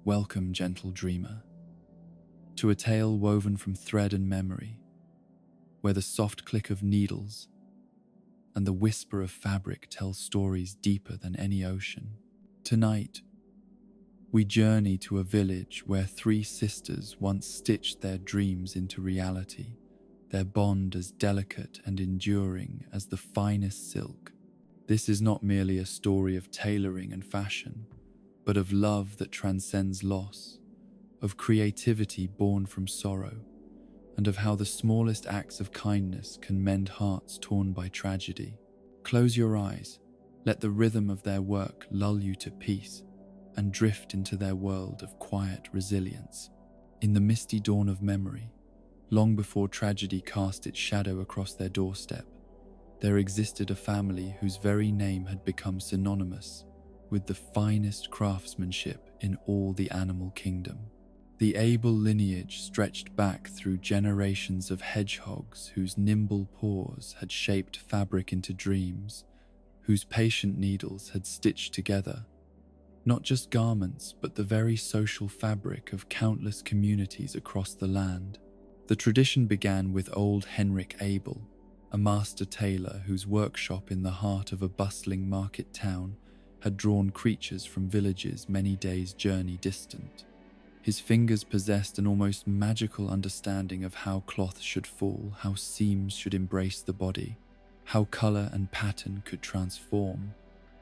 Welcome, gentle dreamer, to a tale woven from thread and memory, where the soft click of needles and the whisper of fabric tell stories deeper than any ocean. Tonight, we journey to a village where three sisters once stitched their dreams into reality, their bond as delicate and enduring as the finest silk. This is not merely a story of tailoring and fashion, but of love that transcends loss, of creativity born from sorrow, and of how the smallest acts of kindness can mend hearts torn by tragedy. Close your eyes, let the rhythm of their work lull you to peace, and drift into their world of quiet resilience. In the misty dawn of memory, long before tragedy cast its shadow across their doorstep, there existed a family whose very name had become synonymous with the finest craftsmanship in all the animal kingdom. The Abel lineage stretched back through generations of hedgehogs whose nimble paws had shaped fabric into dreams, whose patient needles had stitched together not just garments, but the very social fabric of countless communities across the land. The tradition began with old Henrik Abel, a master tailor whose workshop in the heart of a bustling market town had drawn creatures from villages many days' journey distant. His fingers possessed an almost magical understanding of how cloth should fall, how seams should embrace the body, how color and pattern could transform,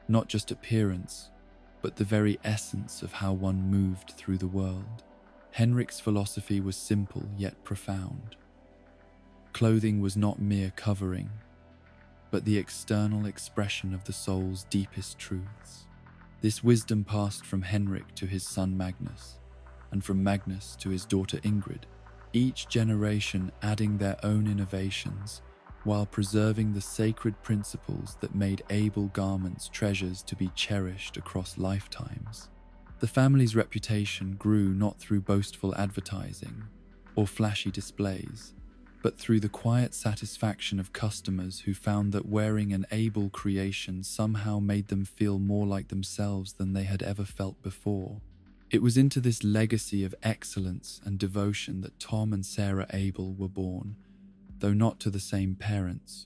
not just appearance, but the very essence of how one moved through the world. Henrik's philosophy was simple yet profound. Clothing was not mere covering, but the external expression of the soul's deepest truths. This wisdom passed from Henrik to his son Magnus, and from Magnus to his daughter Ingrid, each generation adding their own innovations while preserving the sacred principles that made Abel garments treasures to be cherished across lifetimes. The family's reputation grew not through boastful advertising or flashy displays, but through the quiet satisfaction of customers who found that wearing an Abel creation somehow made them feel more like themselves than they had ever felt before. It was into this legacy of excellence and devotion that Tom and Sarah Abel were born, though not to the same parents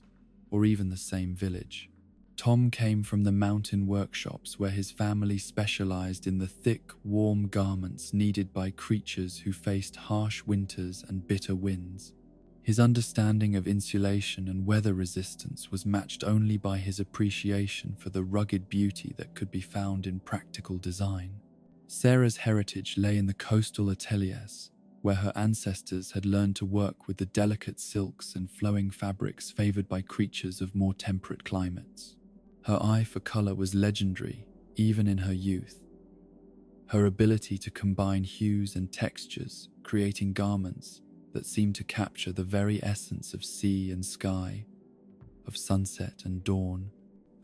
or even the same village. Tom came from the mountain workshops where his family specialized in the thick, warm garments needed by creatures who faced harsh winters and bitter winds. His understanding of insulation and weather resistance was matched only by his appreciation for the rugged beauty that could be found in practical design. Sarah's heritage lay in the coastal ateliers, where her ancestors had learned to work with the delicate silks and flowing fabrics favored by creatures of more temperate climates. Her eye for color was legendary, even in her youth. Her ability to combine hues and textures, creating garments that seemed to capture the very essence of sea and sky, of sunset and dawn,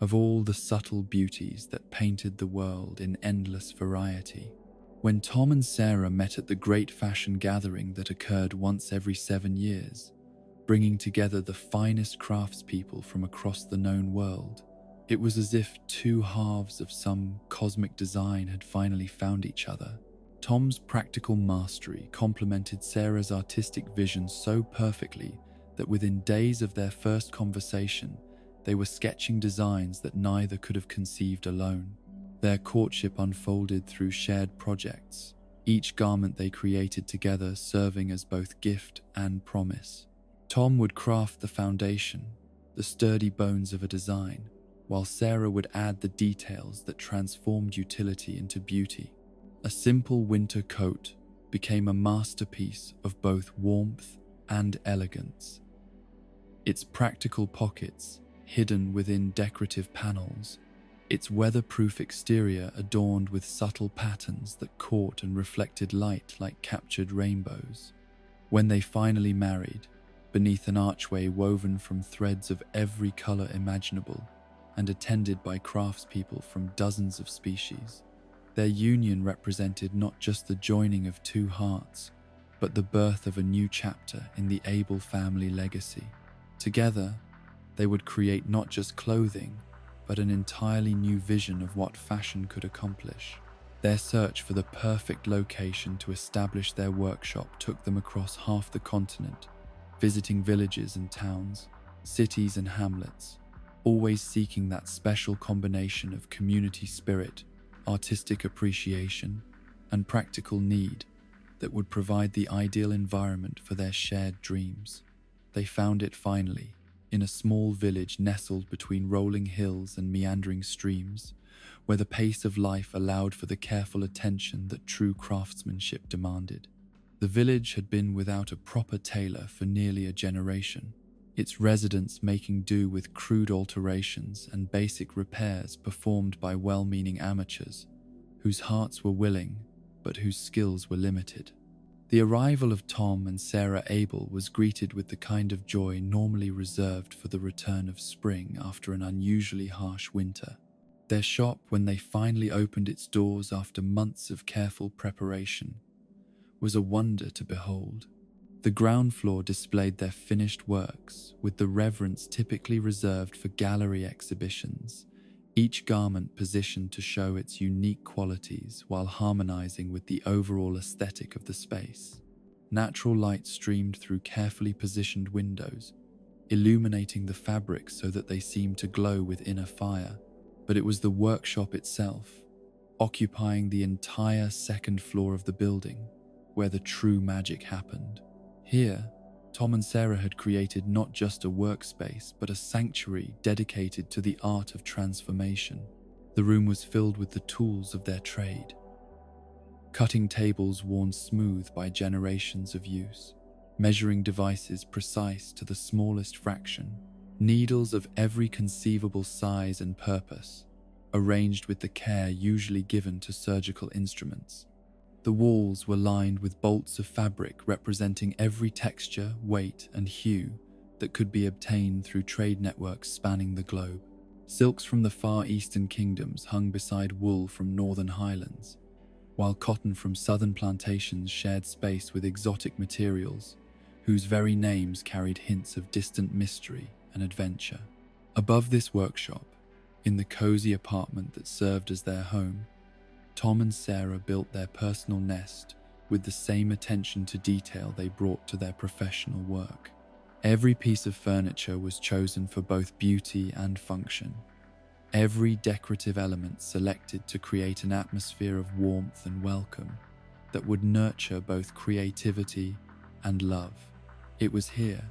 of all the subtle beauties that painted the world in endless variety. When Tom and Sarah met at the great fashion gathering that occurred once every 7 years, bringing together the finest craftspeople from across the known world, it was as if two halves of some cosmic design had finally found each other. Tom's practical mastery complemented Sarah's artistic vision so perfectly that within days of their first conversation, they were sketching designs that neither could have conceived alone. Their courtship unfolded through shared projects, each garment they created together serving as both gift and promise. Tom would craft the foundation, the sturdy bones of a design, while Sarah would add the details that transformed utility into beauty. A simple winter coat became a masterpiece of both warmth and elegance. Its practical pockets, hidden within decorative panels, its weatherproof exterior adorned with subtle patterns that caught and reflected light like captured rainbows. When they finally married, beneath an archway woven from threads of every color imaginable and attended by craftspeople from dozens of species, their union represented not just the joining of two hearts, but the birth of a new chapter in the Abel family legacy. Together, they would create not just clothing, but an entirely new vision of what fashion could accomplish. Their search for the perfect location to establish their workshop took them across half the continent, visiting villages and towns, cities and hamlets, always seeking that special combination of community spirit, artistic appreciation, and practical need that would provide the ideal environment for their shared dreams. They found it finally, in a small village nestled between rolling hills and meandering streams, where the pace of life allowed for the careful attention that true craftsmanship demanded. The village had been without a proper tailor for nearly a generation, its residents making do with crude alterations and basic repairs performed by well-meaning amateurs, whose hearts were willing, but whose skills were limited. The arrival of Tom and Sarah Abel was greeted with the kind of joy normally reserved for the return of spring after an unusually harsh winter. Their shop, when they finally opened its doors after months of careful preparation, was a wonder to behold. The ground floor displayed their finished works with the reverence typically reserved for gallery exhibitions, each garment positioned to show its unique qualities while harmonizing with the overall aesthetic of the space. Natural light streamed through carefully positioned windows, illuminating the fabrics so that they seemed to glow with inner fire. But it was the workshop itself, occupying the entire second floor of the building, where the true magic happened. Here, Tom and Sarah had created not just a workspace, but a sanctuary dedicated to the art of transformation. The room was filled with the tools of their trade. Cutting tables worn smooth by generations of use, measuring devices precise to the smallest fraction, needles of every conceivable size and purpose, arranged with the care usually given to surgical instruments. The walls were lined with bolts of fabric representing every texture, weight, and hue that could be obtained through trade networks spanning the globe. Silks from the Far Eastern kingdoms hung beside wool from northern highlands, while cotton from southern plantations shared space with exotic materials, whose very names carried hints of distant mystery and adventure. Above this workshop, in the cozy apartment that served as their home, Tom and Sarah built their personal nest with the same attention to detail they brought to their professional work. Every piece of furniture was chosen for both beauty and function, every decorative element selected to create an atmosphere of warmth and welcome that would nurture both creativity and love. It was here,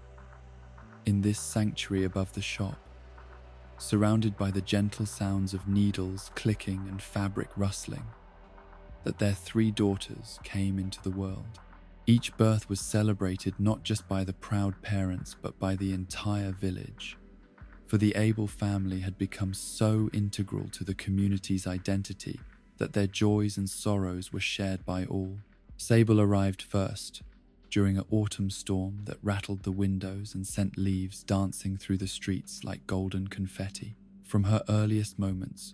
in this sanctuary above the shop, surrounded by the gentle sounds of needles clicking and fabric rustling, that their 3 daughters came into the world. Each birth was celebrated not just by the proud parents but by the entire village, for the Abel family had become so integral to the community's identity that their joys and sorrows were shared by all. Sable arrived first, during an autumn storm that rattled the windows and sent leaves dancing through the streets like golden confetti. From her earliest moments,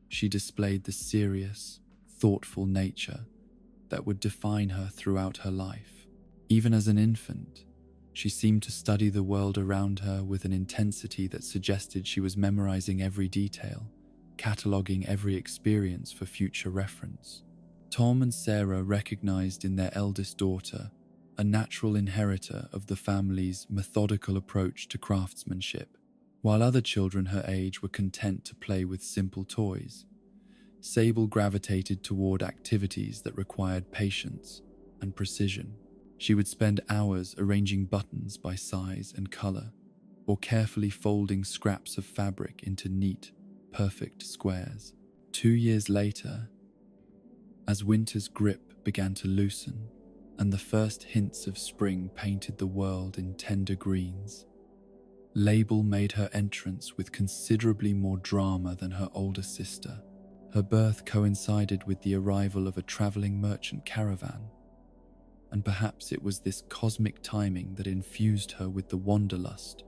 she displayed the serious, thoughtful nature that would define her throughout her life. Even as an infant, she seemed to study the world around her with an intensity that suggested she was memorizing every detail, cataloging every experience for future reference. Tom and Sarah recognized in their eldest daughter a natural inheritor of the family's methodical approach to craftsmanship. While other children her age were content to play with simple toys, Sable gravitated toward activities that required patience and precision. She would spend hours arranging buttons by size and color, or carefully folding scraps of fabric into neat, perfect squares. 2 years later, as winter's grip began to loosen and the first hints of spring painted the world in tender greens, Label made her entrance with considerably more drama than her older sister. Her birth coincided with the arrival of a traveling merchant caravan, and perhaps it was this cosmic timing that infused her with the wanderlust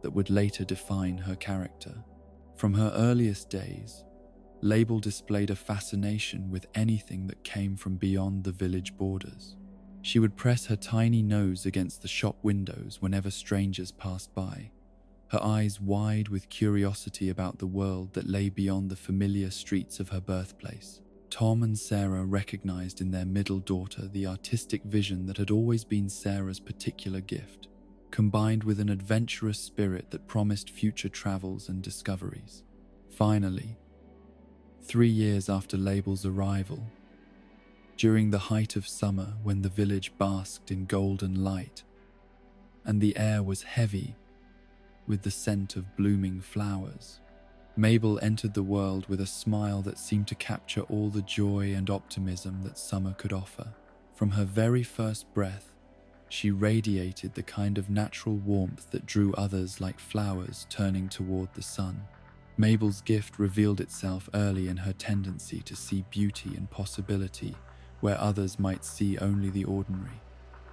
that would later define her character. From her earliest days, Label displayed a fascination with anything that came from beyond the village borders. She would press her tiny nose against the shop windows whenever strangers passed by, her eyes wide with curiosity about the world that lay beyond the familiar streets of her birthplace. Tom and Sarah recognized in their middle daughter the artistic vision that had always been Sarah's particular gift, combined with an adventurous spirit that promised future travels and discoveries. Finally, 3 years after Label's arrival, during the height of summer when the village basked in golden light and the air was heavy with the scent of blooming flowers, Mabel entered the world with a smile that seemed to capture all the joy and optimism that summer could offer. From her very first breath, she radiated the kind of natural warmth that drew others like flowers turning toward the sun. Mabel's gift revealed itself early in her tendency to see beauty and possibility where others might see only the ordinary.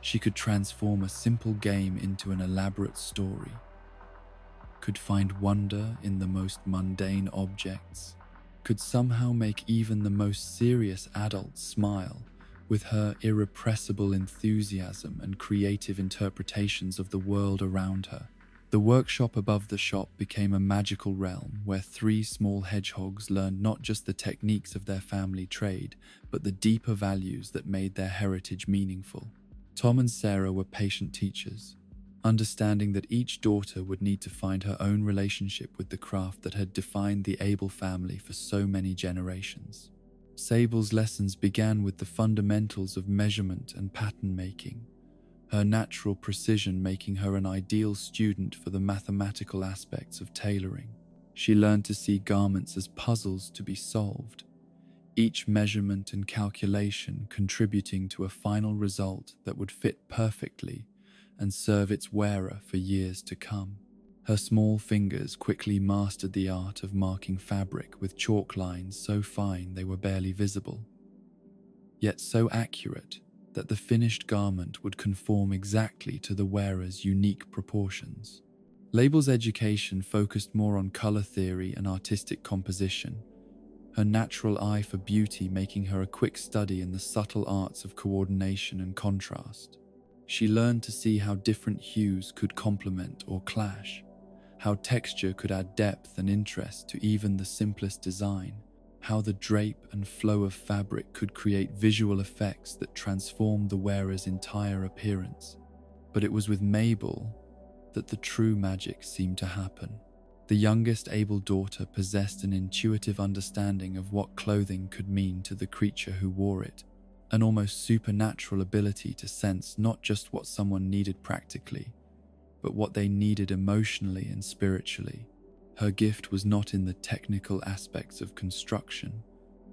She could transform a simple game into an elaborate story, could find wonder in the most mundane objects, could somehow make even the most serious adults smile with her irrepressible enthusiasm and creative interpretations of the world around her. The workshop above the shop became a magical realm where 3 small hedgehogs learned not just the techniques of their family trade, but the deeper values that made their heritage meaningful. Tom and Sarah were patient teachers, understanding that each daughter would need to find her own relationship with the craft that had defined the Abel family for so many generations. Sable's lessons began with the fundamentals of measurement and pattern making, her natural precision making her an ideal student for the mathematical aspects of tailoring. She learned to see garments as puzzles to be solved, each measurement and calculation contributing to a final result that would fit perfectly and serve its wearer for years to come. Her small fingers quickly mastered the art of marking fabric with chalk lines so fine they were barely visible, yet so accurate that the finished garment would conform exactly to the wearer's unique proportions. Label's education focused more on color theory and artistic composition, her natural eye for beauty making her a quick study in the subtle arts of coordination and contrast. She learned to see how different hues could complement or clash, how texture could add depth and interest to even the simplest design, how the drape and flow of fabric could create visual effects that transformed the wearer's entire appearance. But it was with Mabel that the true magic seemed to happen. The youngest Abel daughter possessed an intuitive understanding of what clothing could mean to the creature who wore it, an almost supernatural ability to sense not just what someone needed practically, but what they needed emotionally and spiritually. Her gift was not in the technical aspects of construction,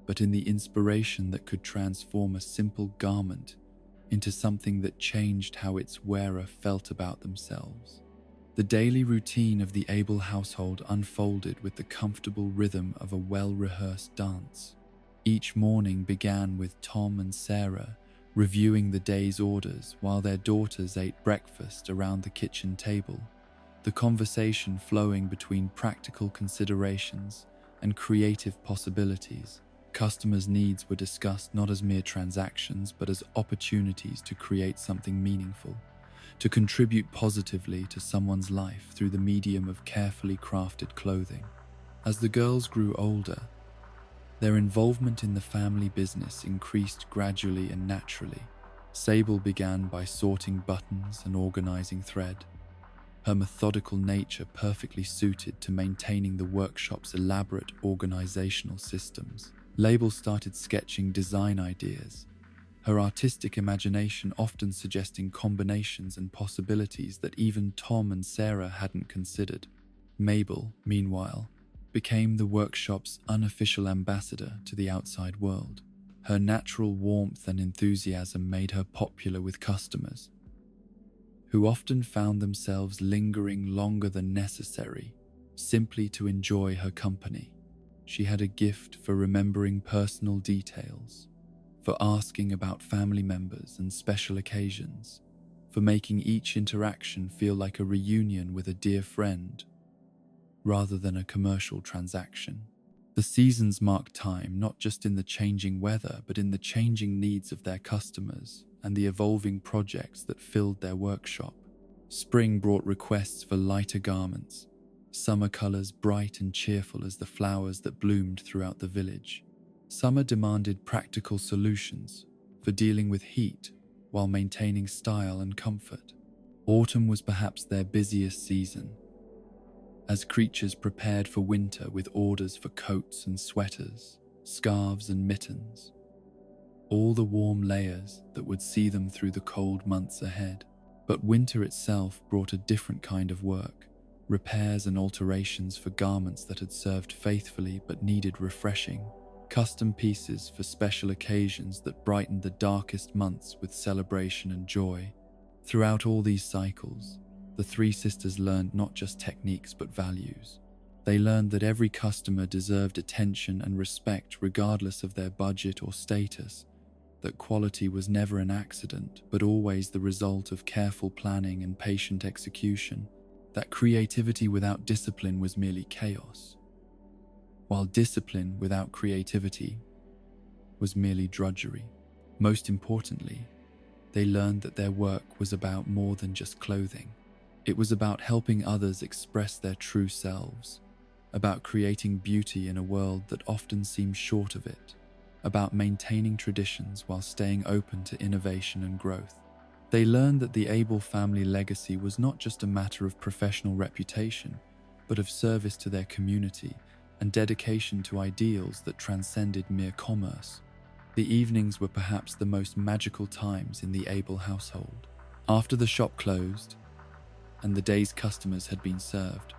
but in the inspiration that could transform a simple garment into something that changed how its wearer felt about themselves. The daily routine of the Abel household unfolded with the comfortable rhythm of a well-rehearsed dance. Each morning began with Tom and Sarah reviewing the day's orders while their daughters ate breakfast around the kitchen table, the conversation flowing between practical considerations and creative possibilities. Customers' needs were discussed not as mere transactions, but as opportunities to create something meaningful, to contribute positively to someone's life through the medium of carefully crafted clothing. As the girls grew older, their involvement in the family business increased gradually and naturally. Sable began by sorting buttons and organizing thread, her methodical nature perfectly suited to maintaining the workshop's elaborate organizational systems. Label started sketching design ideas, her artistic imagination often suggesting combinations and possibilities that even Tom and Sarah hadn't considered. Mabel, meanwhile, became the workshop's unofficial ambassador to the outside world. Her natural warmth and enthusiasm made her popular with customers, who often found themselves lingering longer than necessary simply to enjoy her company. She had a gift for remembering personal details, for asking about family members and special occasions, for making each interaction feel like a reunion with a dear friend rather than a commercial transaction. The seasons marked time not just in the changing weather, but in the changing needs of their customers and the evolving projects that filled their workshop. Spring brought requests for lighter garments, summer colors bright and cheerful as the flowers that bloomed throughout the village. Summer demanded practical solutions for dealing with heat while maintaining style and comfort. Autumn was perhaps their busiest season, as creatures prepared for winter with orders for coats and sweaters, scarves and mittens, all the warm layers that would see them through the cold months ahead. But winter itself brought a different kind of work, repairs and alterations for garments that had served faithfully but needed refreshing, custom pieces for special occasions that brightened the darkest months with celebration and joy. Throughout all these cycles, the three sisters learned not just techniques but values. They learned that every customer deserved attention and respect regardless of their budget or status, that quality was never an accident but always the result of careful planning and patient execution, that creativity without discipline was merely chaos, while discipline without creativity was merely drudgery. Most importantly, they learned that their work was about more than just clothing. It was about helping others express their true selves, about creating beauty in a world that often seems short of it, about maintaining traditions while staying open to innovation and growth. They learned that the Abel family legacy was not just a matter of professional reputation, but of service to their community and dedication to ideals that transcended mere commerce. The evenings were perhaps the most magical times in the Abel household. After the shop closed and the day's customers had been served,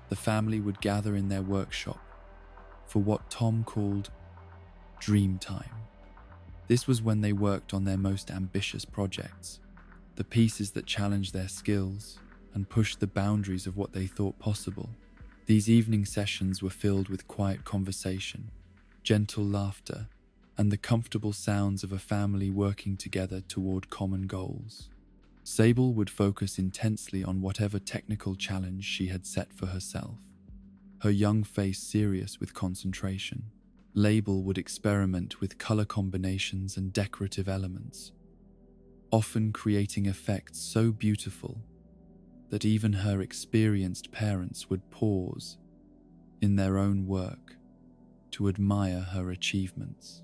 the family would gather in their workshop for what Tom called dream time. This was when they worked on their most ambitious projects, the pieces that challenged their skills and pushed the boundaries of what they thought possible. These evening sessions were filled with quiet conversation, gentle laughter, and the comfortable sounds of a family working together toward common goals. Sable would focus intensely on whatever technical challenge she had set for herself, her young face serious with concentration. Label would experiment with color combinations and decorative elements, often creating effects so beautiful that even her experienced parents would pause in their own work to admire her achievements.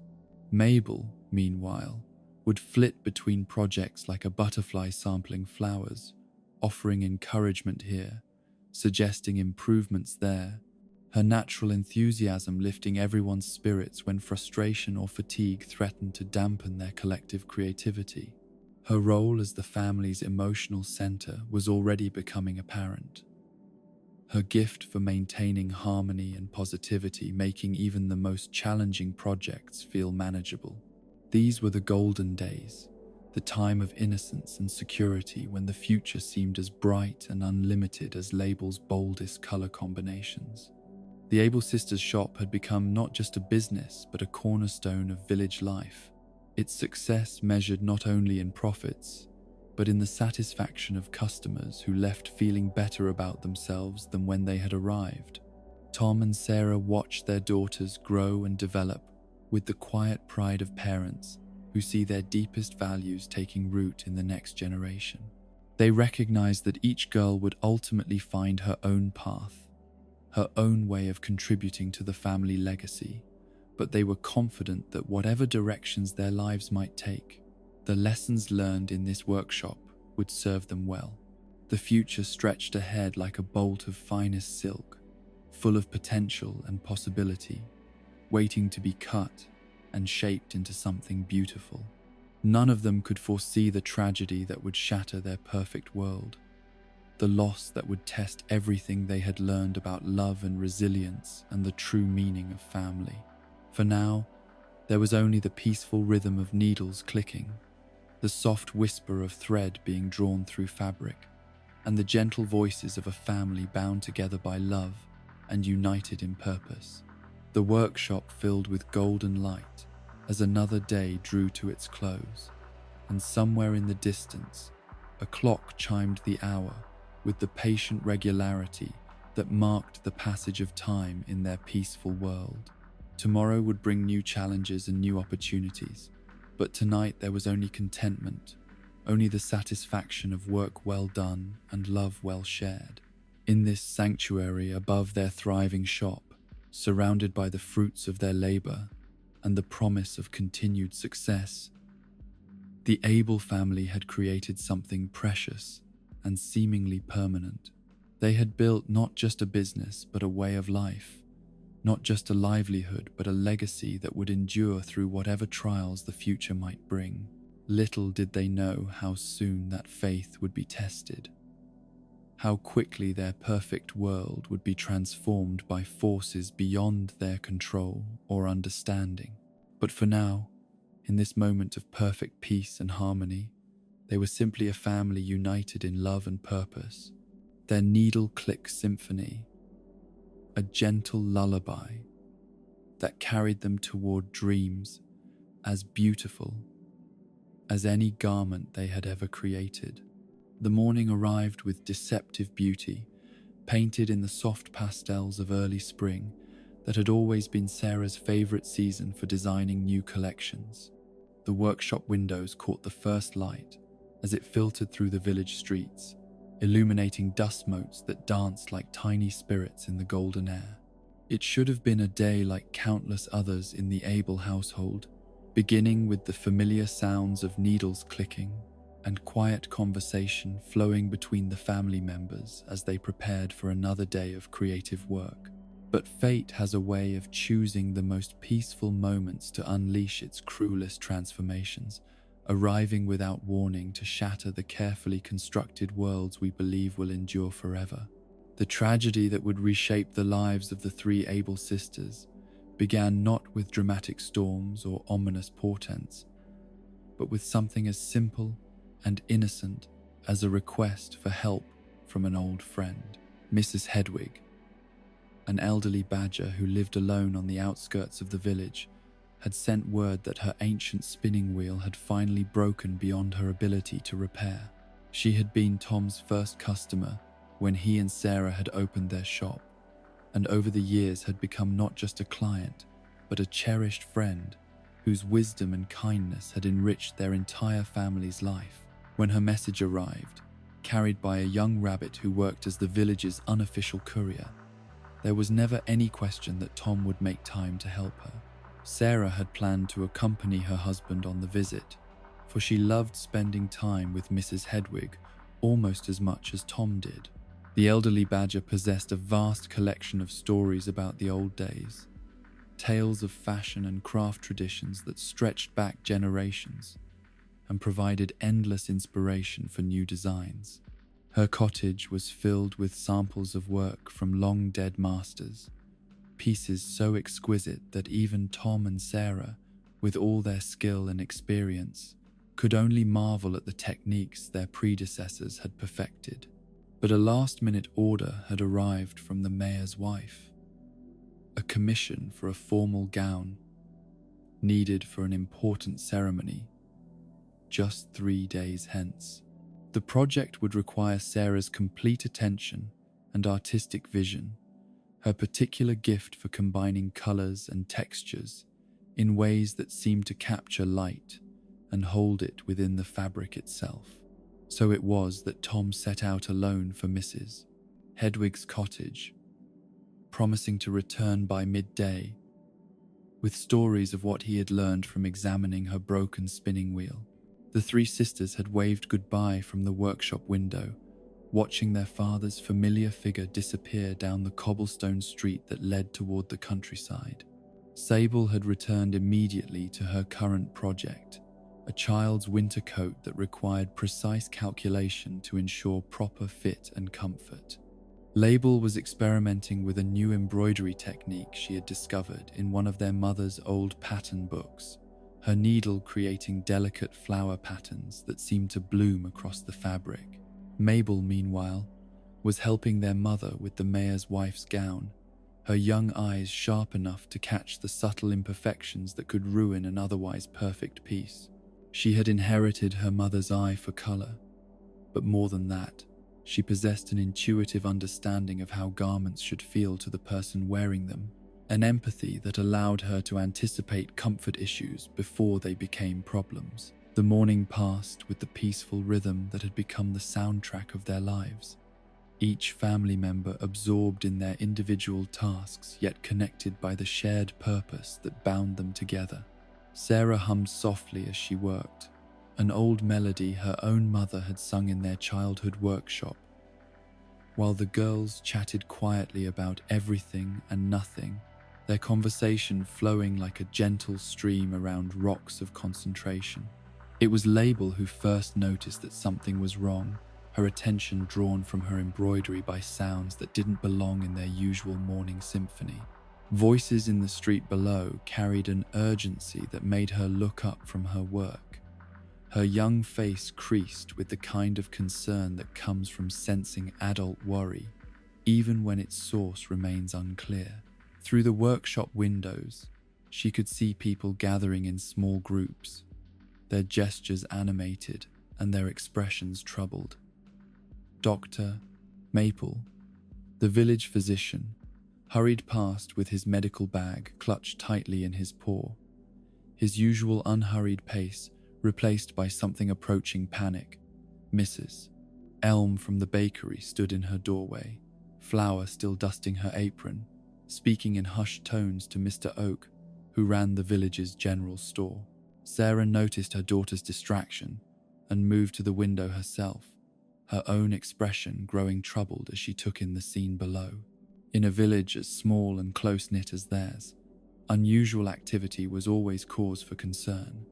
Mabel, meanwhile, would flit between projects like a butterfly sampling flowers, offering encouragement here, suggesting improvements there, her natural enthusiasm lifting everyone's spirits when frustration or fatigue threatened to dampen their collective creativity. Her role as the family's emotional center was already becoming apparent, her gift for maintaining harmony and positivity making even the most challenging projects feel manageable. These were the golden days, the time of innocence and security when the future seemed as bright and unlimited as Label's boldest color combinations. The Abel sisters' shop had become not just a business but a cornerstone of village life, its success measured not only in profits, but in the satisfaction of customers who left feeling better about themselves than when they had arrived. Tom and Sarah watched their daughters grow and develop with the quiet pride of parents who see their deepest values taking root in the next generation. They recognized that each girl would ultimately find her own path, her own way of contributing to the family legacy, but they were confident that whatever directions their lives might take, the lessons learned in this workshop would serve them well. The future stretched ahead like a bolt of finest silk, full of potential and possibility, waiting to be cut and shaped into something beautiful. None of them could foresee the tragedy that would shatter their perfect world, the loss that would test everything they had learned about love and resilience and the true meaning of family. For now, there was only the peaceful rhythm of needles clicking, the soft whisper of thread being drawn through fabric, and the gentle voices of a family bound together by love and united in purpose. The workshop filled with golden light as another day drew to its close, and somewhere in the distance, a clock chimed the hour with the patient regularity that marked the passage of time in their peaceful world. Tomorrow would bring new challenges and new opportunities, but tonight there was only contentment, only the satisfaction of work well done and love well shared. In this sanctuary above their thriving shop, surrounded by the fruits of their labor, and the promise of continued success. The Abel family had created something precious and seemingly permanent. They had built not just a business, but a way of life, not just a livelihood, but a legacy that would endure through whatever trials the future might bring. Little did they know how soon that faith would be tested, how quickly their perfect world would be transformed by forces beyond their control or understanding. But for now, in this moment of perfect peace and harmony, they were simply a family united in love and purpose. Their needle-click symphony, a gentle lullaby that carried them toward dreams as beautiful as any garment they had ever created. The morning arrived with deceptive beauty, painted in the soft pastels of early spring that had always been Sarah's favorite season for designing new collections. The workshop windows caught the first light as it filtered through the village streets, illuminating dust motes that danced like tiny spirits in the golden air. It should have been a day like countless others in the Abel household, beginning with the familiar sounds of needles clicking and quiet conversation flowing between the family members as they prepared for another day of creative work. But fate has a way of choosing the most peaceful moments to unleash its cruelest transformations, arriving without warning to shatter the carefully constructed worlds we believe will endure forever. The tragedy that would reshape the lives of the three Abel sisters began not with dramatic storms or ominous portents, but with something as simple and innocent as a request for help from an old friend. Mrs. Hedwig, an elderly badger who lived alone on the outskirts of the village, had sent word that her ancient spinning wheel had finally broken beyond her ability to repair. She had been Tom's first customer when he and Sarah had opened their shop, and over the years had become not just a client, but a cherished friend whose wisdom and kindness had enriched their entire family's life. When her message arrived, carried by a young rabbit who worked as the village's unofficial courier, there was never any question that Tom would make time to help her. Sarah had planned to accompany her husband on the visit, for she loved spending time with Mrs. Hedwig almost as much as Tom did. The elderly badger possessed a vast collection of stories about the old days, tales of fashion and craft traditions that stretched back generations and provided endless inspiration for new designs. Her cottage was filled with samples of work from long-dead masters, pieces so exquisite that even Tom and Sarah, with all their skill and experience, could only marvel at the techniques their predecessors had perfected. But a last-minute order had arrived from the mayor's wife, a commission for a formal gown needed for an important ceremony just 3 days hence. The project would require Sarah's complete attention and artistic vision, her particular gift for combining colors and textures in ways that seemed to capture light and hold it within the fabric itself. So it was that Tom set out alone for Mrs. Hedwig's cottage, promising to return by midday with stories of what he had learned from examining her broken spinning wheel. The three sisters had waved goodbye from the workshop window, watching their father's familiar figure disappear down the cobblestone street that led toward the countryside. Sable had returned immediately to her current project, a child's winter coat that required precise calculation to ensure proper fit and comfort. Label was experimenting with a new embroidery technique she had discovered in one of their mother's old pattern books, her needle creating delicate flower patterns that seemed to bloom across the fabric. Mabel, meanwhile, was helping their mother with the mayor's wife's gown, her young eyes sharp enough to catch the subtle imperfections that could ruin an otherwise perfect piece. She had inherited her mother's eye for color, but more than that, she possessed an intuitive understanding of how garments should feel to the person wearing them, an empathy that allowed her to anticipate comfort issues before they became problems. The morning passed with the peaceful rhythm that had become the soundtrack of their lives. each family member absorbed in their individual tasks yet connected by the shared purpose that bound them together. Sarah hummed softly as she worked, an old melody her own mother had sung in their childhood workshop, while the girls chatted quietly about everything and nothing, their conversation flowing like a gentle stream around rocks of concentration. It was Label who first noticed that something was wrong, her attention drawn from her embroidery by sounds that didn't belong in their usual morning symphony. Voices in the street below carried an urgency that made her look up from her work. Her young face creased with the kind of concern that comes from sensing adult worry, even when its source remains unclear. Through the workshop windows, she could see people gathering in small groups, their gestures animated and their expressions troubled. Dr. Maple, the village physician, hurried past with his medical bag clutched tightly in his paw, his usual unhurried pace replaced by something approaching panic. Mrs. Elm from the bakery stood in her doorway, Flower still dusting her apron, speaking in hushed tones to Mr. Oak, who ran the village's general store. Sarah noticed her daughter's distraction and moved to the window herself, her own expression growing troubled as she took in the scene below. In a village as small and close-knit as theirs, unusual activity was always cause for concern,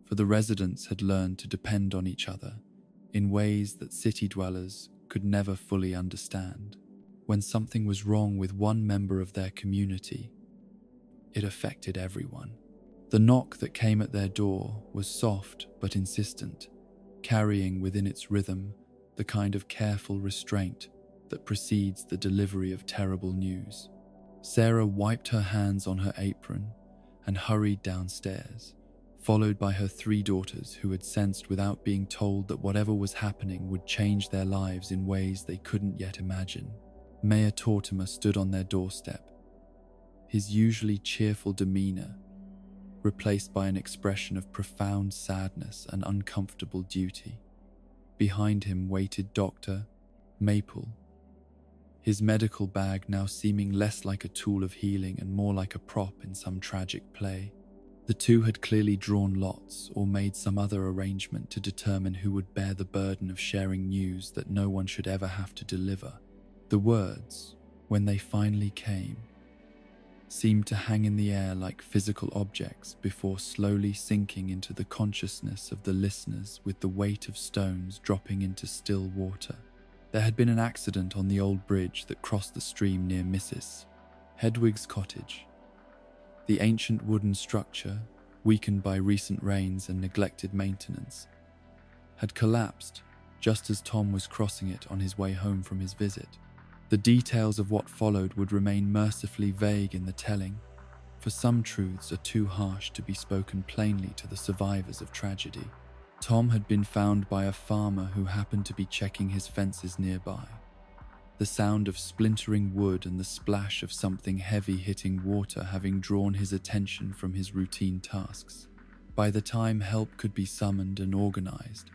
for the residents had learned to depend on each other in ways that city dwellers could never fully understand. When something was wrong with one member of their community, it affected everyone. The knock that came at their door was soft but insistent, carrying within its rhythm the kind of careful restraint that precedes the delivery of terrible news. Sarah wiped her hands on her apron and hurried downstairs, followed by her 3 daughters who had sensed without being told that whatever was happening would change their lives in ways they couldn't yet imagine. Mayor Tortimer stood on their doorstep, his usually cheerful demeanor replaced by an expression of profound sadness and uncomfortable duty. Behind him waited Dr. Maple, his medical bag now seeming less like a tool of healing and more like a prop in some tragic play. The two had clearly drawn lots or made some other arrangement to determine who would bear the burden of sharing news that no one should ever have to deliver. The words, when they finally came, seemed to hang in the air like physical objects before slowly sinking into the consciousness of the listeners with the weight of stones dropping into still water. There had been an accident on the old bridge that crossed the stream near Mrs. Hedwig's cottage. The ancient wooden structure, weakened by recent rains and neglected maintenance, had collapsed just as Tom was crossing it on his way home from his visit. The details of what followed would remain mercifully vague in the telling, for some truths are too harsh to be spoken plainly to the survivors of tragedy. Tom had been found by a farmer who happened to be checking his fences nearby. The sound of splintering wood and the splash of something heavy hitting water having drawn his attention from his routine tasks. By the time help could be summoned and organized,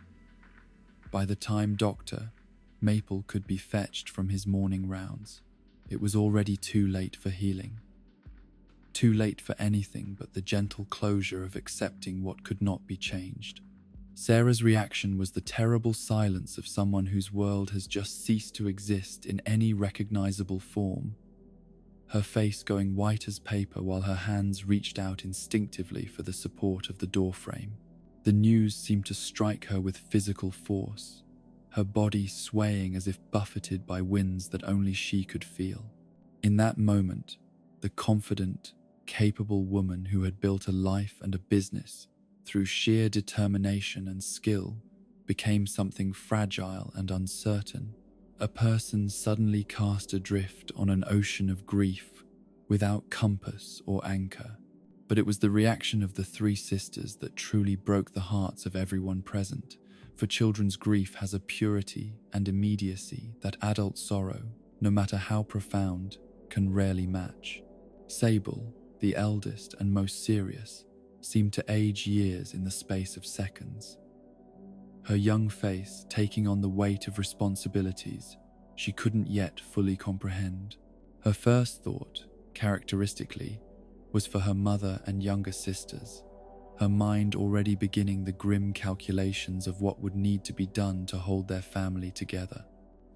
by the time Dr. Maple could be fetched from his morning rounds, it was already too late for healing. Too late for anything but the gentle closure of accepting what could not be changed. Sarah's reaction was the terrible silence of someone whose world has just ceased to exist in any recognizable form, her face going white as paper while her hands reached out instinctively for the support of the doorframe. The news seemed to strike her with physical force, her body swaying as if buffeted by winds that only she could feel. In that moment, the confident, capable woman who had built a life and a business through sheer determination and skill became something fragile and uncertain, a person suddenly cast adrift on an ocean of grief without compass or anchor. But it was the reaction of the 3 sisters that truly broke the hearts of everyone present, for children's grief has a purity and immediacy that adult sorrow, no matter how profound, can rarely match. Sable, the eldest and most serious, seemed to age years in the space of seconds. Her young face taking on the weight of responsibilities, she couldn't yet fully comprehend. Her first thought, characteristically, was for her mother and younger sisters, her mind already beginning the grim calculations of what would need to be done to hold their family together.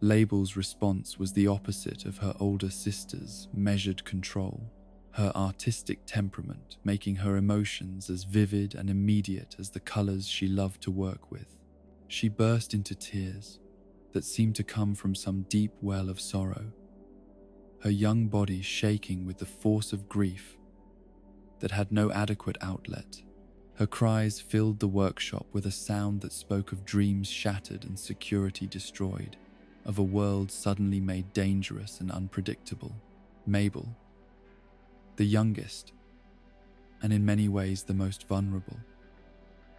Label's response was the opposite of her older sister's measured control, her artistic temperament making her emotions as vivid and immediate as the colors she loved to work with. She burst into tears that seemed to come from some deep well of sorrow, her young body shaking with the force of grief that had no adequate outlet. Her cries filled the workshop with a sound that spoke of dreams shattered and security destroyed, of a world suddenly made dangerous and unpredictable. Mabel, the youngest, and in many ways the most vulnerable,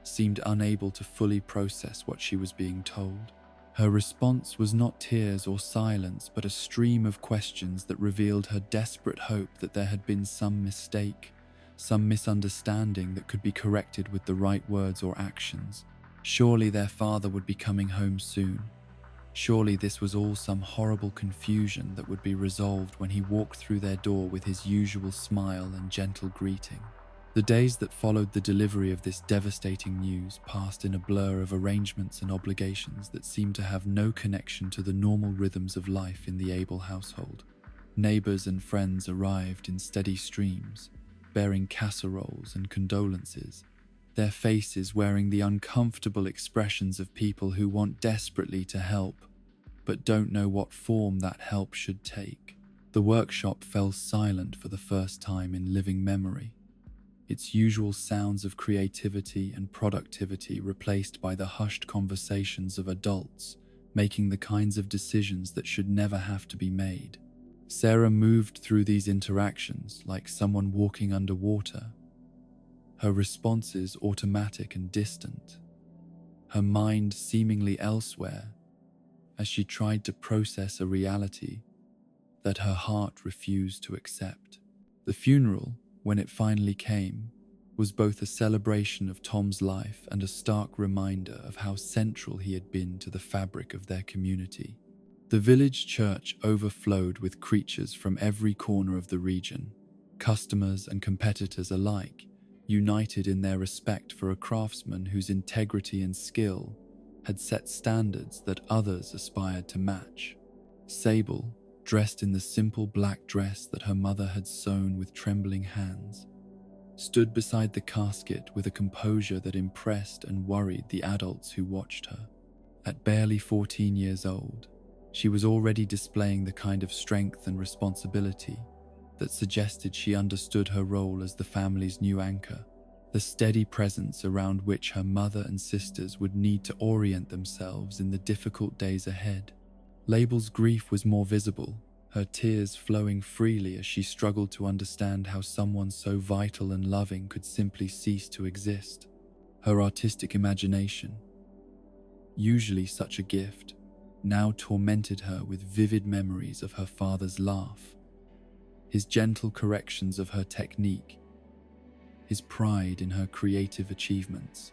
seemed unable to fully process what she was being told. Her response was not tears or silence, but a stream of questions that revealed her desperate hope that there had been some mistake, some misunderstanding that could be corrected with the right words or actions. Surely their father would be coming home soon. Surely this was all some horrible confusion that would be resolved when he walked through their door with his usual smile and gentle greeting. The days that followed the delivery of this devastating news passed in a blur of arrangements and obligations that seemed to have no connection to the normal rhythms of life in the Abel household. Neighbors and friends arrived in steady streams, bearing casseroles and condolences, their faces wearing the uncomfortable expressions of people who want desperately to help, but don't know what form that help should take. The workshop fell silent for the first time in living memory, its usual sounds of creativity and productivity replaced by the hushed conversations of adults making the kinds of decisions that should never have to be made. Sarah moved through these interactions like someone walking underwater, her responses automatic and distant, her mind seemingly elsewhere as she tried to process a reality that her heart refused to accept. The funeral, when it finally came, was both a celebration of Tom's life and a stark reminder of how central he had been to the fabric of their community. The village church overflowed with creatures from every corner of the region, customers and competitors alike, united in their respect for a craftsman whose integrity and skill had set standards that others aspired to match. Sable, dressed in the simple black dress that her mother had sewn with trembling hands, stood beside the casket with a composure that impressed and worried the adults who watched her. At barely 14 years old, she was already displaying the kind of strength and responsibility that suggested she understood her role as the family's new anchor, the steady presence around which her mother and sisters would need to orient themselves in the difficult days ahead. Label's grief was more visible, her tears flowing freely as she struggled to understand how someone so vital and loving could simply cease to exist. Her artistic imagination, usually such a gift, now tormented her with vivid memories of her father's laugh, his gentle corrections of her technique, his pride in her creative achievements.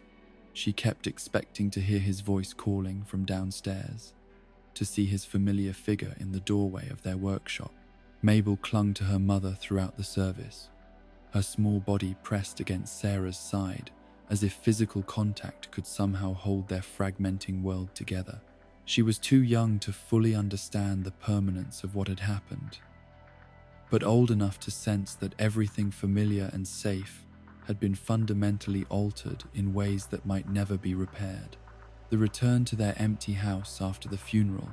She kept expecting to hear his voice calling from downstairs, to see his familiar figure in the doorway of their workshop. Mabel clung to her mother throughout the service, her small body pressed against Sarah's side, as if physical contact could somehow hold their fragmenting world together. She was too young to fully understand the permanence of what had happened, but old enough to sense that everything familiar and safe had been fundamentally altered in ways that might never be repaired. The return to their empty house after the funeral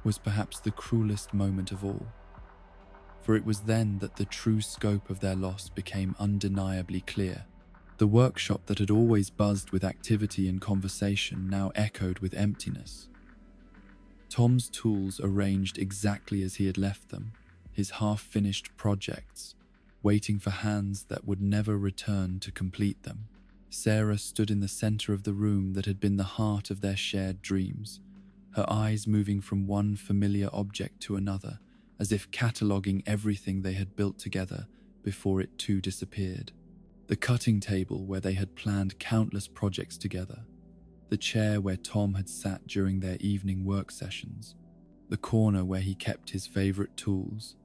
was perhaps the cruelest moment of all, for it was then that the true scope of their loss became undeniably clear. The workshop that had always buzzed with activity and conversation now echoed with emptiness. Tom's tools arranged exactly as he had left them, his half-finished projects, waiting for hands that would never return to complete them. Sarah stood in the center of the room that had been the heart of their shared dreams, her eyes moving from one familiar object to another, as if cataloging everything they had built together before it too disappeared. The cutting table where they had planned countless projects together, the chair where Tom had sat during their evening work sessions, the corner where he kept his favorite tools.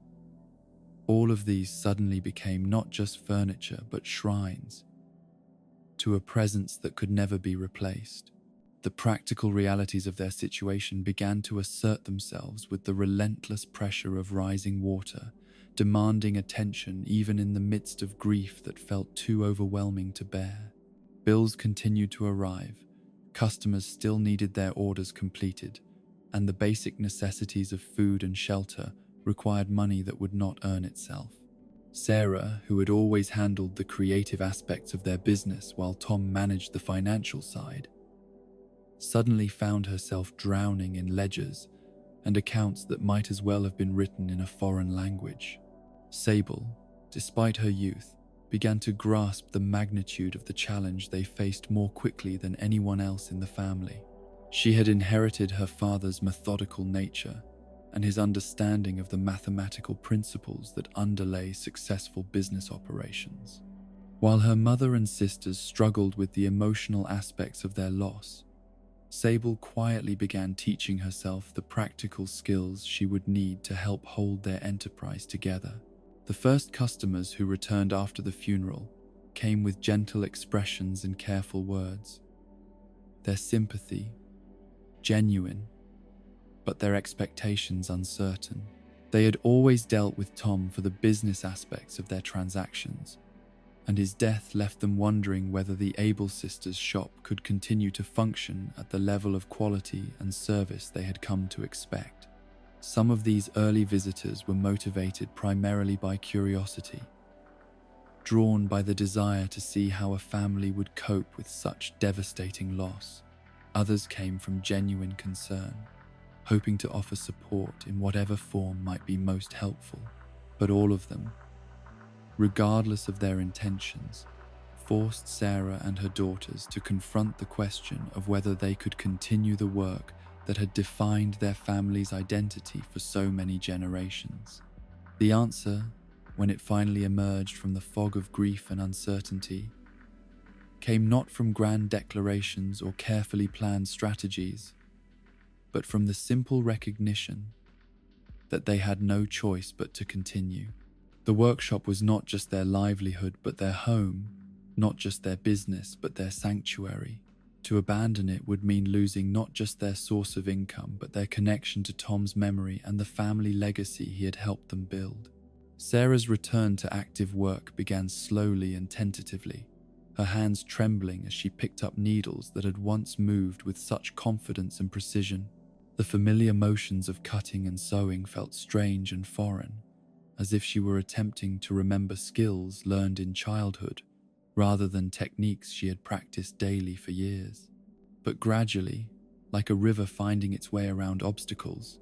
All of these suddenly became not just furniture but shrines to a presence that could never be replaced. The practical realities of their situation began to assert themselves with the relentless pressure of rising water, demanding attention even in the midst of grief that felt too overwhelming to bear. Bills continued to arrive, customers still needed their orders completed, and the basic necessities of food and shelter required money that would not earn itself. Sarah, who had always handled the creative aspects of their business while Tom managed the financial side, suddenly found herself drowning in ledgers and accounts that might as well have been written in a foreign language. Sable, despite her youth, began to grasp the magnitude of the challenge they faced more quickly than anyone else in the family. She had inherited her father's methodical nature and his understanding of the mathematical principles that underlay successful business operations. While her mother and sisters struggled with the emotional aspects of their loss, Sable quietly began teaching herself the practical skills she would need to help hold their enterprise together. The first customers who returned after the funeral came with gentle expressions and careful words. Their sympathy genuine, but their expectations uncertain. They had always dealt with Tom for the business aspects of their transactions, and his death left them wondering whether the Able sisters' shop could continue to function at the level of quality and service they had come to expect. Some of these early visitors were motivated primarily by curiosity, drawn by the desire to see how a family would cope with such devastating loss. Others came from genuine concern, hoping to offer support in whatever form might be most helpful. But all of them, regardless of their intentions, forced Sarah and her daughters to confront the question of whether they could continue the work that had defined their family's identity for so many generations. The answer, when it finally emerged from the fog of grief and uncertainty, came not from grand declarations or carefully planned strategies, but from the simple recognition that they had no choice but to continue. The workshop was not just their livelihood but their home, not just their business but their sanctuary. To abandon it would mean losing not just their source of income but their connection to Tom's memory and the family legacy he had helped them build. Sarah's return to active work began slowly and tentatively, her hands trembling as she picked up needles that had once moved with such confidence and precision. The familiar motions of cutting and sewing felt strange and foreign, as if she were attempting to remember skills learned in childhood rather than techniques she had practiced daily for years. But gradually, like a river finding its way around obstacles,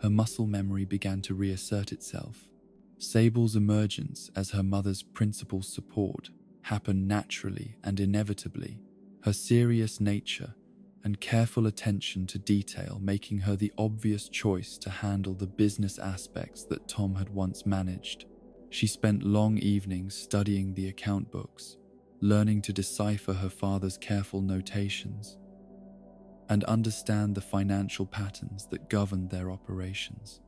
her muscle memory began to reassert itself. Sable's emergence as her mother's principal support happened naturally and inevitably, her serious nature and careful attention to detail making her the obvious choice to handle the business aspects that Tom had once managed. She spent long evenings studying the account books, learning to decipher her father's careful notations, and understand the financial patterns that governed their operations.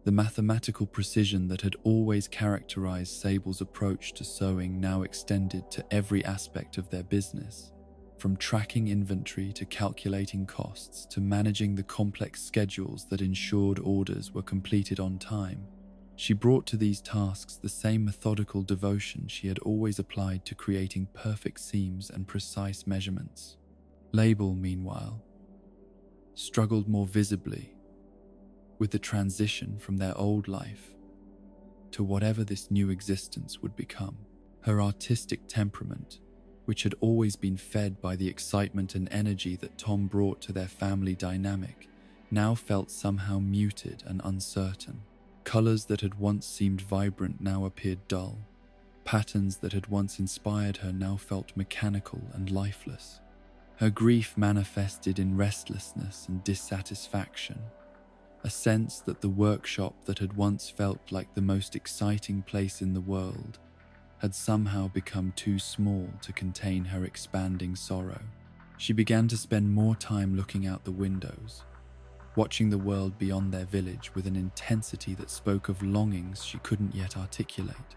The mathematical precision that had always characterized Sable's approach to sewing now extended to every aspect of their business, from tracking inventory to calculating costs to managing the complex schedules that ensured orders were completed on time. She brought to these tasks the same methodical devotion she had always applied to creating perfect seams and precise measurements. Label, meanwhile, struggled more visibly with the transition from their old life to whatever this new existence would become. Her artistic temperament, which had always been fed by the excitement and energy that Tom brought to their family dynamic, now felt somehow muted and uncertain. Colors that had once seemed vibrant now appeared dull. Patterns that had once inspired her now felt mechanical and lifeless. Her grief manifested in restlessness and dissatisfaction, a sense that the workshop that had once felt like the most exciting place in the world had somehow become too small to contain her expanding sorrow. She began to spend more time looking out the windows, watching the world beyond their village with an intensity that spoke of longings she couldn't yet articulate.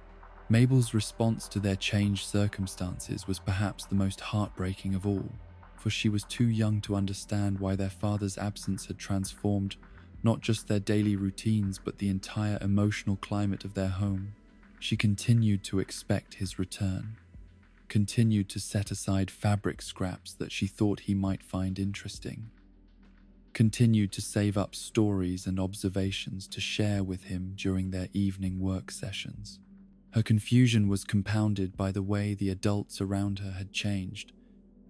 Mabel's response to their changed circumstances was perhaps the most heartbreaking of all, for she was too young to understand why their father's absence had transformed not just their daily routines but the entire emotional climate of their home. She continued to expect his return, continued to set aside fabric scraps that she thought he might find interesting, continued to save up stories and observations to share with him during their evening work sessions. Her confusion was compounded by the way the adults around her had changed,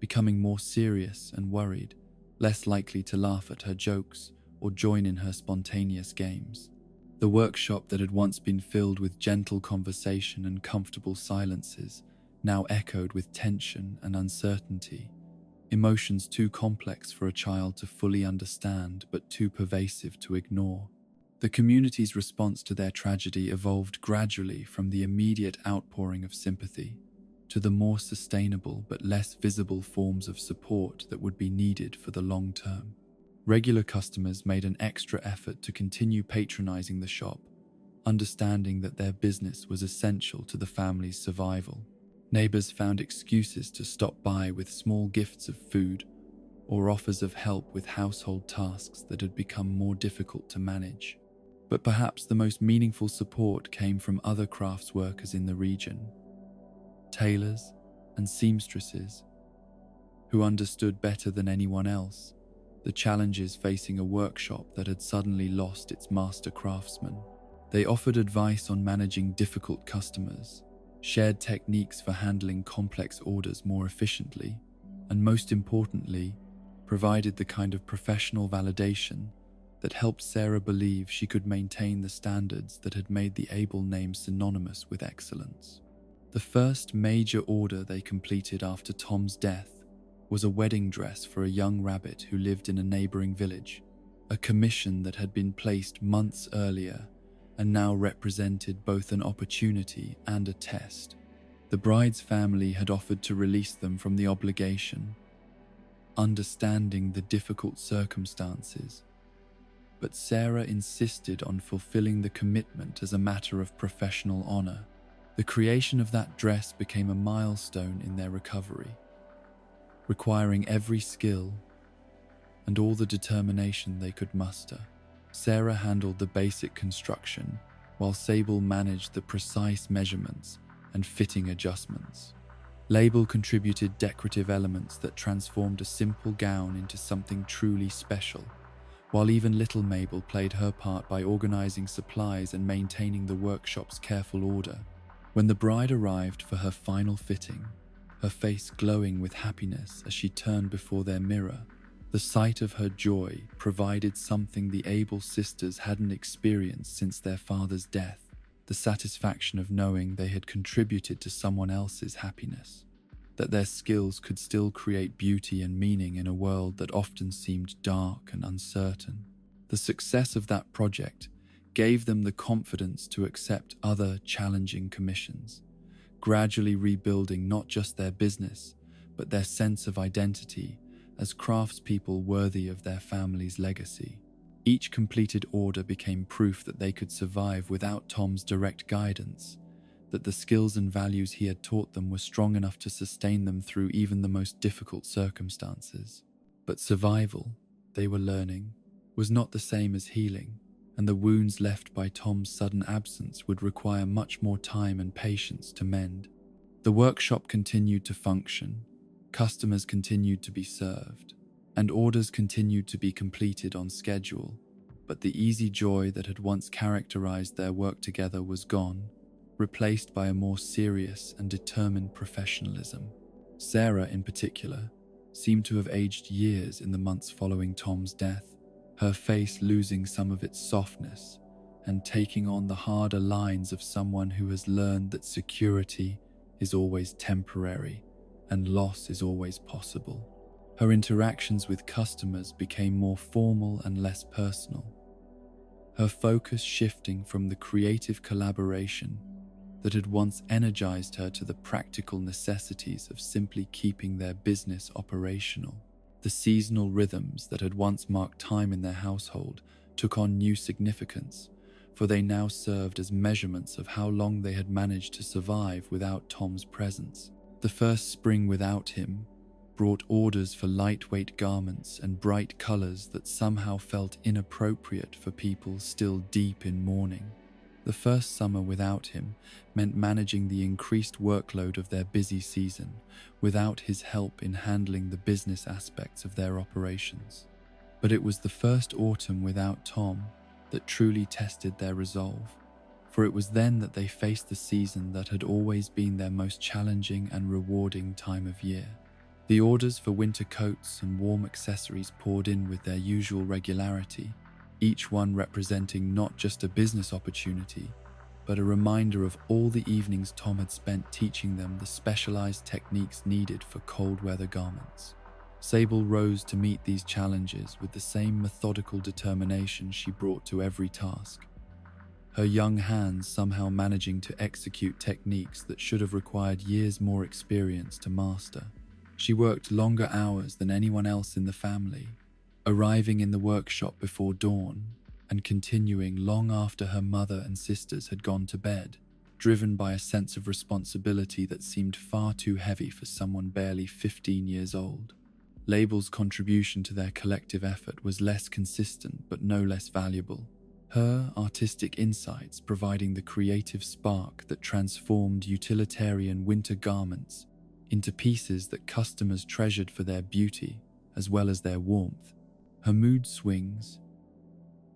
becoming more serious and worried, less likely to laugh at her jokes or join in her spontaneous games. The workshop that had once been filled with gentle conversation and comfortable silences now echoed with tension and uncertainty, emotions too complex for a child to fully understand but too pervasive to ignore. The community's response to their tragedy evolved gradually from the immediate outpouring of sympathy to the more sustainable but less visible forms of support that would be needed for the long term. Regular customers made an extra effort to continue patronizing the shop, understanding that their business was essential to the family's survival. Neighbors found excuses to stop by with small gifts of food or offers of help with household tasks that had become more difficult to manage. But perhaps the most meaningful support came from other crafts workers in the region, tailors and seamstresses, who understood better than anyone else the challenges facing a workshop that had suddenly lost its master craftsman. They offered advice on managing difficult customers, shared techniques for handling complex orders more efficiently, and most importantly, provided the kind of professional validation that helped Sarah believe she could maintain the standards that had made the Able name synonymous with excellence. The first major order they completed after Tom's death was a wedding dress for a young rabbit who lived in a neighboring village, a commission that had been placed months earlier and now represented both an opportunity and a test. The bride's family had offered to release them from the obligation, understanding the difficult circumstances, but Sarah insisted on fulfilling the commitment as a matter of professional honor. The creation of that dress became a milestone in their recovery, requiring every skill and all the determination they could muster. Sarah handled the basic construction, while Sable managed the precise measurements and fitting adjustments. Label contributed decorative elements that transformed a simple gown into something truly special, while even little Mabel played her part by organizing supplies and maintaining the workshop's careful order. When the bride arrived for her final fitting, her face glowing with happiness as she turned before their mirror, the sight of her joy provided something the Able sisters hadn't experienced since their father's death, the satisfaction of knowing they had contributed to someone else's happiness, that their skills could still create beauty and meaning in a world that often seemed dark and uncertain. The success of that project gave them the confidence to accept other challenging commissions, gradually rebuilding not just their business, but their sense of identity as craftspeople worthy of their family's legacy. Each completed order became proof that they could survive without Tom's direct guidance, that the skills and values he had taught them were strong enough to sustain them through even the most difficult circumstances. But survival, they were learning, was not the same as healing, and the wounds left by Tom's sudden absence would require much more time and patience to mend. The workshop continued to function, customers continued to be served, and orders continued to be completed on schedule, but the easy joy that had once characterized their work together was gone, replaced by a more serious and determined professionalism. Sarah, in particular, seemed to have aged years in the months following Tom's death, her face losing some of its softness and taking on the harder lines of someone who has learned that security is always temporary and loss is always possible. Her interactions with customers became more formal and less personal, her focus shifting from the creative collaboration that had once energized her to the practical necessities of simply keeping their business operational. The The seasonal rhythms that had once marked time in their household took on new significance, for they now served as measurements of how long they had managed to survive without Tom's presence. The first spring without him brought orders for lightweight garments and bright colors that somehow felt inappropriate for people still deep in mourning. The first summer without him meant managing the increased workload of their busy season without his help in handling the business aspects of their operations. But it was the first autumn without Tom that truly tested their resolve, for it was then that they faced the season that had always been their most challenging and rewarding time of year. The orders for winter coats and warm accessories poured in with their usual regularity, each one representing not just a business opportunity, but a reminder of all the evenings Tom had spent teaching them the specialized techniques needed for cold weather garments. Sable rose to meet these challenges with the same methodical determination she brought to every task, her young hands somehow managing to execute techniques that should have required years more experience to master. She worked longer hours than anyone else in the family, arriving in the workshop before dawn and continuing long after her mother and sisters had gone to bed, driven by a sense of responsibility that seemed far too heavy for someone barely 15 years old. Label's contribution to their collective effort was less consistent but no less valuable, her artistic insights providing the creative spark that transformed utilitarian winter garments into pieces that customers treasured for their beauty as well as their warmth. Her mood swings,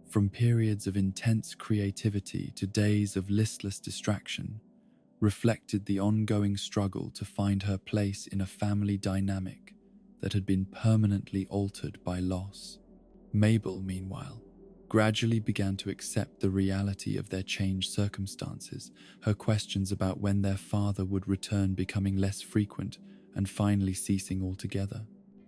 from periods of intense creativity to days of listless distraction, reflected the ongoing struggle to find her place in a family dynamic that had been permanently altered by loss. Mabel, meanwhile, gradually began to accept the reality of their changed circumstances, her questions about when their father would return becoming less frequent and finally ceasing altogether.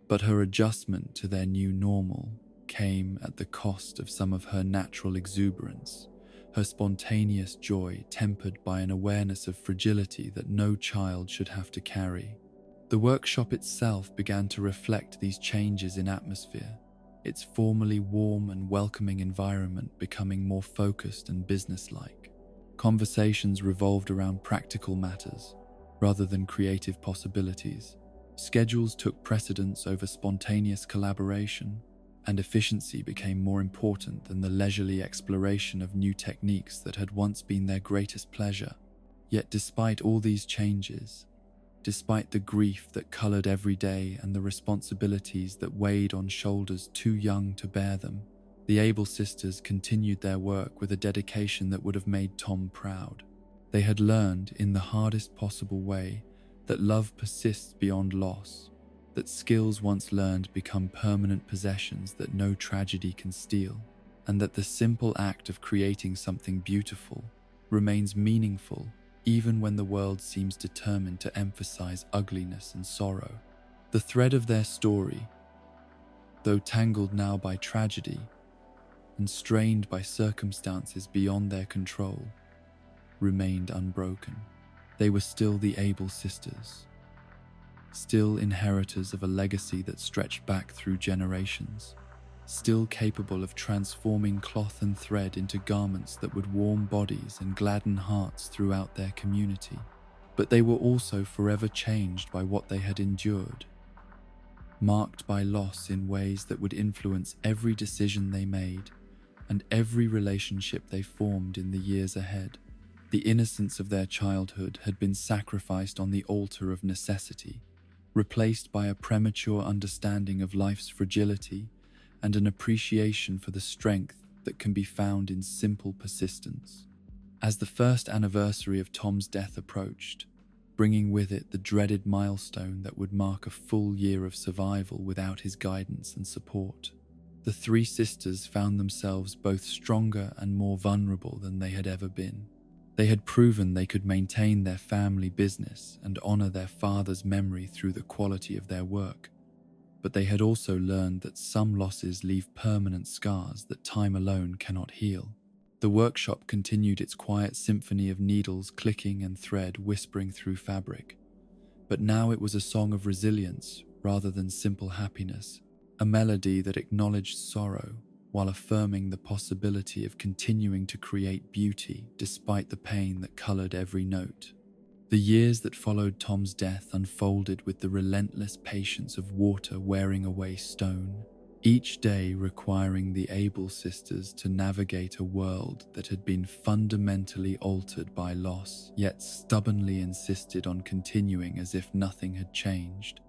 But her adjustment to their new normal came at the cost of some of her natural exuberance, her spontaneous joy tempered by an awareness of fragility that no child should have to carry. The workshop itself began to reflect these changes in atmosphere, its formerly warm and welcoming environment becoming more focused and businesslike. Conversations revolved around practical matters rather than creative possibilities. Schedules took precedence over spontaneous collaboration, and efficiency became more important than the leisurely exploration of new techniques that had once been their greatest pleasure. Yet despite all these changes, despite the grief that colored every day and the responsibilities that weighed on shoulders too young to bear them, the Able sisters continued their work with a dedication that would have made Tom proud. They had learned, in the hardest possible way, that love persists beyond loss, that skills once learned become permanent possessions that no tragedy can steal, and that the simple act of creating something beautiful remains meaningful even when the world seems determined to emphasize ugliness and sorrow. The thread of their story, though tangled now by tragedy and strained by circumstances beyond their control, remained unbroken. They were still the Able sisters, still inheritors of a legacy that stretched back through generations, still capable of transforming cloth and thread into garments that would warm bodies and gladden hearts throughout their community. But they were also forever changed by what they had endured, marked by loss in ways that would influence every decision they made and every relationship they formed in the years ahead. The innocence of their childhood had been sacrificed on the altar of necessity, replaced by a premature understanding of life's fragility and an appreciation for the strength that can be found in simple persistence. As the first anniversary of Tom's death approached, bringing with it the dreaded milestone that would mark a full year of survival without his guidance and support, the three sisters found themselves both stronger and more vulnerable than they had ever been. They had proven they could maintain their family business and honor their father's memory through the quality of their work, but they had also learned that some losses leave permanent scars that time alone cannot heal. The workshop continued its quiet symphony of needles clicking and thread whispering through fabric, but now it was a song of resilience rather than simple happiness. a melody that acknowledged sorrow while affirming the possibility of continuing to create beauty despite the pain that colored every note. The years that followed Tom's death unfolded with the relentless patience of water wearing away stone, each day requiring the Able sisters to navigate a world that had been fundamentally altered by loss, yet stubbornly insisted on continuing as if nothing had changed.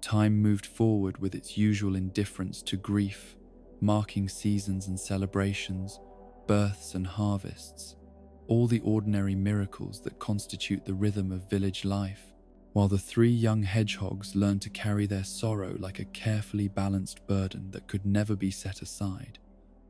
Time moved forward with its usual indifference to grief, marking seasons and celebrations, births and harvests, all the ordinary miracles that constitute the rhythm of village life, while the three young hedgehogs learned to carry their sorrow like a carefully balanced burden that could never be set aside,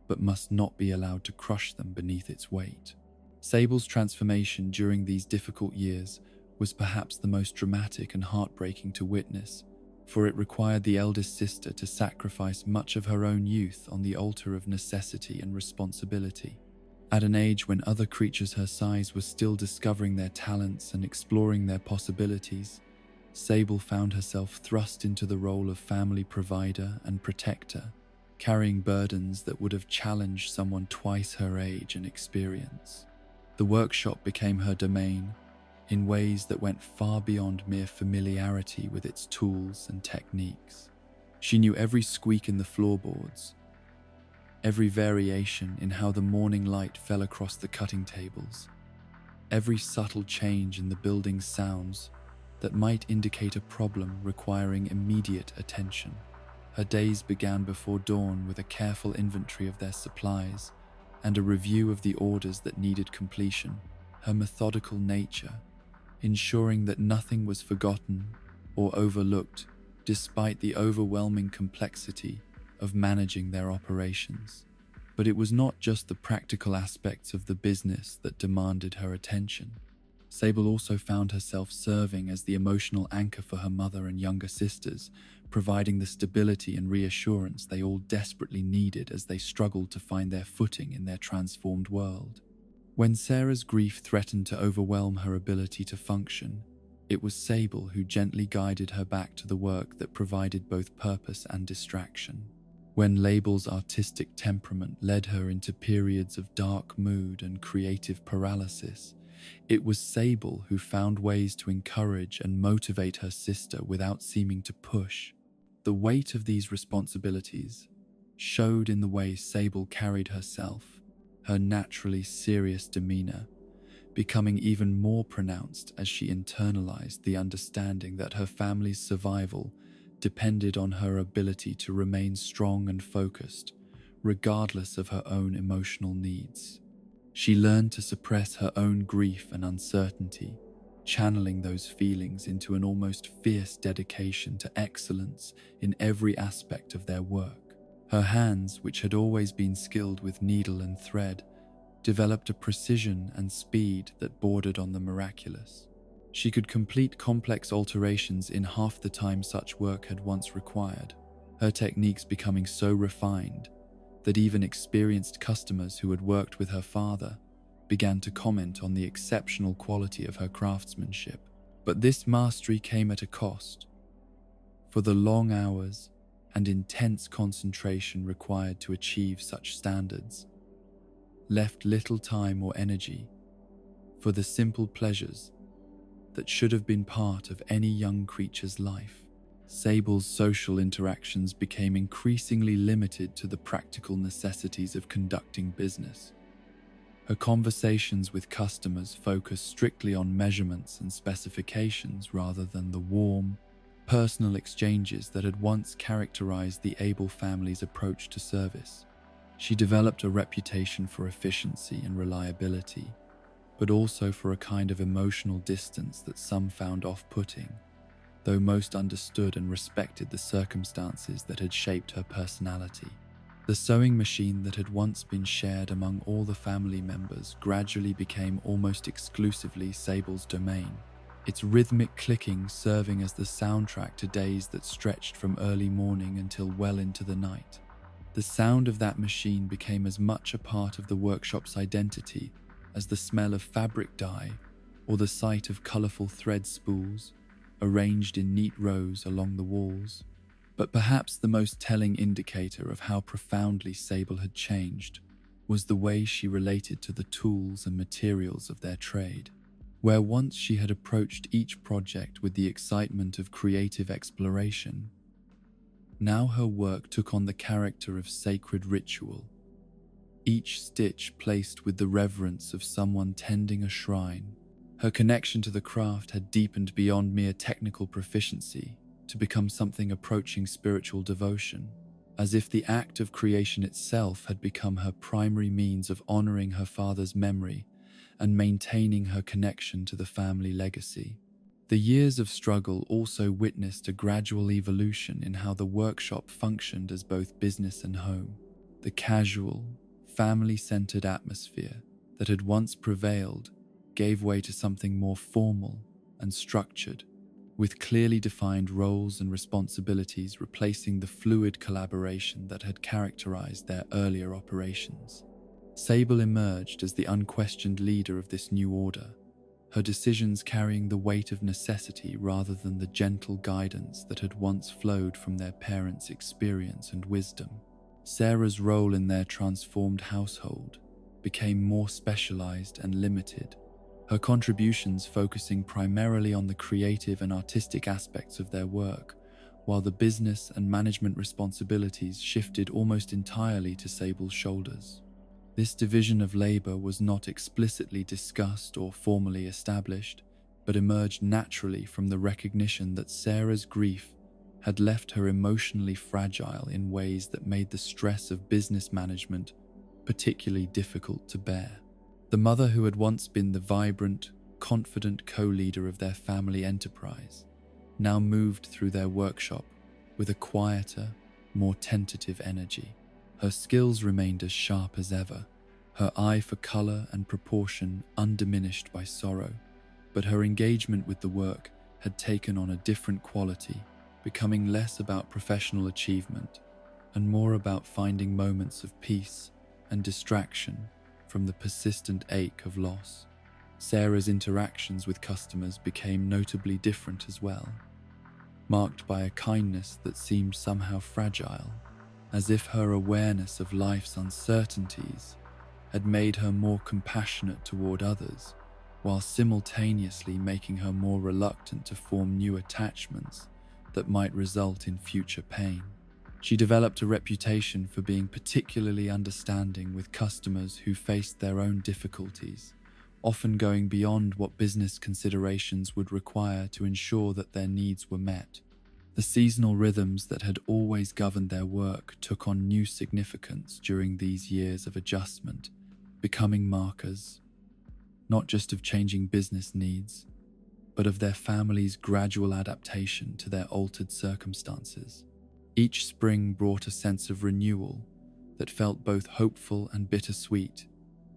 but must not be allowed to crush them beneath its weight. Sable's transformation during these difficult years was perhaps the most dramatic and heartbreaking to witness, for it required the eldest sister to sacrifice much of her own youth on the altar of necessity and responsibility. At an age when other creatures her size were still discovering their talents and exploring their possibilities, Sable found herself thrust into the role of family provider and protector, carrying burdens that would have challenged someone twice her age and experience. The workshop became her domain, in ways that went far beyond mere familiarity with its tools and techniques. She knew every squeak in the floorboards, every variation in how the morning light fell across the cutting tables, every subtle change in the building's sounds that might indicate a problem requiring immediate attention. Her days began before dawn with a careful inventory of their supplies and a review of the orders that needed completion. Her methodical nature, ensuring that nothing was forgotten or overlooked despite the overwhelming complexity of managing their operations. But it was not just the practical aspects of the business that demanded her attention. Sable also found herself serving as the emotional anchor for her mother and younger sisters, providing the stability and reassurance they all desperately needed as they struggled to find their footing in their transformed world. When Sarah's grief threatened to overwhelm her ability to function, it was Sable who gently guided her back to the work that provided both purpose and distraction. When Label's artistic temperament led her into periods of dark mood and creative paralysis, it was Sable who found ways to encourage and motivate her sister without seeming to push. The weight of these responsibilities showed in the way Sable carried herself, her naturally serious demeanor becoming even more pronounced as she internalized the understanding that her family's survival depended on her ability to remain strong and focused, regardless of her own emotional needs. She learned to suppress her own grief and uncertainty, channeling those feelings into an almost fierce dedication to excellence in every aspect of their work. Her hands, which had always been skilled with needle and thread, developed a precision and speed that bordered on the miraculous. She could complete complex alterations in half the time such work had once required, her techniques becoming so refined that even experienced customers who had worked with her father began to comment on the exceptional quality of her craftsmanship. But this mastery came at a cost, for the long hours and intense concentration required to achieve such standards left little time or energy for the simple pleasures that should have been part of any young creature's life. Sable's social interactions became increasingly limited to the practical necessities of conducting business. Her conversations with customers focused strictly on measurements and specifications rather than the warm, personal exchanges that had once characterized the Able family's approach to service. She developed a reputation for efficiency and reliability, but also for a kind of emotional distance that some found off-putting, though most understood and respected the circumstances that had shaped her personality. The sewing machine that had once been shared among all the family members gradually became almost exclusively Sable's domain, its rhythmic clicking serving as the soundtrack to days that stretched from early morning until well into the night. The sound of that machine became as much a part of the workshop's identity as the smell of fabric dye or the sight of colorful thread spools arranged in neat rows along the walls. But perhaps the most telling indicator of how profoundly Sable had changed was the way she related to the tools and materials of their trade. Where once she had approached each project with the excitement of creative exploration, now her work took on the character of sacred ritual, each stitch placed with the reverence of someone tending a shrine. Her connection to the craft had deepened beyond mere technical proficiency to become something approaching spiritual devotion, as if the act of creation itself had become her primary means of honoring her father's memory and maintaining her connection to the family legacy. The years of struggle also witnessed a gradual evolution in how the workshop functioned as both business and home. The casual, family-centered atmosphere that had once prevailed gave way to something more formal and structured, with clearly defined roles and responsibilities replacing the fluid collaboration that had characterized their earlier operations. Sable emerged as the unquestioned leader of this new order, her decisions carrying the weight of necessity rather than the gentle guidance that had once flowed from their parents' experience and wisdom. Sarah's role in their transformed household became more specialized and limited, her contributions focusing primarily on the creative and artistic aspects of their work, while the business and management responsibilities shifted almost entirely to Sable's shoulders. This division of labor was not explicitly discussed or formally established, but emerged naturally from the recognition that Sarah's grief had left her emotionally fragile in ways that made the stress of business management particularly difficult to bear. The mother who had once been the vibrant, confident co-leader of their family enterprise now moved through their workshop with a quieter, more tentative energy. Her skills remained as sharp as ever, her eye for color and proportion undiminished by sorrow, but her engagement with the work had taken on a different quality, becoming less about professional achievement and more about finding moments of peace and distraction from the persistent ache of loss. Sarah's interactions with customers became notably different as well, marked by a kindness that seemed somehow fragile, as if her awareness of life's uncertainties had made her more compassionate toward others, while simultaneously making her more reluctant to form new attachments that might result in future pain. She developed a reputation for being particularly understanding with customers who faced their own difficulties, often going beyond what business considerations would require to ensure that their needs were met. The seasonal rhythms that had always governed their work took on new significance during these years of adjustment, becoming markers, not just of changing business needs, but of their family's gradual adaptation to their altered circumstances. Each spring brought a sense of renewal that felt both hopeful and bittersweet,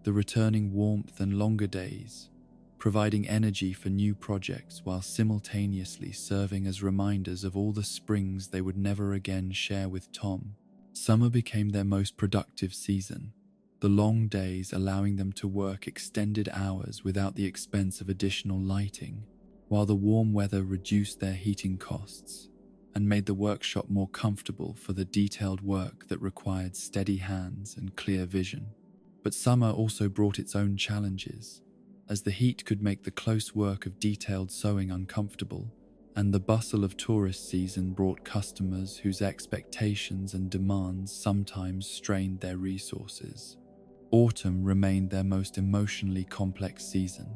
the returning warmth and longer days, providing energy for new projects while simultaneously serving as reminders of all the springs they would never again share with Tom. Summer became their most productive season, the long days allowing them to work extended hours without the expense of additional lighting, while the warm weather reduced their heating costs and made the workshop more comfortable for the detailed work that required steady hands and clear vision. But summer also brought its own challenges, as the heat could make the close work of detailed sewing uncomfortable, and the bustle of tourist season brought customers whose expectations and demands sometimes strained their resources. Autumn remained their most emotionally complex season,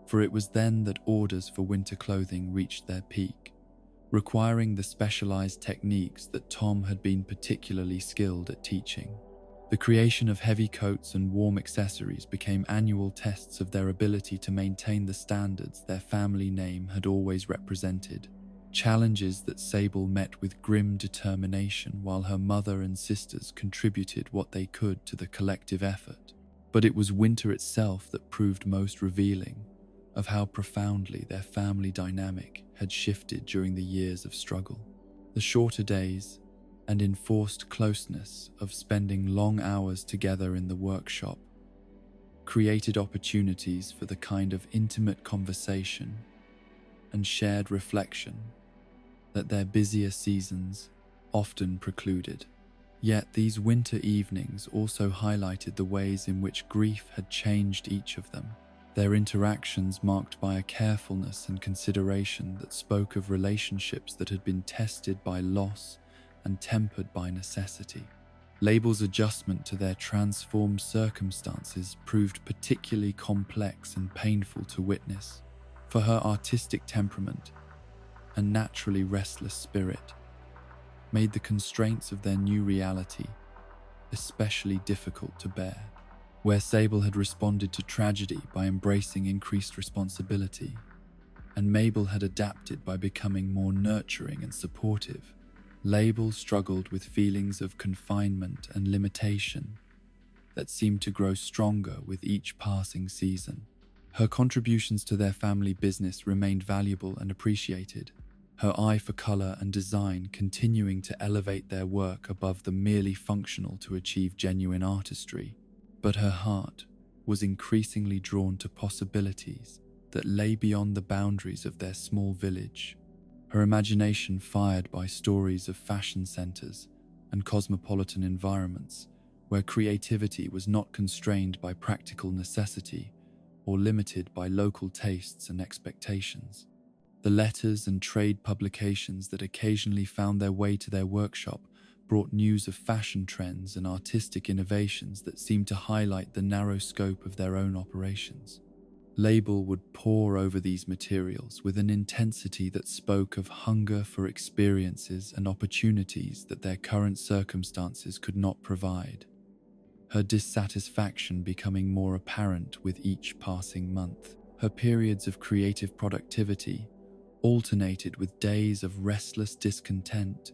for it was then that orders for winter clothing reached their peak, requiring the specialized techniques that Tom had been particularly skilled at teaching. The creation of heavy coats and warm accessories became annual tests of their ability to maintain the standards their family name had always represented, challenges that Sable met with grim determination while her mother and sisters contributed what they could to the collective effort. But it was winter itself that proved most revealing of how profoundly their family dynamic had shifted during the years of struggle. The shorter days and enforced closeness of spending long hours together in the workshop created opportunities for the kind of intimate conversation and shared reflection that their busier seasons often precluded. Yet these winter evenings also highlighted the ways in which grief had changed each of them, their interactions marked by a carefulness and consideration that spoke of relationships that had been tested by loss and tempered by necessity. Label's adjustment to their transformed circumstances proved particularly complex and painful to witness, for her artistic temperament and naturally restless spirit made the constraints of their new reality especially difficult to bear. Where Sable had responded to tragedy by embracing increased responsibility, and Mabel had adapted by becoming more nurturing and supportive, Label struggled with feelings of confinement and limitation that seemed to grow stronger with each passing season. Her contributions to their family business remained valuable and appreciated, her eye for color and design continuing to elevate their work above the merely functional to achieve genuine artistry. But her heart was increasingly drawn to possibilities that lay beyond the boundaries of their small village. Her imagination fired by stories of fashion centers and cosmopolitan environments where creativity was not constrained by practical necessity or limited by local tastes and expectations. The letters and trade publications that occasionally found their way to their workshop brought news of fashion trends and artistic innovations that seemed to highlight the narrow scope of their own operations. Label would pore over these materials with an intensity that spoke of hunger for experiences and opportunities that their current circumstances could not provide, her dissatisfaction becoming more apparent with each passing month. Her periods of creative productivity alternated with days of restless discontent,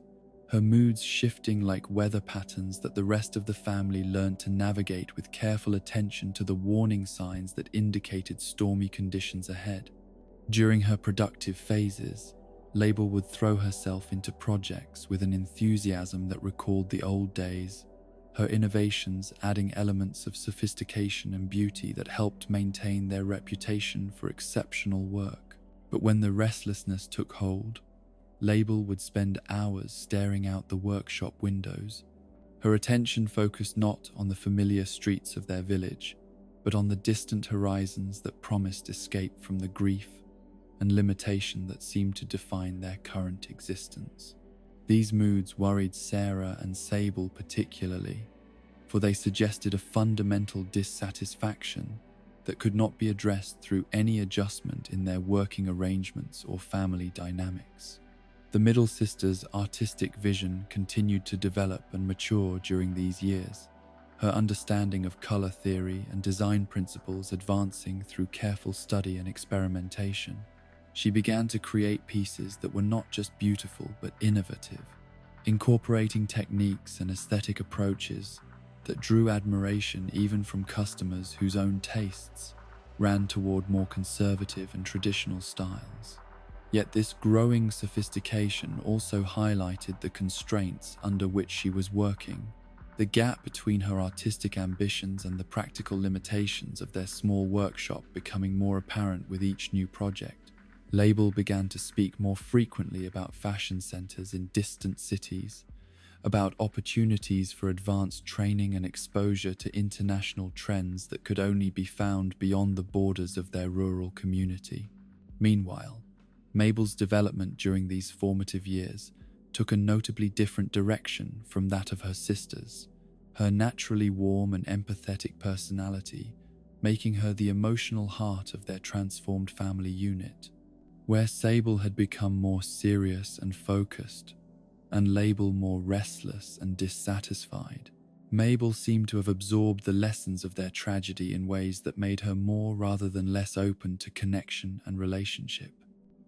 her moods shifting like weather patterns that the rest of the family learned to navigate with careful attention to the warning signs that indicated stormy conditions ahead. During her productive phases, Label would throw herself into projects with an enthusiasm that recalled the old days, her innovations adding elements of sophistication and beauty that helped maintain their reputation for exceptional work. But when the restlessness took hold, Label would spend hours staring out the workshop windows, her attention focused not on the familiar streets of their village, but on the distant horizons that promised escape from the grief and limitation that seemed to define their current existence. These moods worried Sarah and Sable particularly, for they suggested a fundamental dissatisfaction that could not be addressed through any adjustment in their working arrangements or family dynamics. The middle sister's artistic vision continued to develop and mature during these years, her understanding of color theory and design principles advancing through careful study and experimentation. She began to create pieces that were not just beautiful but innovative, incorporating techniques and aesthetic approaches that drew admiration even from customers whose own tastes ran toward more conservative and traditional styles. Yet this growing sophistication also highlighted the constraints under which she was working, the gap between her artistic ambitions and the practical limitations of their small workshop becoming more apparent with each new project. Label began to speak more frequently about fashion centers in distant cities, about opportunities for advanced training and exposure to international trends that could only be found beyond the borders of their rural community. Meanwhile, Mabel's development during these formative years took a notably different direction from that of her sisters, her naturally warm and empathetic personality making her the emotional heart of their transformed family unit. Where Sable had become more serious and focused, and Label more restless and dissatisfied, Mabel seemed to have absorbed the lessons of their tragedy in ways that made her more rather than less open to connection and relationship.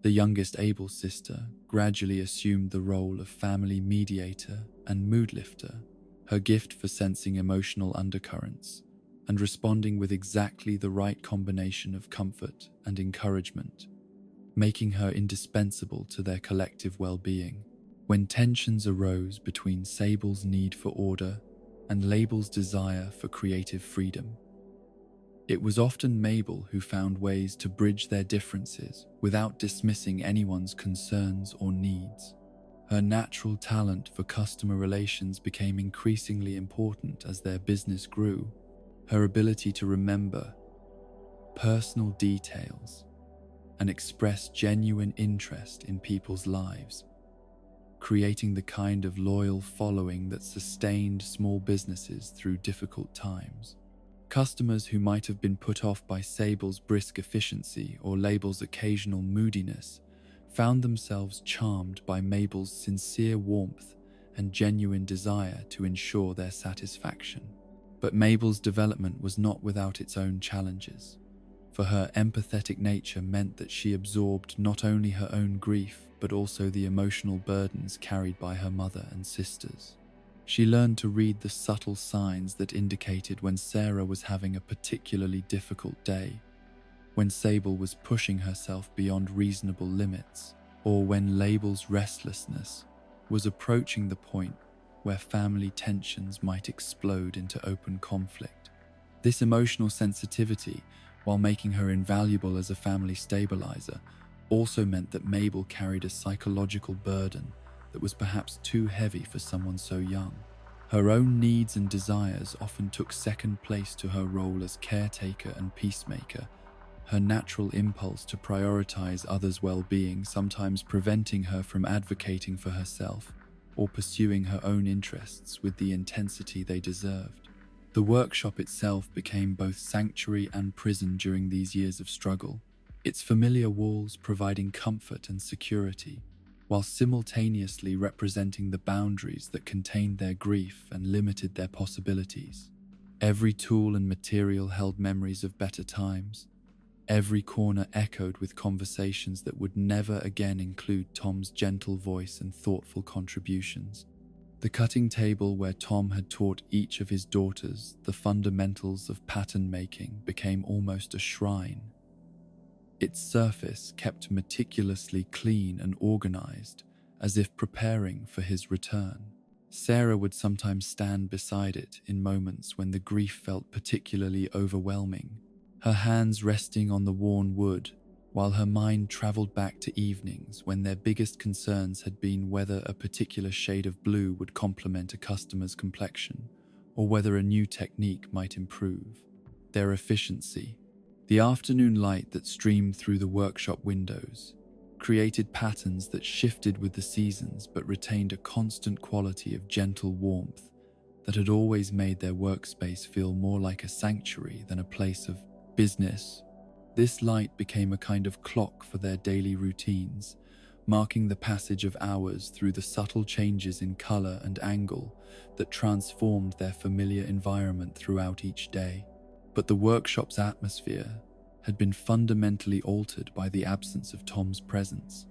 The youngest Able sister gradually assumed the role of family mediator and mood lifter, her gift for sensing emotional undercurrents and responding with exactly the right combination of comfort and encouragement, making her indispensable to their collective well-being. When tensions arose between Sable's need for order and Label's desire for creative freedom, it was often Mabel who found ways to bridge their differences without dismissing anyone's concerns or needs. Her natural talent for customer relations became increasingly important as their business grew. Her ability to remember personal details and express genuine interest in people's lives, creating the kind of loyal following that sustained small businesses through difficult times. Customers who might have been put off by Sable's brisk efficiency or Label's occasional moodiness found themselves charmed by Mabel's sincere warmth and genuine desire to ensure their satisfaction. But Mabel's development was not without its own challenges, for her empathetic nature meant that she absorbed not only her own grief but also the emotional burdens carried by her mother and sisters. She learned to read the subtle signs that indicated when Sarah was having a particularly difficult day, when Sable was pushing herself beyond reasonable limits, or when Label's restlessness was approaching the point where family tensions might explode into open conflict. This emotional sensitivity, while making her invaluable as a family stabilizer, also meant that Mabel carried a psychological burden that was perhaps too heavy for someone so young. Her own needs and desires often took second place to her role as caretaker and peacemaker, her natural impulse to prioritize others' well-being sometimes preventing her from advocating for herself or pursuing her own interests with the intensity they deserved. The workshop itself became both sanctuary and prison during these years of struggle, its familiar walls providing comfort and security, while simultaneously representing the boundaries that contained their grief and limited their possibilities. Every tool and material held memories of better times. Every corner echoed with conversations that would never again include Tom's gentle voice and thoughtful contributions. The cutting table where Tom had taught each of his daughters the fundamentals of pattern making became almost a shrine. Its surface kept meticulously clean and organized, as if preparing for his return. Sarah would sometimes stand beside it in moments when the grief felt particularly overwhelming, her hands resting on the worn wood, while her mind traveled back to evenings when their biggest concerns had been whether a particular shade of blue would complement a customer's complexion, or whether a new technique might improve their efficiency. The afternoon light that streamed through the workshop windows created patterns that shifted with the seasons but retained a constant quality of gentle warmth that had always made their workspace feel more like a sanctuary than a place of business. This light became a kind of clock for their daily routines, marking the passage of hours through the subtle changes in color and angle that transformed their familiar environment throughout each day. But the workshop's atmosphere had been fundamentally altered by the absence of Tom's presence,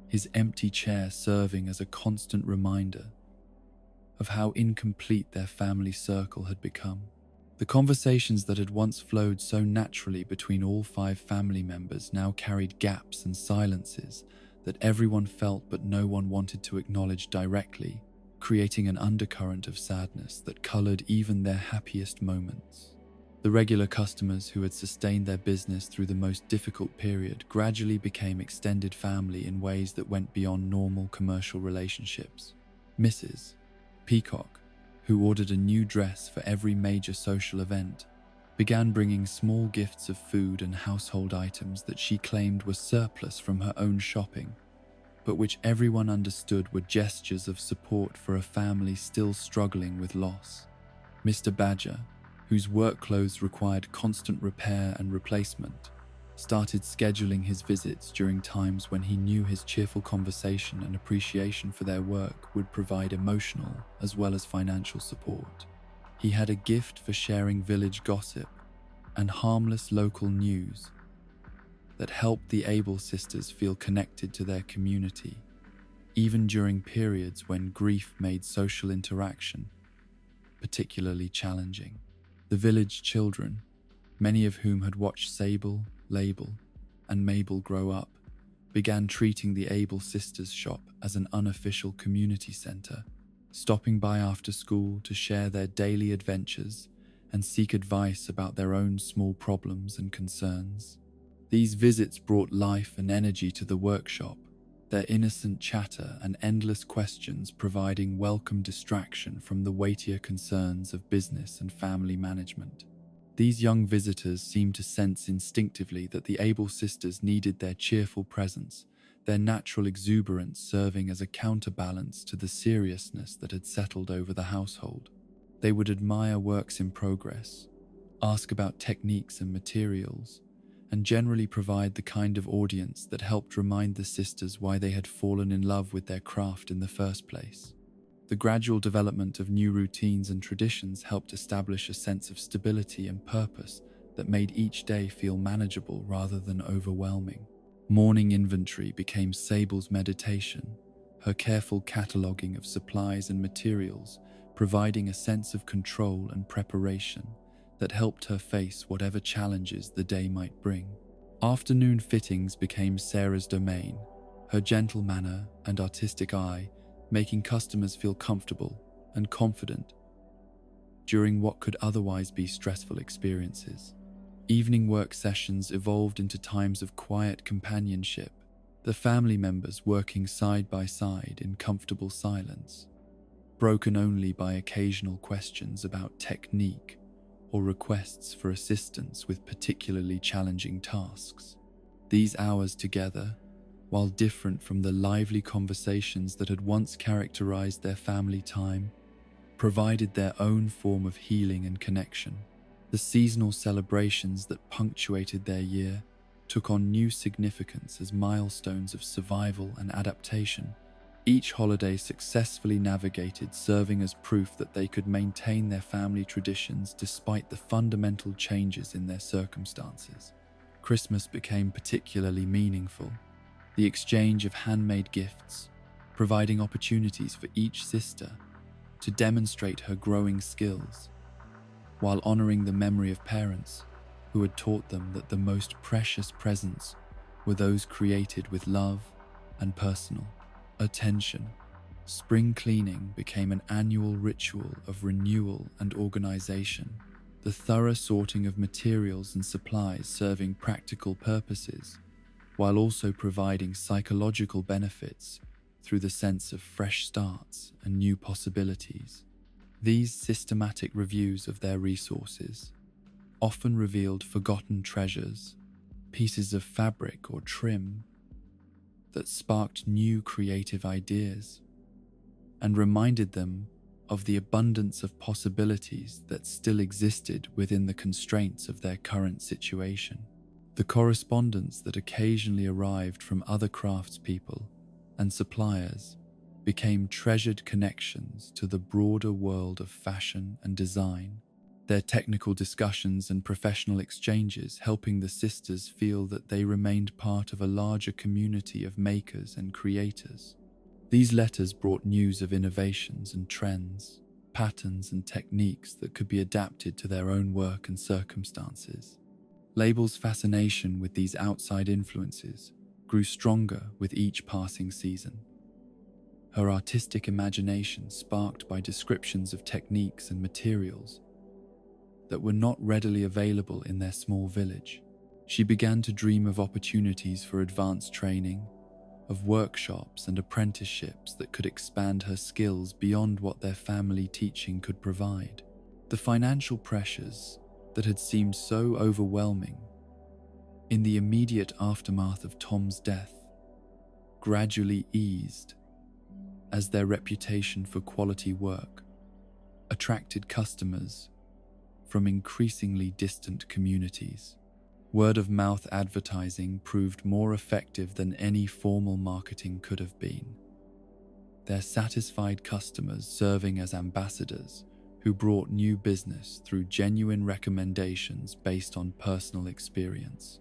his empty chair serving as a constant reminder of how incomplete their family circle had become. The conversations that had once flowed so naturally between all 5 family members now carried gaps and silences that everyone felt but no one wanted to acknowledge directly, creating an undercurrent of sadness that colored even their happiest moments. The regular customers who had sustained their business through the most difficult period gradually became extended family in ways that went beyond normal commercial relationships. Mrs. Peacock, who ordered a new dress for every major social event, began bringing small gifts of food and household items that she claimed were surplus from her own shopping, but which everyone understood were gestures of support for a family still struggling with loss. Mr. Badger, whose work clothes required constant repair and replacement, started scheduling his visits during times when he knew his cheerful conversation and appreciation for their work would provide emotional as well as financial support. He had a gift for sharing village gossip and harmless local news that helped the Able sisters feel connected to their community, even during periods when grief made social interaction particularly challenging. The village children, many of whom had watched Sable, Label, and Mabel grow up, began treating the Able Sisters shop as an unofficial community center, stopping by after school to share their daily adventures and seek advice about their own small problems and concerns. These visits brought life and energy to the workshop, their innocent chatter and endless questions providing welcome distraction from the weightier concerns of business and family management. These young visitors seemed to sense instinctively that the Able sisters needed their cheerful presence, their natural exuberance serving as a counterbalance to the seriousness that had settled over the household. They would admire works in progress, ask about techniques and materials, and generally provide the kind of audience that helped remind the sisters why they had fallen in love with their craft in the first place. The gradual development of new routines and traditions helped establish a sense of stability and purpose that made each day feel manageable rather than overwhelming. Morning inventory became Sable's meditation, her careful cataloguing of supplies and materials, providing a sense of control and preparation that helped her face whatever challenges the day might bring. Afternoon fittings became Sarah's domain, her gentle manner and artistic eye making customers feel comfortable and confident during what could otherwise be stressful experiences. Evening work sessions evolved into times of quiet companionship, the family members working side by side in comfortable silence, broken only by occasional questions about technique or requests for assistance with particularly challenging tasks. These hours together, while different from the lively conversations that had once characterized their family time, provided their own form of healing and connection. The seasonal celebrations that punctuated their year took on new significance as milestones of survival and adaptation, each holiday successfully navigated serving as proof that they could maintain their family traditions despite the fundamental changes in their circumstances. Christmas became particularly meaningful, the exchange of handmade gifts, providing opportunities for each sister to demonstrate her growing skills, while honoring the memory of parents who had taught them that the most precious presents were those created with love and personal attention. Spring cleaning became an annual ritual of renewal and organization, the thorough sorting of materials and supplies serving practical purposes, while also providing psychological benefits through the sense of fresh starts and new possibilities. These systematic reviews of their resources often revealed forgotten treasures, pieces of fabric or trim that sparked new creative ideas and reminded them of the abundance of possibilities that still existed within the constraints of their current situation. The correspondence that occasionally arrived from other craftspeople and suppliers became treasured connections to the broader world of fashion and design, their technical discussions and professional exchanges helping the sisters feel that they remained part of a larger community of makers and creators. These letters brought news of innovations and trends, patterns and techniques that could be adapted to their own work and circumstances. Label's fascination with these outside influences grew stronger with each passing season. Her artistic imagination sparked by descriptions of techniques and materials that were not readily available in their small village. She began to dream of opportunities for advanced training, of workshops and apprenticeships that could expand her skills beyond what their family teaching could provide. The financial pressures that had seemed so overwhelming in the immediate aftermath of Tom's death gradually eased as their reputation for quality work attracted customers from increasingly distant communities. Word-of-mouth advertising proved more effective than any formal marketing could have been, their satisfied customers serving as ambassadors who brought new business through genuine recommendations based on personal experience.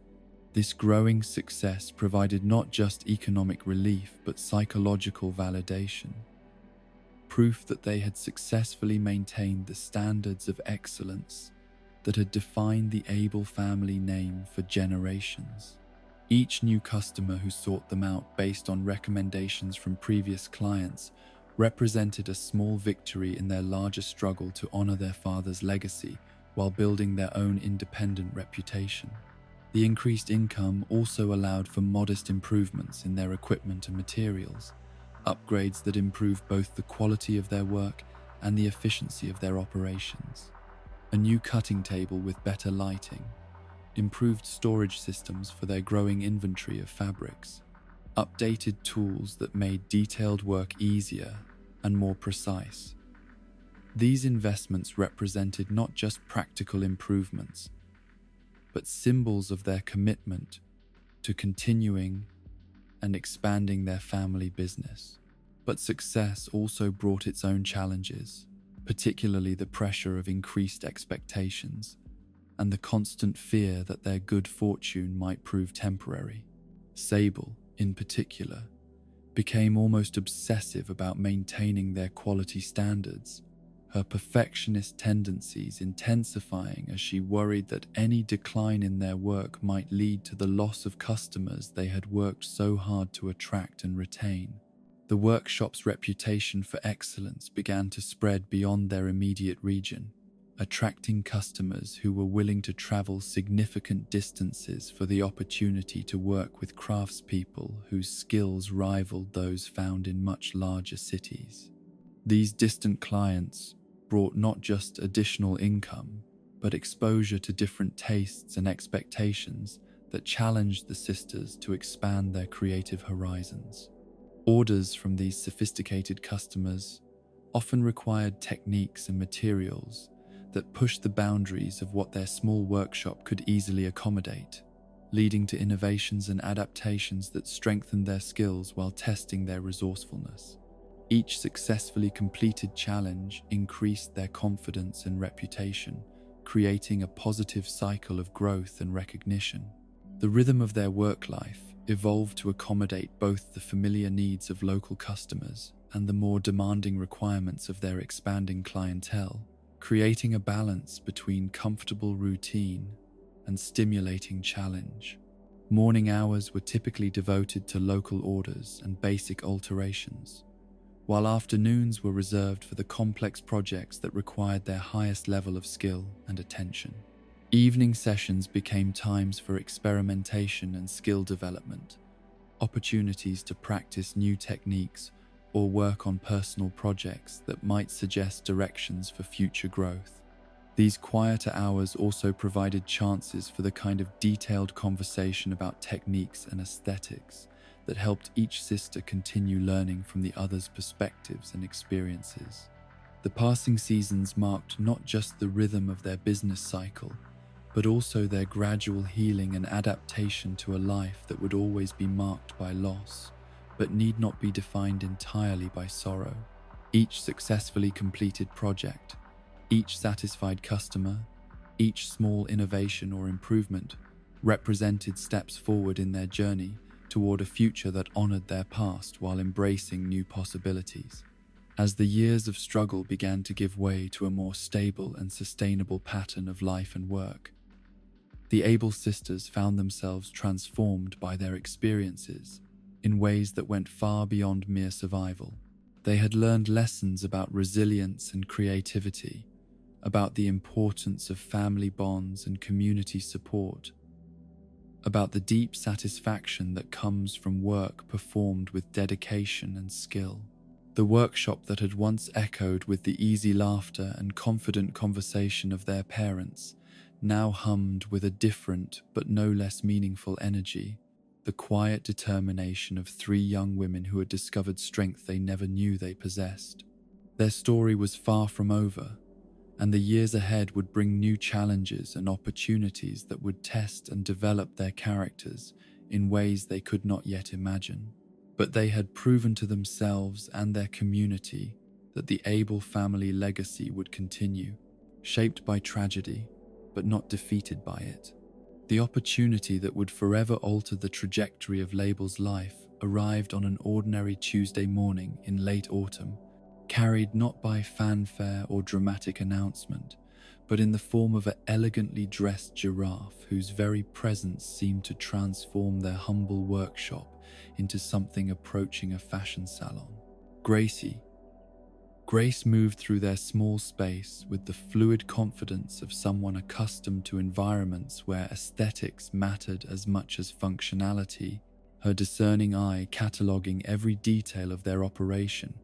This growing success provided not just economic relief but psychological validation, proof that they had successfully maintained the standards of excellence that had defined the Able family name for generations. Each new customer who sought them out based on recommendations from previous clients represented a small victory in their larger struggle to honor their father's legacy while building their own independent reputation. The increased income also allowed for modest improvements in their equipment and materials, upgrades that improved both the quality of their work and the efficiency of their operations. A new cutting table with better lighting, improved storage systems for their growing inventory of fabrics, updated tools that made detailed work easier and more precise. These investments represented not just practical improvements, but symbols of their commitment to continuing and expanding their family business. But success also brought its own challenges, particularly the pressure of increased expectations and the constant fear that their good fortune might prove temporary. Sable, in particular, became almost obsessive about maintaining their quality standards, her perfectionist tendencies intensifying as she worried that any decline in their work might lead to the loss of customers they had worked so hard to attract and retain. The workshop's reputation for excellence began to spread beyond their immediate region, attracting customers who were willing to travel significant distances for the opportunity to work with craftspeople whose skills rivaled those found in much larger cities. These distant clients brought not just additional income, but exposure to different tastes and expectations that challenged the sisters to expand their creative horizons. Orders from these sophisticated customers often required techniques and materials that pushed the boundaries of what their small workshop could easily accommodate, leading to innovations and adaptations that strengthened their skills while testing their resourcefulness. Each successfully completed challenge increased their confidence and reputation, creating a positive cycle of growth and recognition. The rhythm of their work life evolved to accommodate both the familiar needs of local customers and the more demanding requirements of their expanding clientele, creating a balance between comfortable routine and stimulating challenge. Morning hours were typically devoted to local orders and basic alterations, while afternoons were reserved for the complex projects that required their highest level of skill and attention. Evening sessions became times for experimentation and skill development, opportunities to practice new techniques or work on personal projects that might suggest directions for future growth. These quieter hours also provided chances for the kind of detailed conversation about techniques and aesthetics that helped each sister continue learning from the other's perspectives and experiences. The passing seasons marked not just the rhythm of their business cycle, but also their gradual healing and adaptation to a life that would always be marked by loss, but need not be defined entirely by sorrow. Each successfully completed project, each satisfied customer, each small innovation or improvement represented steps forward in their journey toward a future that honored their past while embracing new possibilities. As the years of struggle began to give way to a more stable and sustainable pattern of life and work, the Able sisters found themselves transformed by their experiences in ways that went far beyond mere survival. They had learned lessons about resilience and creativity, about the importance of family bonds and community support, about the deep satisfaction that comes from work performed with dedication and skill. The workshop that had once echoed with the easy laughter and confident conversation of their parents now hummed with a different but no less meaningful energy, the quiet determination of three young women who had discovered strength they never knew they possessed. Their story was far from over, and the years ahead would bring new challenges and opportunities that would test and develop their characters in ways they could not yet imagine. But they had proven to themselves and their community that the Able family legacy would continue, shaped by tragedy, but not defeated by it. The opportunity that would forever alter the trajectory of Label's life arrived on an ordinary Tuesday morning in late autumn, carried not by fanfare or dramatic announcement, but in the form of an elegantly dressed giraffe whose very presence seemed to transform their humble workshop into something approaching a fashion salon. Gracie, Grace moved through their small space with the fluid confidence of someone accustomed to environments where aesthetics mattered as much as functionality, her discerning eye cataloguing every detail of their operation,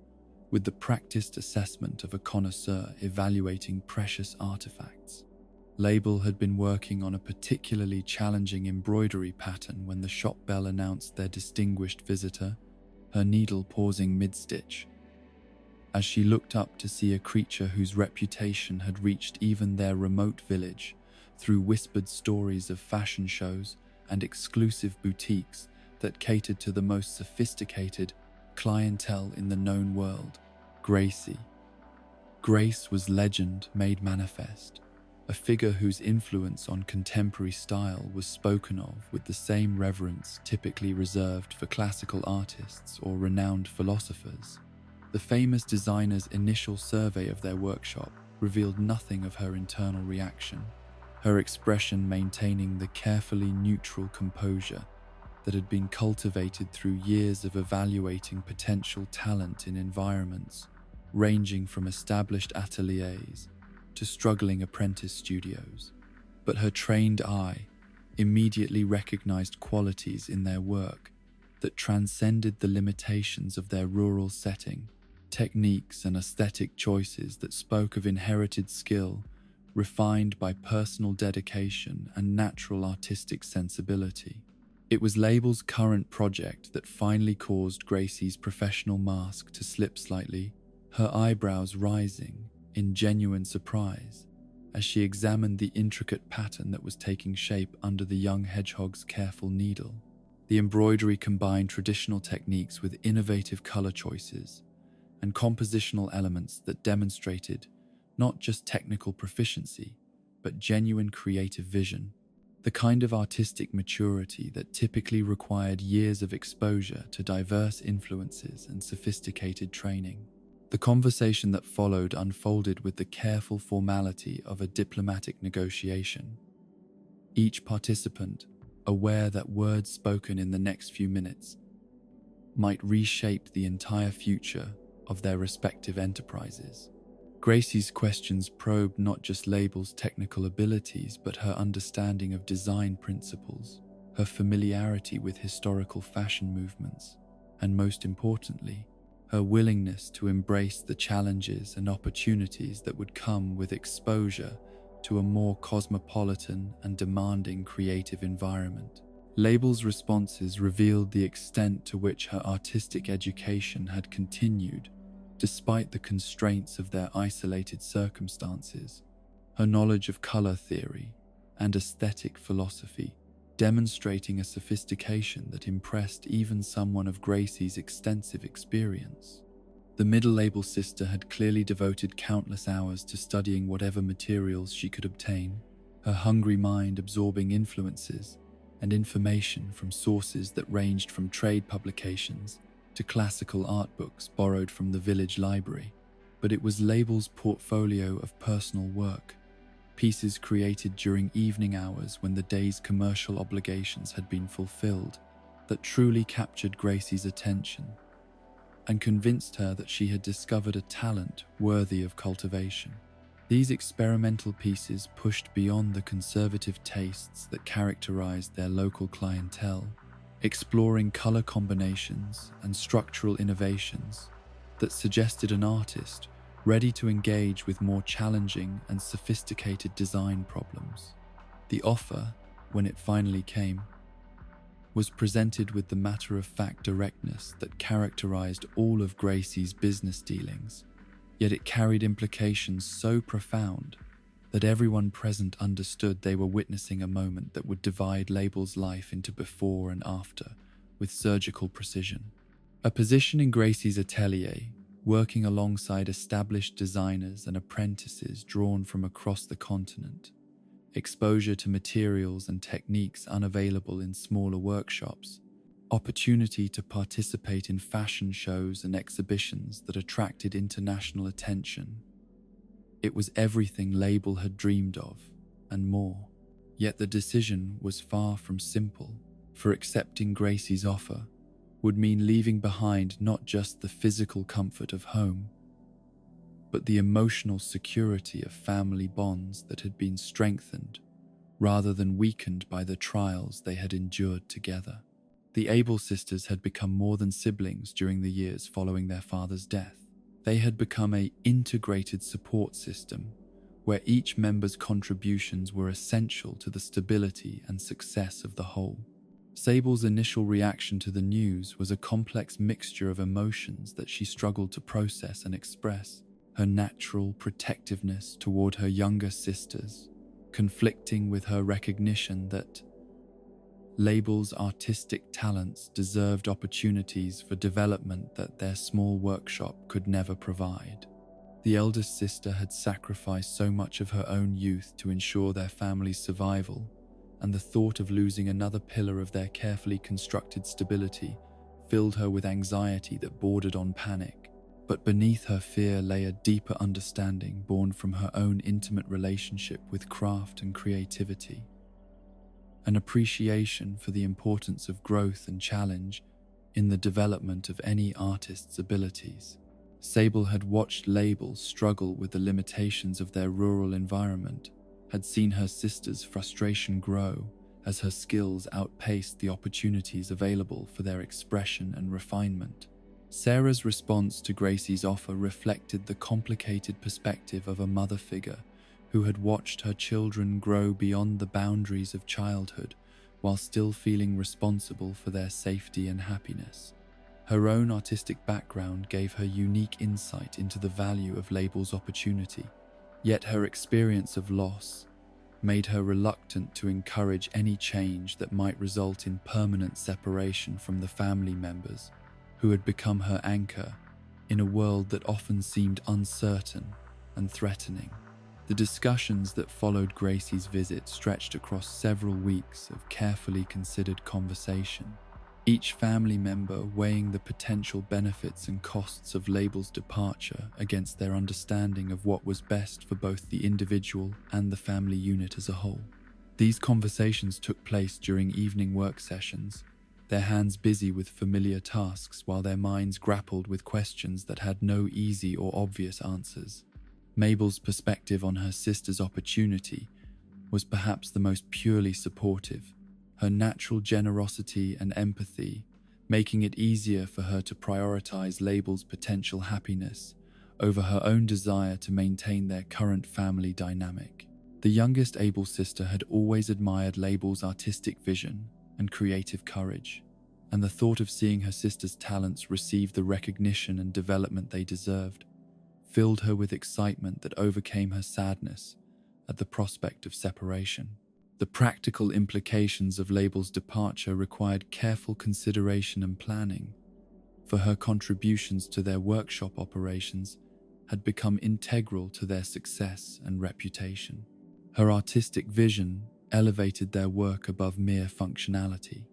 with the practiced assessment of a connoisseur evaluating precious artifacts. Label had been working on a particularly challenging embroidery pattern when the shop bell announced their distinguished visitor, her needle pausing mid-stitch. As she looked up to see a creature whose reputation had reached even their remote village through whispered stories of fashion shows and exclusive boutiques that catered to the most sophisticated clientele in the known world, Gracie. Grace was legend made manifest, a figure whose influence on contemporary style was spoken of with the same reverence typically reserved for classical artists or renowned philosophers. The famous designer's initial survey of their workshop revealed nothing of her internal reaction, her expression maintaining the carefully neutral composure that had been cultivated through years of evaluating potential talent in environments ranging from established ateliers to struggling apprentice studios. But her trained eye immediately recognized qualities in their work that transcended the limitations of their rural setting, techniques and aesthetic choices that spoke of inherited skill, refined by personal dedication and natural artistic sensibility. It was Label's current project that finally caused Gracie's professional mask to slip slightly, her eyebrows rising in genuine surprise as she examined the intricate pattern that was taking shape under the young hedgehog's careful needle. The embroidery combined traditional techniques with innovative color choices and compositional elements that demonstrated not just technical proficiency, but genuine creative vision, the kind of artistic maturity that typically required years of exposure to diverse influences and sophisticated training. The conversation that followed unfolded with the careful formality of a diplomatic negotiation. Each participant, aware that words spoken in the next few minutes might reshape the entire future of their respective enterprises. Gracie's questions probed not just Label's technical abilities, but her understanding of design principles, her familiarity with historical fashion movements, and most importantly, her willingness to embrace the challenges and opportunities that would come with exposure to a more cosmopolitan and demanding creative environment. Label's responses revealed the extent to which her artistic education had continued despite the constraints of their isolated circumstances. Her knowledge of color theory and aesthetic philosophy demonstrating a sophistication that impressed even someone of Gracie's extensive experience. The middle Label sister had clearly devoted countless hours to studying whatever materials she could obtain, her hungry mind absorbing influences and information from sources that ranged from trade publications to classical art books borrowed from the village library. But it was Label's portfolio of personal work, pieces created during evening hours when the day's commercial obligations had been fulfilled, that truly captured Gracie's attention and convinced her that she had discovered a talent worthy of cultivation. These experimental pieces pushed beyond the conservative tastes that characterized their local clientele, exploring color combinations and structural innovations that suggested an artist ready to engage with more challenging and sophisticated design problems. The offer, when it finally came, was presented with the matter-of-fact directness that characterized all of Gracie's business dealings, yet it carried implications so profound that everyone present understood they were witnessing a moment that would divide Label's life into before and after with surgical precision. A position in Gracie's atelier, working alongside established designers and apprentices drawn from across the continent, exposure to materials and techniques unavailable in smaller workshops, opportunity to participate in fashion shows and exhibitions that attracted international attention. It was everything Label had dreamed of, and more. Yet the decision was far from simple, for accepting Gracie's offer would mean leaving behind not just the physical comfort of home, but the emotional security of family bonds that had been strengthened rather than weakened by the trials they had endured together. The Able sisters had become more than siblings during the years following their father's death. They had become an integrated support system where each member's contributions were essential to the stability and success of the whole. Sable's initial reaction to the news was a complex mixture of emotions that she struggled to process and express. Her natural protectiveness toward her younger sisters, conflicting with her recognition that Label's artistic talents deserved opportunities for development that their small workshop could never provide. The eldest sister had sacrificed so much of her own youth to ensure their family's survival, and the thought of losing another pillar of their carefully constructed stability filled her with anxiety that bordered on panic. But beneath her fear lay a deeper understanding born from her own intimate relationship with craft and creativity. An appreciation for the importance of growth and challenge in the development of any artist's abilities. Sable had watched Label struggle with the limitations of their rural environment, had seen her sister's frustration grow as her skills outpaced the opportunities available for their expression and refinement. Sarah's response to Gracie's offer reflected the complicated perspective of a mother figure who had watched her children grow beyond the boundaries of childhood while still feeling responsible for their safety and happiness. Her own artistic background gave her unique insight into the value of Label's opportunity, yet her experience of loss made her reluctant to encourage any change that might result in permanent separation from the family members who had become her anchor in a world that often seemed uncertain and threatening. The discussions that followed Gracie's visit stretched across several weeks of carefully considered conversation, each family member weighing the potential benefits and costs of Label's departure against their understanding of what was best for both the individual and the family unit as a whole. These conversations took place during evening work sessions, their hands busy with familiar tasks while their minds grappled with questions that had no easy or obvious answers. Mabel's perspective on her sister's opportunity was perhaps the most purely supportive, her natural generosity and empathy making it easier for her to prioritize Label's potential happiness over her own desire to maintain their current family dynamic. The youngest Able sister had always admired Label's artistic vision and creative courage, and the thought of seeing her sister's talents receive the recognition and development they deserved filled her with excitement that overcame her sadness at the prospect of separation. The practical implications of Label's departure required careful consideration and planning, for her contributions to their workshop operations had become integral to their success and reputation. Her artistic vision elevated their work above mere functionality,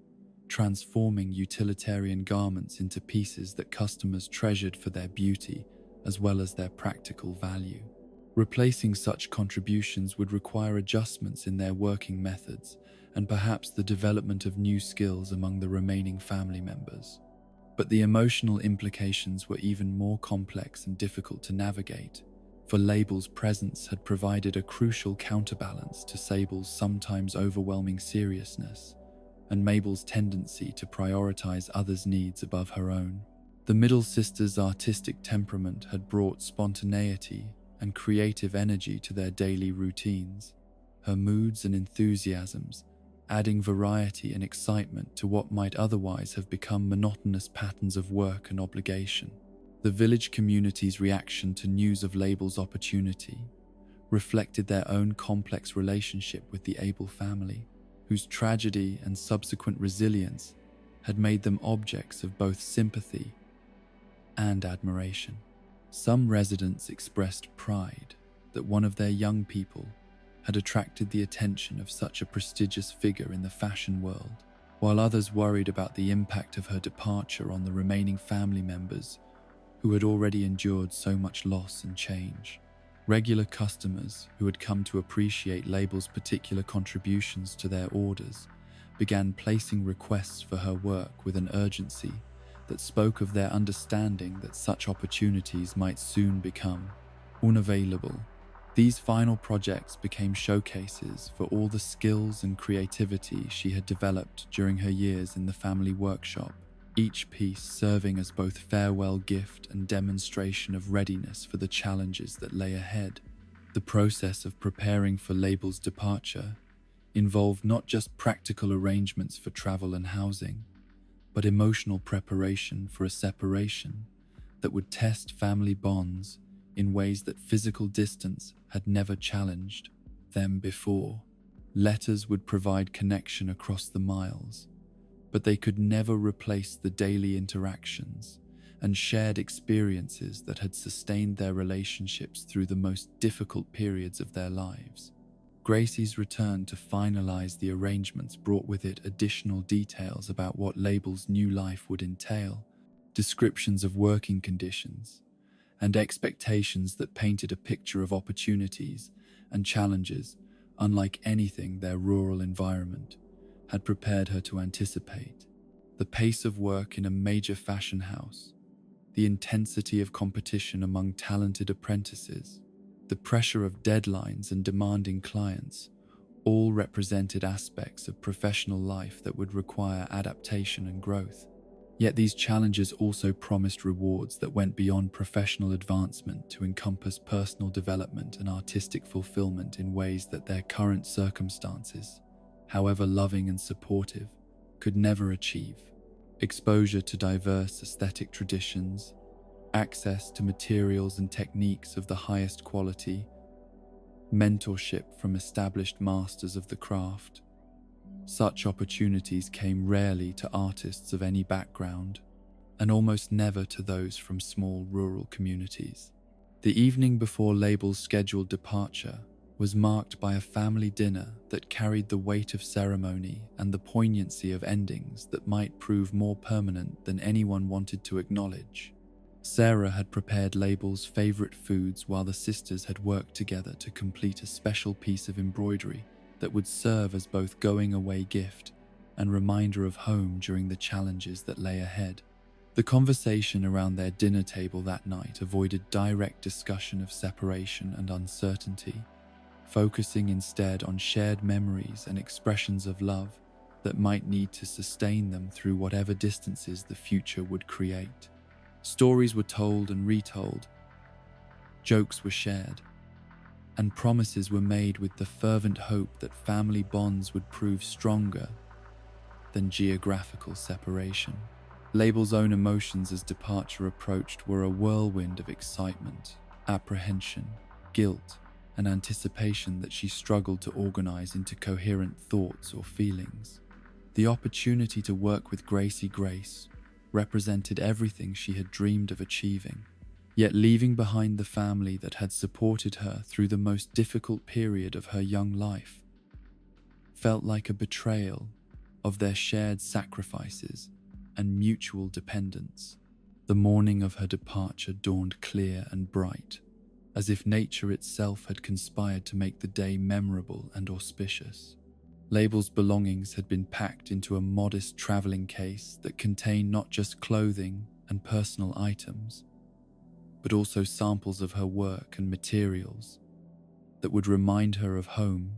transforming utilitarian garments into pieces that customers treasured for their beauty as well as their practical value. Replacing such contributions would require adjustments in their working methods and perhaps the development of new skills among the remaining family members. But the emotional implications were even more complex and difficult to navigate, for Label's presence had provided a crucial counterbalance to Sable's sometimes overwhelming seriousness and Mabel's tendency to prioritize others' needs above her own. The middle sister's artistic temperament had brought spontaneity and creative energy to their daily routines, her moods and enthusiasms adding variety and excitement to what might otherwise have become monotonous patterns of work and obligation. The village community's reaction to news of Label's opportunity reflected their own complex relationship with the Able family, whose tragedy and subsequent resilience had made them objects of both sympathy and admiration. Some residents expressed pride that one of their young people had attracted the attention of such a prestigious figure in the fashion world, while others worried about the impact of her departure on the remaining family members who had already endured so much loss and change. Regular customers who had come to appreciate Label's particular contributions to their orders began placing requests for her work with an urgency that spoke of their understanding that such opportunities might soon become unavailable. These final projects became showcases for all the skills and creativity she had developed during her years in the family workshop, each piece serving as both farewell gift and demonstration of readiness for the challenges that lay ahead. The process of preparing for Label's departure involved not just practical arrangements for travel and housing, but emotional preparation for a separation that would test family bonds in ways that physical distance had never challenged them before. Letters would provide connection across the miles, but they could never replace the daily interactions and shared experiences that had sustained their relationships through the most difficult periods of their lives. Gracie's return to finalize the arrangements brought with it additional details about what Label's new life would entail, descriptions of working conditions, and expectations that painted a picture of opportunities and challenges unlike anything their rural environment had prepared her to anticipate. The pace of work in a major fashion house, the intensity of competition among talented apprentices, the pressure of deadlines and demanding clients, all represented aspects of professional life that would require adaptation and growth. Yet these challenges also promised rewards that went beyond professional advancement to encompass personal development and artistic fulfillment in ways that their current circumstances, however loving and supportive, could never achieve. Exposure to diverse aesthetic traditions, access to materials and techniques of the highest quality, mentorship from established masters of the craft. Such opportunities came rarely to artists of any background, and almost never to those from small rural communities. The evening before Label's scheduled departure was marked by a family dinner that carried the weight of ceremony and the poignancy of endings that might prove more permanent than anyone wanted to acknowledge. Sarah had prepared Label's favorite foods while the sisters had worked together to complete a special piece of embroidery that would serve as both going-away gift and reminder of home during the challenges that lay ahead. The conversation around their dinner table that night avoided direct discussion of separation and uncertainty, focusing instead on shared memories and expressions of love that might need to sustain them through whatever distances the future would create. Stories were told and retold, jokes were shared, and promises were made with the fervent hope that family bonds would prove stronger than geographical separation. Label's own emotions as departure approached were a whirlwind of excitement, apprehension, guilt, and anticipation that she struggled to organize into coherent thoughts or feelings. The opportunity to work with Gracie Grace represented everything she had dreamed of achieving. Yet leaving behind the family that had supported her through the most difficult period of her young life felt like a betrayal of their shared sacrifices and mutual dependence. The morning of her departure dawned clear and bright, as if nature itself had conspired to make the day memorable and auspicious. Label's belongings had been packed into a modest traveling case that contained not just clothing and personal items, but also samples of her work and materials that would remind her of home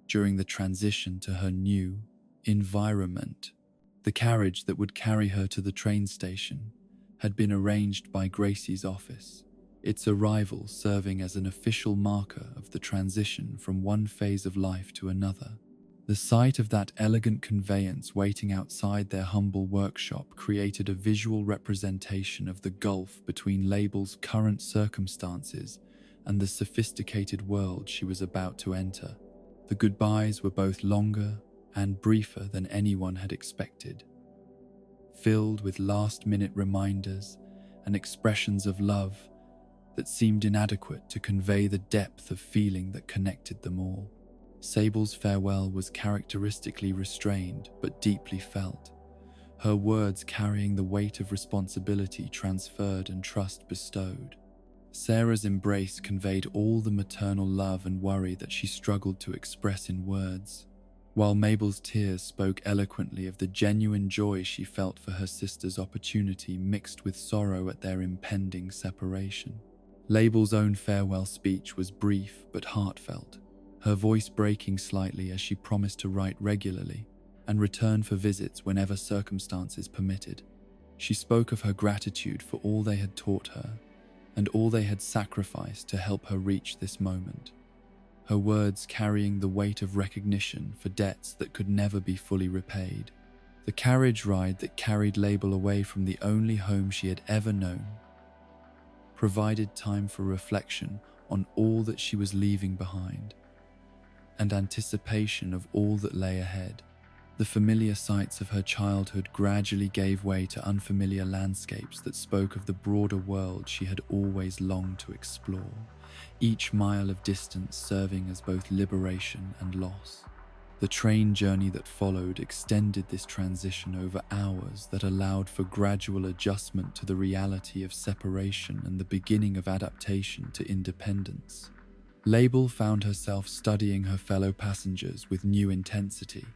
during the transition to her new environment. The carriage that would carry her to the train station had been arranged by Gracie's office, its arrival serving as an official marker of the transition from one phase of life to another. The sight of that elegant conveyance waiting outside their humble workshop created a visual representation of the gulf between Label's current circumstances and the sophisticated world she was about to enter. The goodbyes were both longer and briefer than anyone had expected, filled with last-minute reminders and expressions of love that seemed inadequate to convey the depth of feeling that connected them all. Sable's farewell was characteristically restrained but deeply felt, her words carrying the weight of responsibility transferred and trust bestowed. Sarah's embrace conveyed all the maternal love and worry that she struggled to express in words, while Mabel's tears spoke eloquently of the genuine joy she felt for her sister's opportunity mixed with sorrow at their impending separation. Label's own farewell speech was brief but heartfelt, her voice breaking slightly as she promised to write regularly and return for visits whenever circumstances permitted. She spoke of her gratitude for all they had taught her and all they had sacrificed to help her reach this moment, her words carrying the weight of recognition for debts that could never be fully repaid. The carriage ride that carried Label away from the only home she had ever known provided time for reflection on all that she was leaving behind and anticipation of all that lay ahead. The familiar sights of her childhood gradually gave way to unfamiliar landscapes that spoke of the broader world she had always longed to explore, each mile of distance serving as both liberation and loss. The train journey that followed extended this transition over hours that allowed for gradual adjustment to the reality of separation and the beginning of adaptation to independence. Label found herself studying her fellow passengers with new intensity,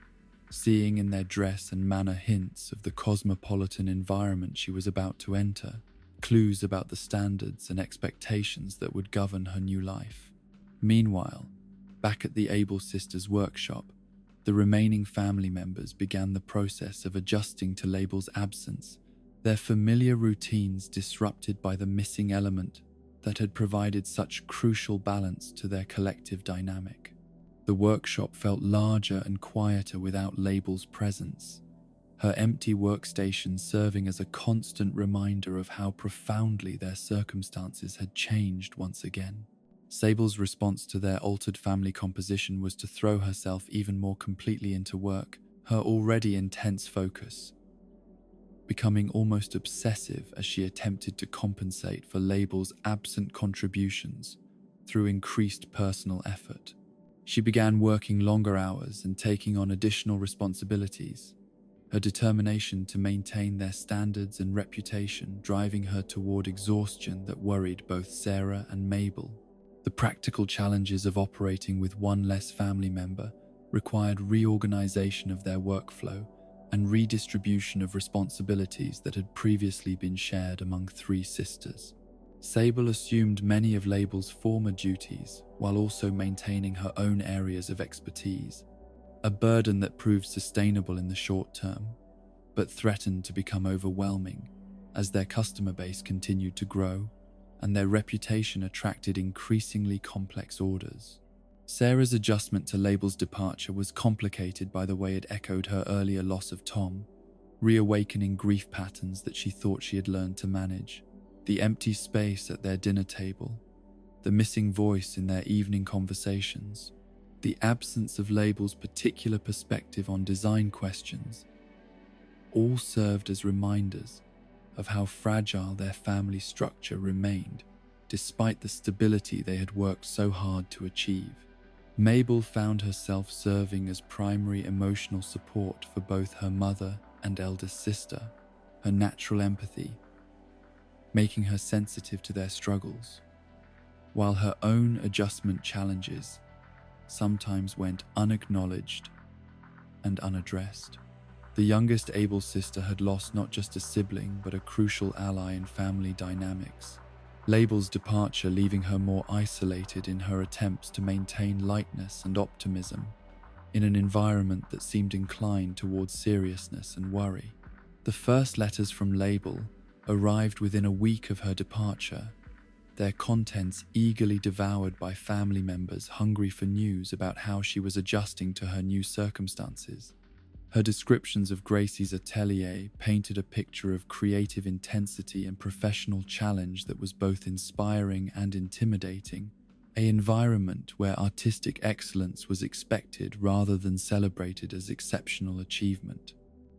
seeing in their dress and manner hints of the cosmopolitan environment she was about to enter, clues about the standards and expectations that would govern her new life. Meanwhile, back at the Able sisters' workshop, the remaining family members began the process of adjusting to Label's absence, their familiar routines disrupted by the missing element that had provided such crucial balance to their collective dynamic. The workshop felt larger and quieter without Label's presence, her empty workstation serving as a constant reminder of how profoundly their circumstances had changed once again. Sable's response to their altered family composition was to throw herself even more completely into work, her already intense focus becoming almost obsessive as she attempted to compensate for Label's absent contributions through increased personal effort. She began working longer hours and taking on additional responsibilities, her determination to maintain their standards and reputation driving her toward exhaustion that worried both Sarah and Mabel. The practical challenges of operating with one less family member required reorganization of their workflow and redistribution of responsibilities that had previously been shared among 3 sisters. Sable assumed many of Label's former duties while also maintaining her own areas of expertise, a burden that proved sustainable in the short term, but threatened to become overwhelming as their customer base continued to grow and their reputation attracted increasingly complex orders. Sarah's adjustment to Label's departure was complicated by the way it echoed her earlier loss of Tom, reawakening grief patterns that she thought she had learned to manage. The empty space at their dinner table, the missing voice in their evening conversations, the absence of Label's particular perspective on design questions, all served as reminders of how fragile their family structure remained, despite the stability they had worked so hard to achieve. Mabel found herself serving as primary emotional support for both her mother and eldest sister, her natural empathy making her sensitive to their struggles, while her own adjustment challenges sometimes went unacknowledged and unaddressed. The youngest Able sister had lost not just a sibling but a crucial ally in family dynamics. Label's departure leaving her more isolated in her attempts to maintain lightness and optimism in an environment that seemed inclined towards seriousness and worry. The first letters from Label arrived within a week of her departure, their contents eagerly devoured by family members hungry for news about how she was adjusting to her new circumstances. Her descriptions of Gracie's atelier painted a picture of creative intensity and professional challenge that was both inspiring and intimidating, an environment where artistic excellence was expected rather than celebrated as exceptional achievement.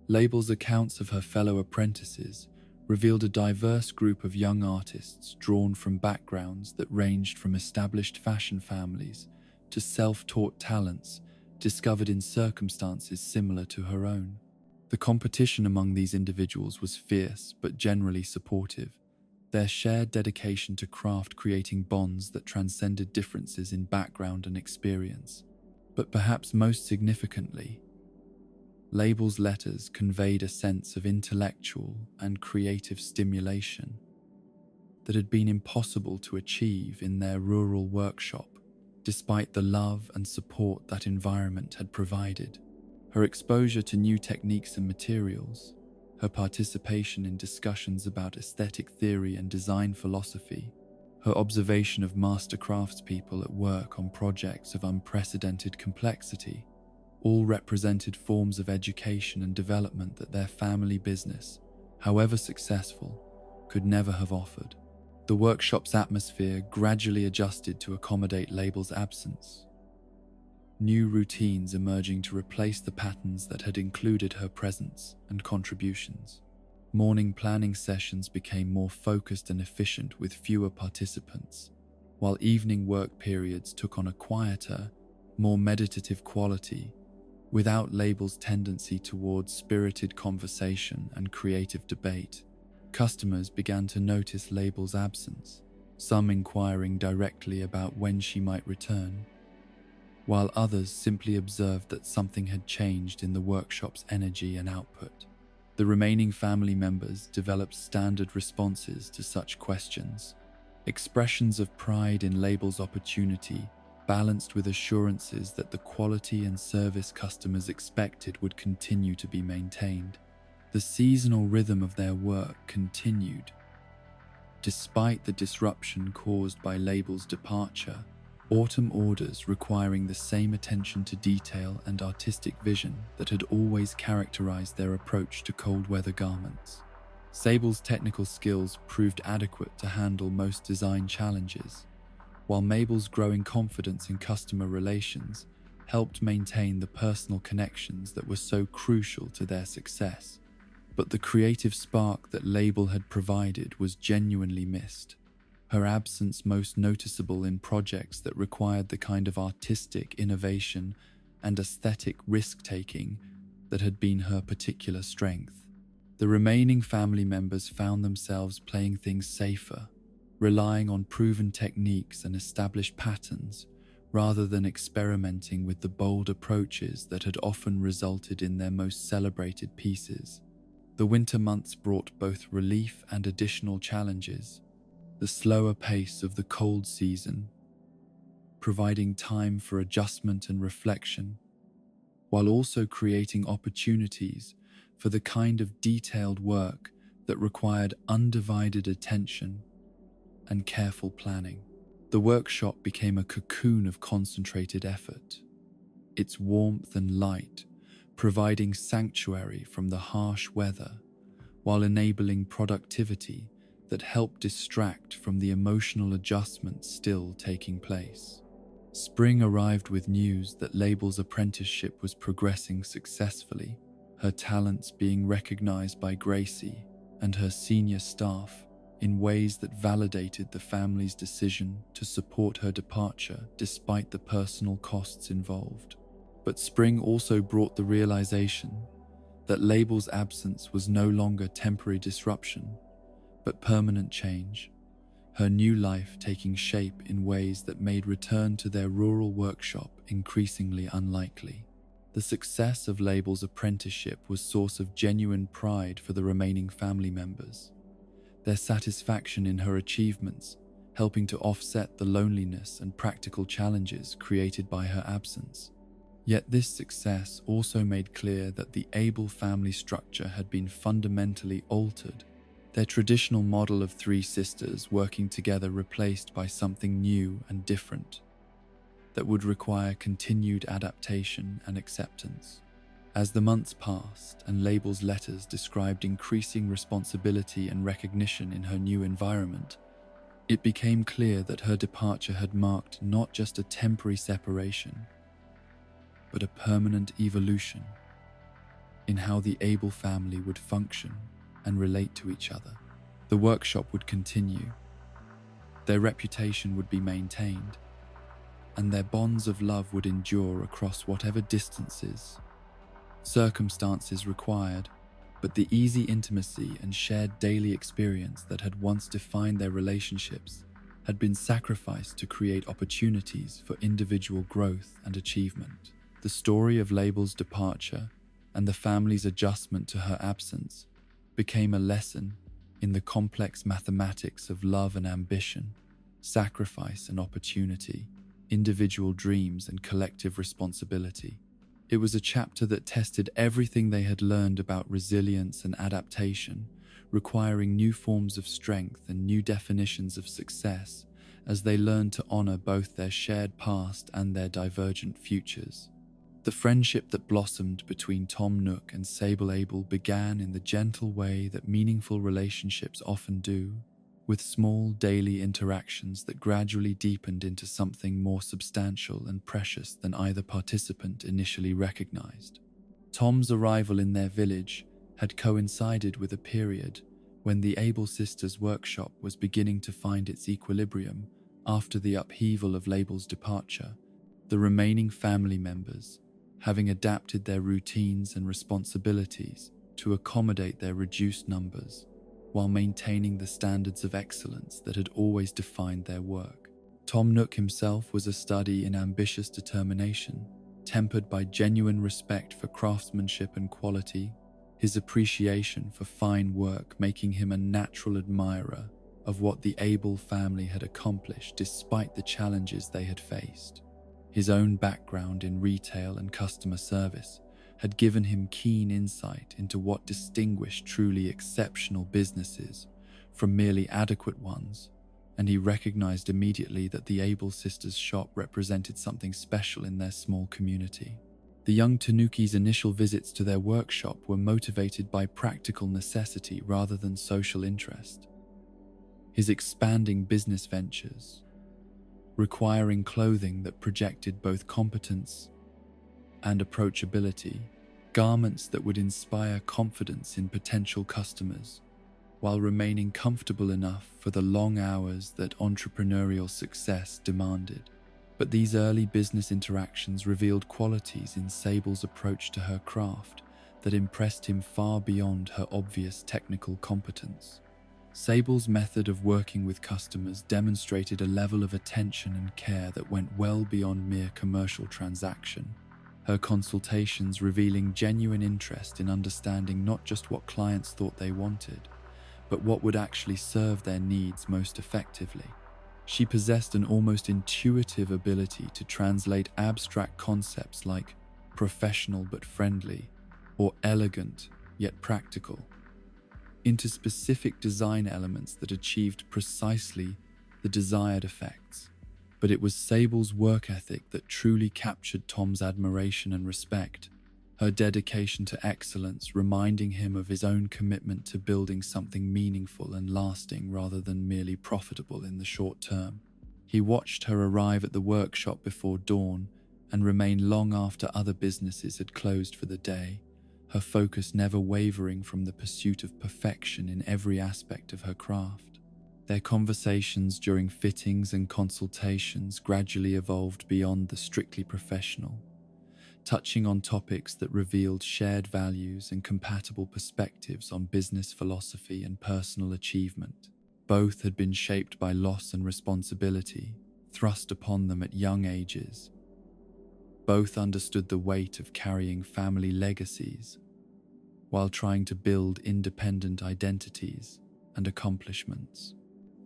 Label's accounts of her fellow apprentices revealed a diverse group of young artists drawn from backgrounds that ranged from established fashion families to self-taught talents discovered in circumstances similar to her own. The competition among these individuals was fierce but generally supportive, their shared dedication to craft creating bonds that transcended differences in background and experience. But perhaps most significantly, Label's letters conveyed a sense of intellectual and creative stimulation. that had been impossible to achieve in their rural workshop, despite the love and support that environment had provided. Her exposure to new techniques and materials, her participation in discussions about aesthetic theory and design philosophy, her observation of master craftspeople at work on projects of unprecedented complexity, all represented forms of education and development that their family business, however successful, could never have offered. The workshop's atmosphere gradually adjusted to accommodate Label's absence, new routines emerging to replace the patterns that had included her presence and contributions. Morning planning sessions became more focused and efficient with fewer participants, while evening work periods took on a quieter, more meditative quality, without Label's tendency towards spirited conversation and creative debate. Customers began to notice Label's absence, some inquiring directly about when she might return, while others simply observed that something had changed in the workshop's energy and output. The remaining family members developed standard responses to such questions, expressions of pride in Label's opportunity, balanced with assurances that the quality and service customers expected would continue to be maintained. The seasonal rhythm of their work continued. Despite the disruption caused by Label's departure, autumn orders requiring the same attention to detail and artistic vision that had always characterized their approach to cold weather garments. Sable's technical skills proved adequate to handle most design challenges, while Mabel's growing confidence in customer relations helped maintain the personal connections that were so crucial to their success. But the creative spark that Label had provided was genuinely missed, her absence most noticeable in projects that required the kind of artistic innovation and aesthetic risk-taking that had been her particular strength. The remaining family members found themselves playing things safer, relying on proven techniques and established patterns, rather than experimenting with the bold approaches that had often resulted in their most celebrated pieces. The winter months brought both relief and additional challenges. The slower pace of the cold season, providing time for adjustment and reflection, while also creating opportunities for the kind of detailed work that required undivided attention and careful planning. The workshop became a cocoon of concentrated effort, its warmth and light providing sanctuary from the harsh weather, while enabling productivity that helped distract from the emotional adjustments still taking place. Spring arrived with news that Label's apprenticeship was progressing successfully, her talents being recognized by Gracie and her senior staff in ways that validated the family's decision to support her departure despite the personal costs involved. But spring also brought the realization that Label's absence was no longer temporary disruption, but permanent change, her new life taking shape in ways that made return to their rural workshop increasingly unlikely. The success of Label's apprenticeship was source of genuine pride for the remaining family members, their satisfaction in her achievements helping to offset the loneliness and practical challenges created by her absence. Yet this success also made clear that the Able family structure had been fundamentally altered, their traditional model of three sisters working together replaced by something new and different that would require continued adaptation and acceptance. As the months passed and Label's letters described increasing responsibility and recognition in her new environment, it became clear that her departure had marked not just a temporary separation, but a permanent evolution in how the Able family would function and relate to each other. The workshop would continue, their reputation would be maintained, and their bonds of love would endure across whatever distances, circumstances required. But the easy intimacy and shared daily experience that had once defined their relationships had been sacrificed to create opportunities for individual growth and achievement. The story of Label's departure and the family's adjustment to her absence became a lesson in the complex mathematics of love and ambition, sacrifice and opportunity, individual dreams and collective responsibility. It was a chapter that tested everything they had learned about resilience and adaptation, requiring new forms of strength and new definitions of success as they learned to honor both their shared past and their divergent futures. The friendship that blossomed between Tom Nook and Sable Abel began in the gentle way that meaningful relationships often do, with small daily interactions that gradually deepened into something more substantial and precious than either participant initially recognized. Tom's arrival in their village had coincided with a period when the Abel sisters' workshop was beginning to find its equilibrium after the upheaval of Label's departure. The remaining family members, having adapted their routines and responsibilities to accommodate their reduced numbers, while maintaining the standards of excellence that had always defined their work. Tom Nook himself was a study in ambitious determination, tempered by genuine respect for craftsmanship and quality, his appreciation for fine work making him a natural admirer of what the Abel family had accomplished despite the challenges they had faced. His own background in retail and customer service had given him keen insight into what distinguished truly exceptional businesses from merely adequate ones, and he recognized immediately that the Abel sisters' shop represented something special in their small community. The young Tanuki's initial visits to their workshop were motivated by practical necessity rather than social interest. His expanding business ventures, requiring clothing that projected both competence and approachability, garments that would inspire confidence in potential customers, while remaining comfortable enough for the long hours that entrepreneurial success demanded. But these early business interactions revealed qualities in Sable's approach to her craft that impressed him far beyond her obvious technical competence. Sable's method of working with customers demonstrated a level of attention and care that went well beyond mere commercial transaction, her consultations revealing genuine interest in understanding not just what clients thought they wanted, but what would actually serve their needs most effectively. She possessed an almost intuitive ability to translate abstract concepts like professional but friendly, or elegant yet practical, into specific design elements that achieved precisely the desired effects. But it was Sable's work ethic that truly captured Tom's admiration and respect, her dedication to excellence reminding him of his own commitment to building something meaningful and lasting rather than merely profitable in the short term. He watched her arrive at the workshop before dawn and remain long after other businesses had closed for the day, her focus never wavering from the pursuit of perfection in every aspect of her craft. Their conversations during fittings and consultations gradually evolved beyond the strictly professional, touching on topics that revealed shared values and compatible perspectives on business philosophy and personal achievement. Both had been shaped by loss and responsibility, thrust upon them at young ages. Both understood the weight of carrying family legacies, while trying to build independent identities and accomplishments.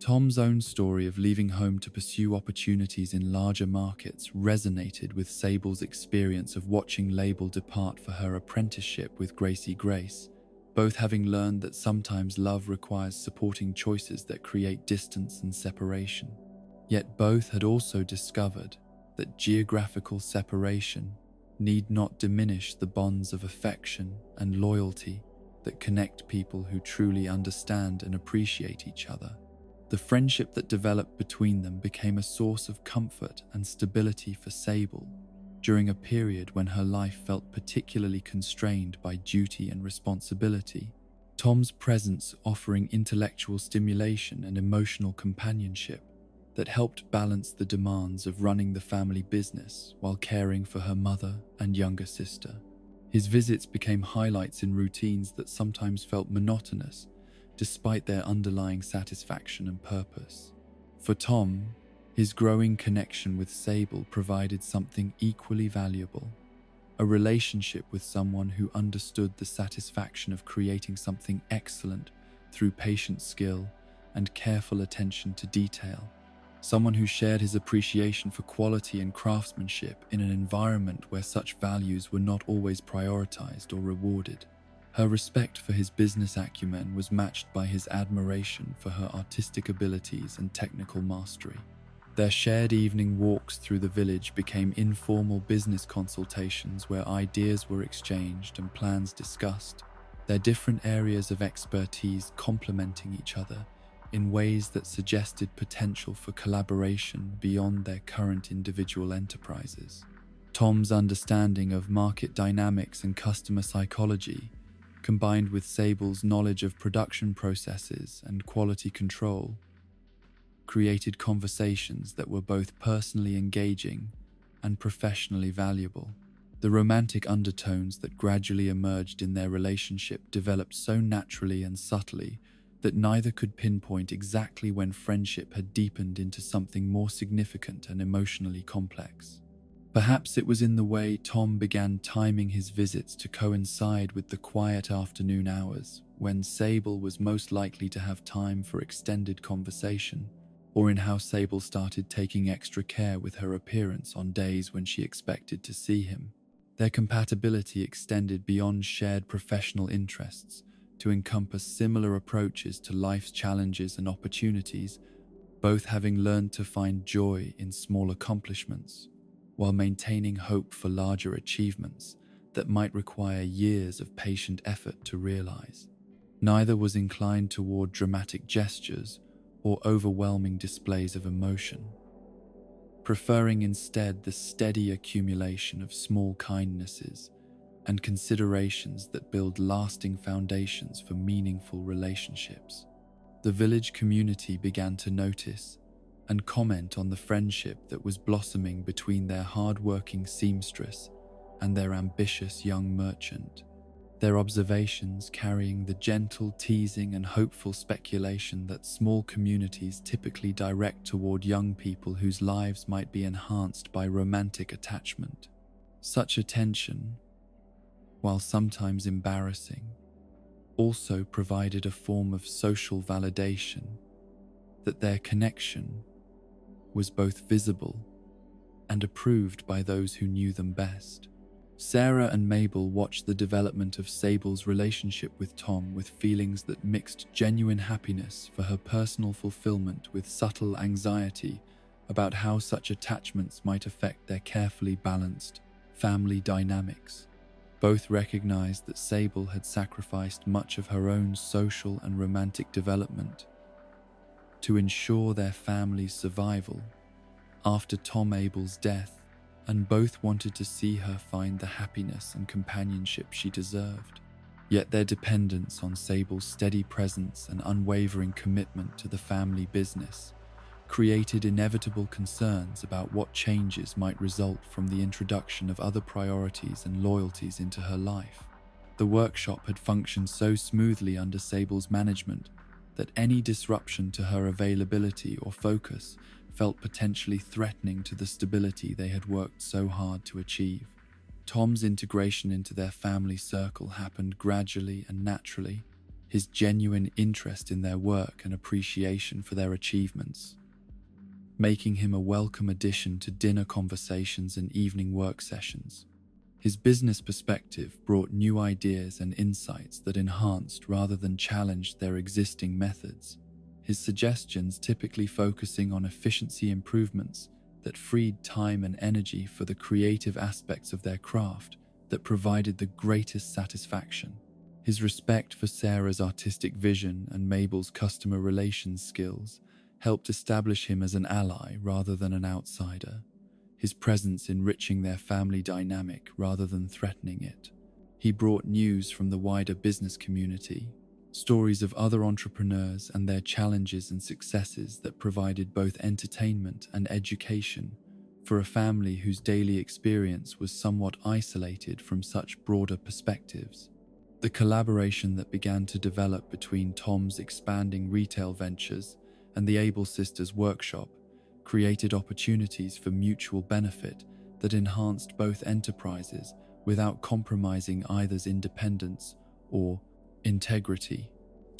Tom's own story of leaving home to pursue opportunities in larger markets resonated with Sable's experience of watching Label depart for her apprenticeship with Gracie Grace, both having learned that sometimes love requires supporting choices that create distance and separation. Yet both had also discovered that geographical separation need not diminish the bonds of affection and loyalty that connect people who truly understand and appreciate each other. The friendship that developed between them became a source of comfort and stability for Sable during a period when her life felt particularly constrained by duty and responsibility. Tom's presence offering intellectual stimulation and emotional companionship that helped balance the demands of running the family business while caring for her mother and younger sister. His visits became highlights in routines that sometimes felt monotonous, despite their underlying satisfaction and purpose. For Tom, his growing connection with Sable provided something equally valuable, a relationship with someone who understood the satisfaction of creating something excellent through patient skill and careful attention to detail. Someone who shared his appreciation for quality and craftsmanship in an environment where such values were not always prioritized or rewarded. Her respect for his business acumen was matched by his admiration for her artistic abilities and technical mastery. Their shared evening walks through the village became informal business consultations where ideas were exchanged and plans discussed, their different areas of expertise complementing each other in ways that suggested potential for collaboration beyond their current individual enterprises. Tom's understanding of market dynamics and customer psychology, combined with Sable's knowledge of production processes and quality control, created conversations that were both personally engaging and professionally valuable. The romantic undertones that gradually emerged in their relationship developed so naturally and subtly that neither could pinpoint exactly when friendship had deepened into something more significant and emotionally complex. Perhaps it was in the way Tom began timing his visits to coincide with the quiet afternoon hours when Sable was most likely to have time for extended conversation, or in how Sable started taking extra care with her appearance on days when she expected to see him. Their compatibility extended beyond shared professional interests to encompass similar approaches to life's challenges and opportunities, both having learned to find joy in small accomplishments, while maintaining hope for larger achievements that might require years of patient effort to realize. Neither was inclined toward dramatic gestures or overwhelming displays of emotion, preferring instead the steady accumulation of small kindnesses and considerations that build lasting foundations for meaningful relationships. The village community began to notice and comment on the friendship that was blossoming between their hard-working seamstress and their ambitious young merchant, their observations carrying the gentle teasing and hopeful speculation that small communities typically direct toward young people whose lives might be enhanced by romantic attachment. Such attention, while sometimes embarrassing, also provided a form of social validation that their connection was both visible and approved by those who knew them best. Sarah and Mabel watched the development of Sable's relationship with Tom with feelings that mixed genuine happiness for her personal fulfillment with subtle anxiety about how such attachments might affect their carefully balanced family dynamics. Both recognized that Sable had sacrificed much of her own social and romantic development to ensure their family's survival after Tom Abel's death, and both wanted to see her find the happiness and companionship she deserved. Yet their dependence on Sable's steady presence and unwavering commitment to the family business created inevitable concerns about what changes might result from the introduction of other priorities and loyalties into her life. The workshop had functioned so smoothly under Sable's management that any disruption to her availability or focus felt potentially threatening to the stability they had worked so hard to achieve. Tom's integration into their family circle happened gradually and naturally, his genuine interest in their work and appreciation for their achievements making him a welcome addition to dinner conversations and evening work sessions. His business perspective brought new ideas and insights that enhanced rather than challenged their existing methods, his suggestions typically focusing on efficiency improvements that freed time and energy for the creative aspects of their craft that provided the greatest satisfaction. His respect for Sarah's artistic vision and Mabel's customer relations skills helped establish him as an ally rather than an outsider, his presence enriching their family dynamic rather than threatening it. He brought news from the wider business community, stories of other entrepreneurs and their challenges and successes that provided both entertainment and education for a family whose daily experience was somewhat isolated from such broader perspectives. The collaboration that began to develop between Tom's expanding retail ventures and the Able Sisters workshop created opportunities for mutual benefit that enhanced both enterprises without compromising either's independence or integrity.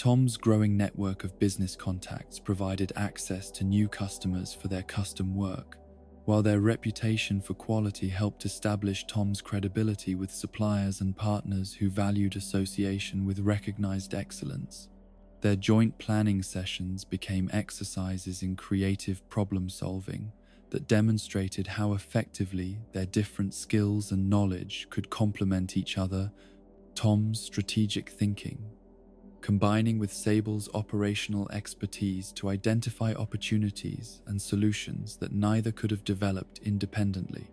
Tom's growing network of business contacts provided access to new customers for their custom work, while their reputation for quality helped establish Tom's credibility with suppliers and partners who valued association with recognized excellence. Their joint planning sessions became exercises in creative problem-solving that demonstrated how effectively their different skills and knowledge could complement each other. Tom's strategic thinking, combining with Sable's operational expertise to identify opportunities and solutions that neither could have developed independently.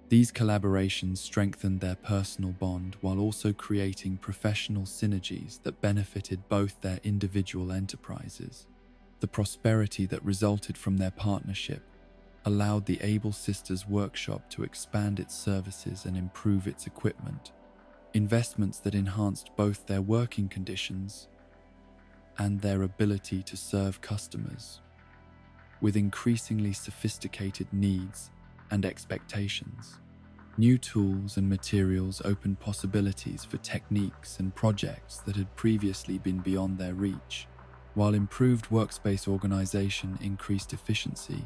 These collaborations strengthened their personal bond while also creating professional synergies that benefited both their individual enterprises. The prosperity that resulted from their partnership allowed the Able Sisters workshop to expand its services and improve its equipment, investments that enhanced both their working conditions and their ability to serve customers. With increasingly sophisticated needs and expectations, new tools and materials opened possibilities for techniques and projects that had previously been beyond their reach, while improved workspace organization increased efficiency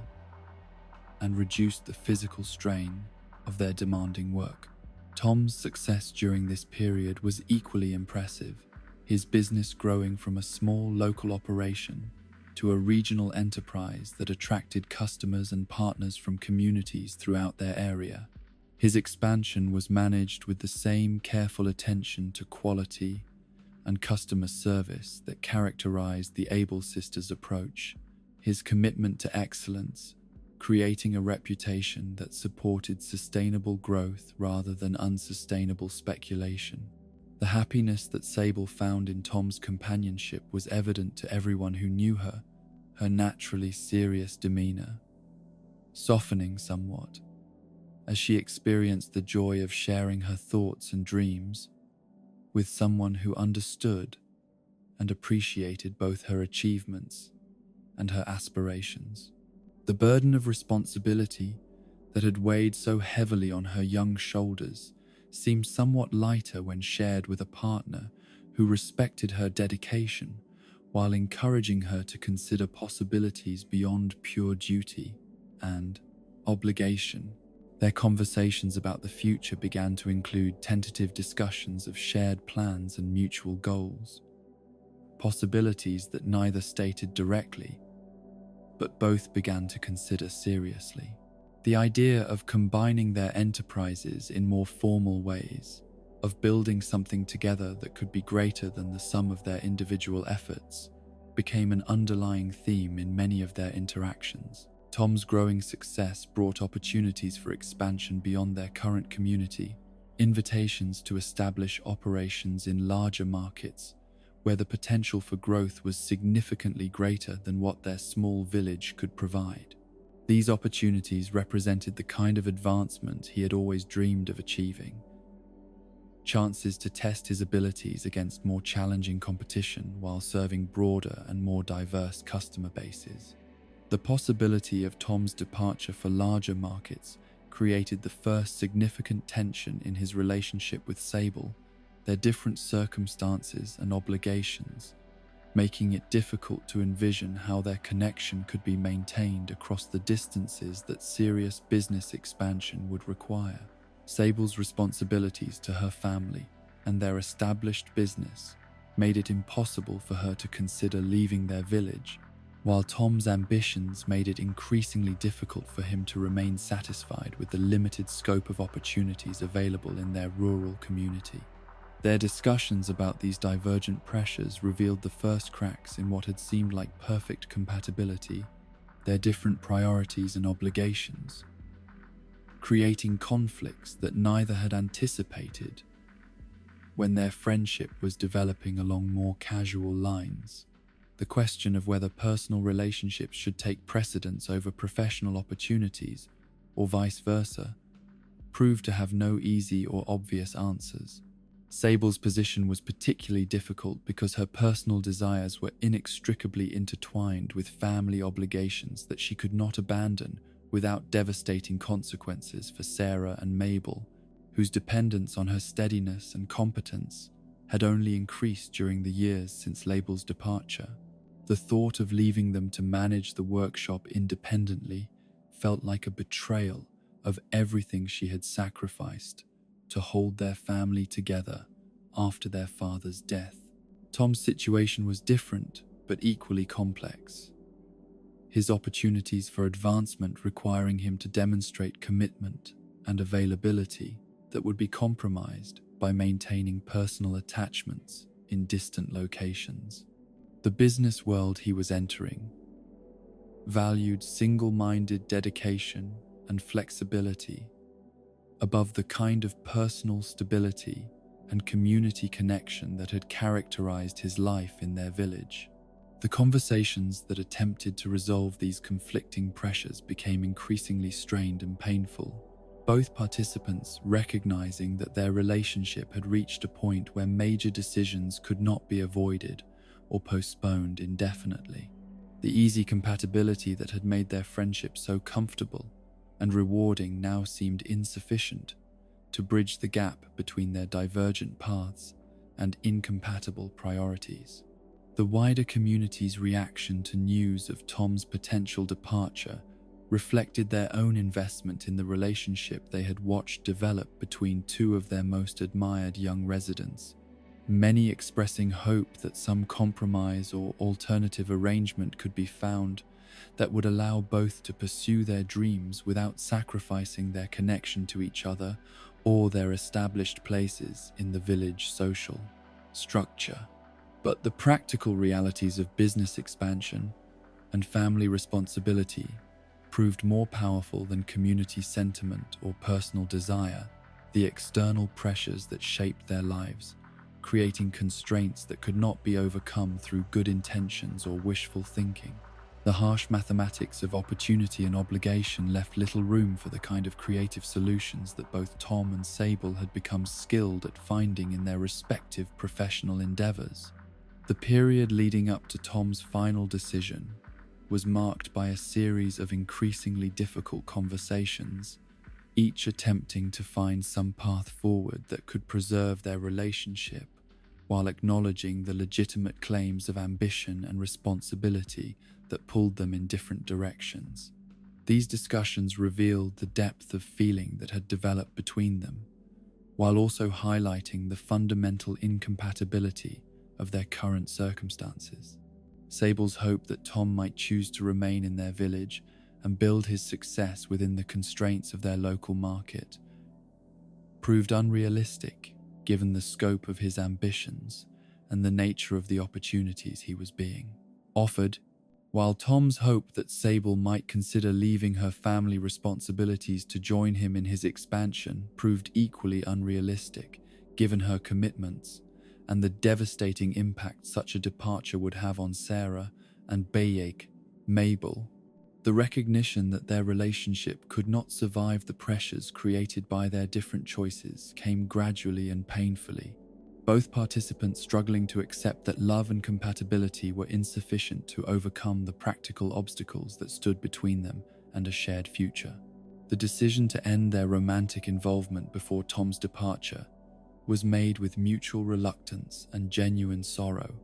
and reduced the physical strain of their demanding work. Tom's success during this period was equally impressive, his business growing from a small local operation to a regional enterprise that attracted customers and partners from communities throughout their area. His expansion was managed with the same careful attention to quality and customer service that characterized the Able Sisters' approach. His commitment to excellence, creating a reputation that supported sustainable growth rather than unsustainable speculation. The happiness that Sable found in Tom's companionship was evident to everyone who knew her, her naturally serious demeanor softening somewhat as she experienced the joy of sharing her thoughts and dreams with someone who understood and appreciated both her achievements and her aspirations. The burden of responsibility that had weighed so heavily on her young shoulders seemed somewhat lighter when shared with a partner who respected her dedication while encouraging her to consider possibilities beyond pure duty and obligation. Their conversations about the future began to include tentative discussions of shared plans and mutual goals, possibilities that neither stated directly, but both began to consider seriously. The idea of combining their enterprises in more formal ways, of building something together that could be greater than the sum of their individual efforts, became an underlying theme in many of their interactions. Tom's growing success brought opportunities for expansion beyond their current community, invitations to establish operations in larger markets, where the potential for growth was significantly greater than what their small village could provide. These opportunities represented the kind of advancement he had always dreamed of achieving. Chances to test his abilities against more challenging competition while serving broader and more diverse customer bases. The possibility of Tom's departure for larger markets created the first significant tension in his relationship with Sable, their different circumstances and obligations, making it difficult to envision how their connection could be maintained across the distances that serious business expansion would require. Sable's responsibilities to her family and their established business made it impossible for her to consider leaving their village, while Tom's ambitions made it increasingly difficult for him to remain satisfied with the limited scope of opportunities available in their rural community. Their discussions about these divergent pressures revealed the first cracks in what had seemed like perfect compatibility, their different priorities and obligations, creating conflicts that neither had anticipated when their friendship was developing along more casual lines. The question of whether personal relationships should take precedence over professional opportunities, or vice versa, proved to have no easy or obvious answers. Sable's position was particularly difficult because her personal desires were inextricably intertwined with family obligations that she could not abandon without devastating consequences for Sarah and Mabel, whose dependence on her steadiness and competence had only increased during the years since Label's departure. The thought of leaving them to manage the workshop independently felt like a betrayal of everything she had sacrificed to hold their family together after their father's death. Tom's situation was different, but equally complex. His opportunities for advancement requiring him to demonstrate commitment and availability that would be compromised by maintaining personal attachments in distant locations. The business world he was entering valued single-minded dedication and flexibility above the kind of personal stability and community connection that had characterized his life in their village. The conversations that attempted to resolve these conflicting pressures became increasingly strained and painful, both participants recognizing that their relationship had reached a point where major decisions could not be avoided or postponed indefinitely. The easy compatibility that had made their friendship so comfortable and rewarding now seemed insufficient to bridge the gap between their divergent paths and incompatible priorities. The wider community's reaction to news of Tom's potential departure reflected their own investment in the relationship they had watched develop between two of their most admired young residents, many expressing hope that some compromise or alternative arrangement could be found that would allow both to pursue their dreams without sacrificing their connection to each other or their established places in the village social structure. But the practical realities of business expansion and family responsibility proved more powerful than community sentiment or personal desire. The external pressures that shaped their lives, creating constraints that could not be overcome through good intentions or wishful thinking. The harsh mathematics of opportunity and obligation left little room for the kind of creative solutions that both Tom and Sable had become skilled at finding in their respective professional endeavors. The period leading up to Tom's final decision was marked by a series of increasingly difficult conversations, each attempting to find some path forward that could preserve their relationship while acknowledging the legitimate claims of ambition and responsibility that pulled them in different directions. These discussions revealed the depth of feeling that had developed between them, while also highlighting the fundamental incompatibility of their current circumstances. Sable's hope that Tom might choose to remain in their village and build his success within the constraints of their local market proved unrealistic given the scope of his ambitions and the nature of the opportunities he was being offered, while Tom's hope that Sable might consider leaving her family responsibilities to join him in his expansion proved equally unrealistic given her commitments and the devastating impact such a departure would have on Sarah and Bayek, Mabel. The recognition that their relationship could not survive the pressures created by their different choices came gradually and painfully, both participants struggling to accept that love and compatibility were insufficient to overcome the practical obstacles that stood between them and a shared future. The decision to end their romantic involvement before Tom's departure was made with mutual reluctance and genuine sorrow,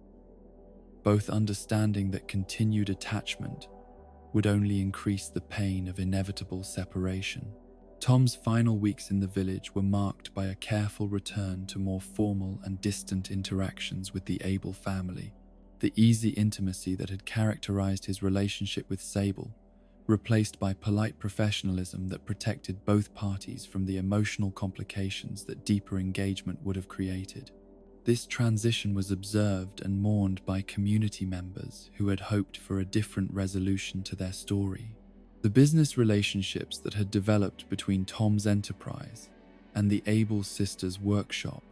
both understanding that continued attachment would only increase the pain of inevitable separation. Tom's final weeks in the village were marked by a careful return to more formal and distant interactions with the Able family. The easy intimacy that had characterized his relationship with Sable, replaced by polite professionalism that protected both parties from the emotional complications that deeper engagement would have created. This transition was observed and mourned by community members who had hoped for a different resolution to their story. The business relationships that had developed between Tom's enterprise and the Able sisters' workshop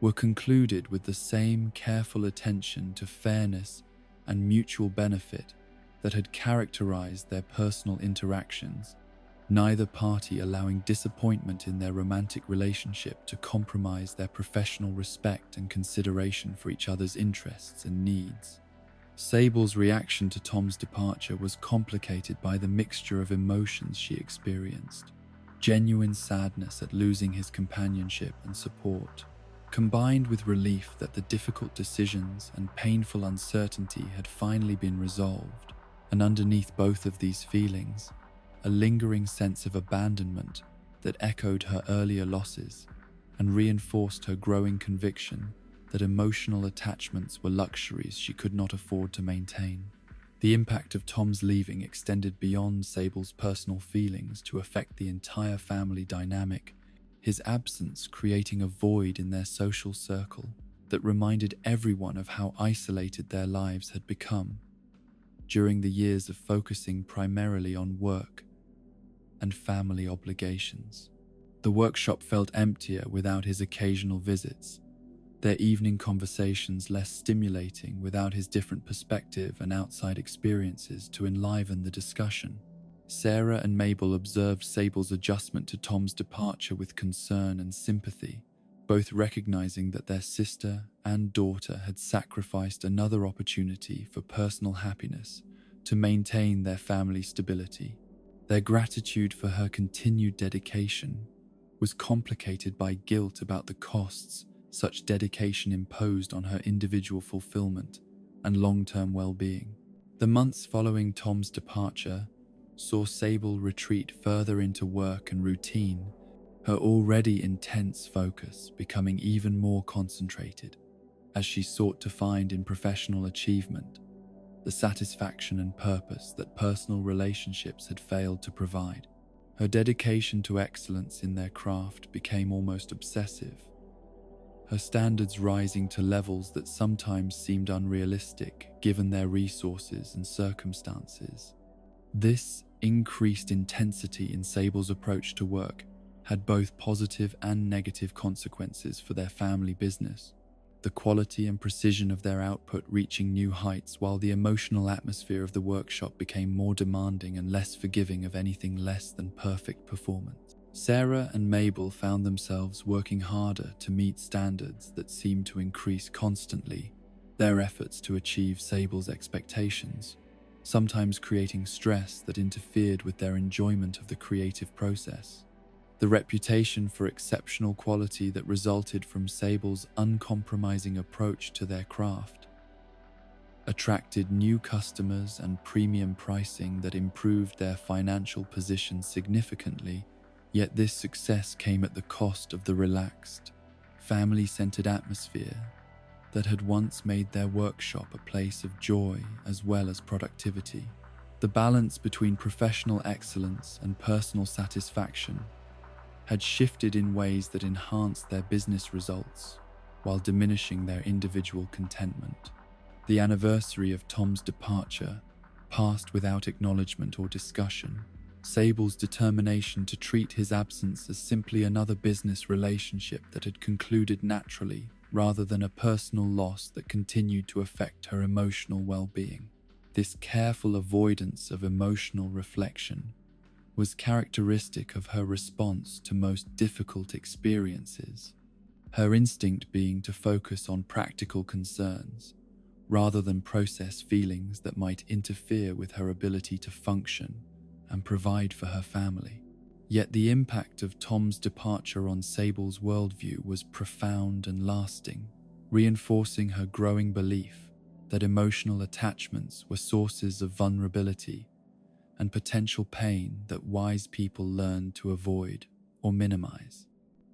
were concluded with the same careful attention to fairness and mutual benefit that had characterized their personal interactions, neither party allowing disappointment in their romantic relationship to compromise their professional respect and consideration for each other's interests and needs. Sable's reaction to Tom's departure was complicated by the mixture of emotions she experienced: genuine sadness at losing his companionship and support, Combined with relief that the difficult decisions and painful uncertainty had finally been resolved, and underneath both of these feelings, a lingering sense of abandonment that echoed her earlier losses and reinforced her growing conviction that emotional attachments were luxuries she could not afford to maintain. The impact of Tom's leaving extended beyond Sable's personal feelings to affect the entire family dynamic, his absence creating a void in their social circle that reminded everyone of how isolated their lives had become during the years of focusing primarily on work and family obligations. The workshop felt emptier without his occasional visits, their evening conversations less stimulating without his different perspective and outside experiences to enliven the discussion. Sarah and Mabel observed Sable's adjustment to Tom's departure with concern and sympathy, both recognizing that their sister and daughter had sacrificed another opportunity for personal happiness to maintain their family stability. Their gratitude for her continued dedication was complicated by guilt about the costs such dedication imposed on her individual fulfillment and long-term well-being. The months following Tom's departure saw Sable retreat further into work and routine, her already intense focus becoming even more concentrated as she sought to find in professional achievement the satisfaction and purpose that personal relationships had failed to provide. Her dedication to excellence in their craft became almost obsessive, her standards rising to levels that sometimes seemed unrealistic given their resources and circumstances. This increased intensity in Sable's approach to work had both positive and negative consequences for their family business, the quality and precision of their output reaching new heights while the emotional atmosphere of the workshop became more demanding and less forgiving of anything less than perfect performance. Sarah and Mabel found themselves working harder to meet standards that seemed to increase constantly, their efforts to achieve Sable's expectations, sometimes creating stress that interfered with their enjoyment of the creative process. The reputation for exceptional quality that resulted from Sable's uncompromising approach to their craft attracted new customers and premium pricing that improved their financial position significantly. Yet this success came at the cost of the relaxed, family-centered atmosphere that had once made their workshop a place of joy as well as productivity. The balance between professional excellence and personal satisfaction had shifted in ways that enhanced their business results while diminishing their individual contentment. The anniversary of Tom's departure passed without acknowledgement or discussion. Sable's determination to treat his absence as simply another business relationship that had concluded naturally rather than a personal loss that continued to affect her emotional well-being. This careful avoidance of emotional reflection was characteristic of her response to most difficult experiences, her instinct being to focus on practical concerns rather than process feelings that might interfere with her ability to function and provide for her family. Yet the impact of Tom's departure on Sable's worldview was profound and lasting, reinforcing her growing belief that emotional attachments were sources of vulnerability and potential pain that wise people learned to avoid or minimize.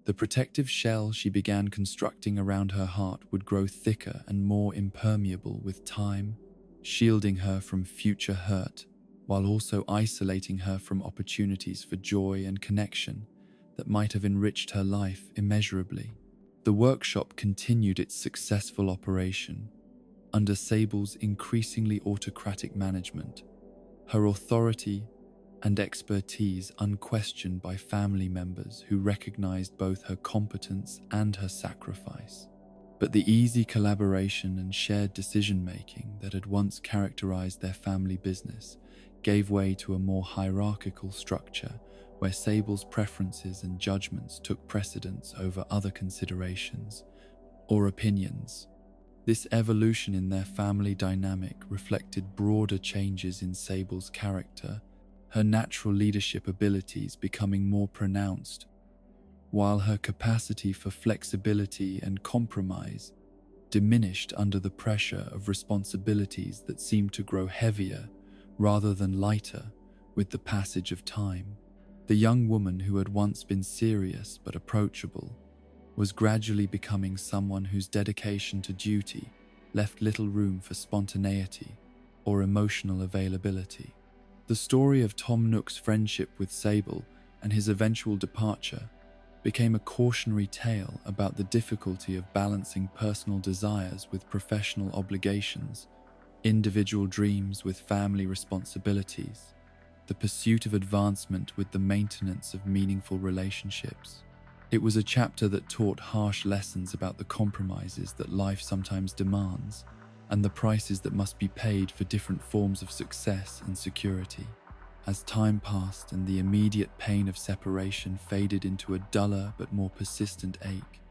The protective shell she began constructing around her heart would grow thicker and more impermeable with time, shielding her from future hurt while also isolating her from opportunities for joy and connection that might have enriched her life immeasurably. The workshop continued its successful operation under Sable's increasingly autocratic management, her authority and expertise unquestioned by family members who recognized both her competence and her sacrifice. But the easy collaboration and shared decision-making that had once characterized their family business gave way to a more hierarchical structure where Sable's preferences and judgments took precedence over other considerations or opinions. This evolution in their family dynamic reflected broader changes in Sable's character, her natural leadership abilities becoming more pronounced while her capacity for flexibility and compromise diminished under the pressure of responsibilities that seemed to grow heavier rather than lighter with the passage of time. The young woman who had once been serious but approachable was gradually becoming someone whose dedication to duty left little room for spontaneity or emotional availability. The story of Tom Nook's friendship with Sable and his eventual departure became a cautionary tale about the difficulty of balancing personal desires with professional obligations, individual dreams with family responsibilities, the pursuit of advancement with the maintenance of meaningful relationships. It was a chapter that taught harsh lessons about the compromises that life sometimes demands and the prices that must be paid for different forms of success and security. As time passed and the immediate pain of separation faded into a duller but more persistent ache,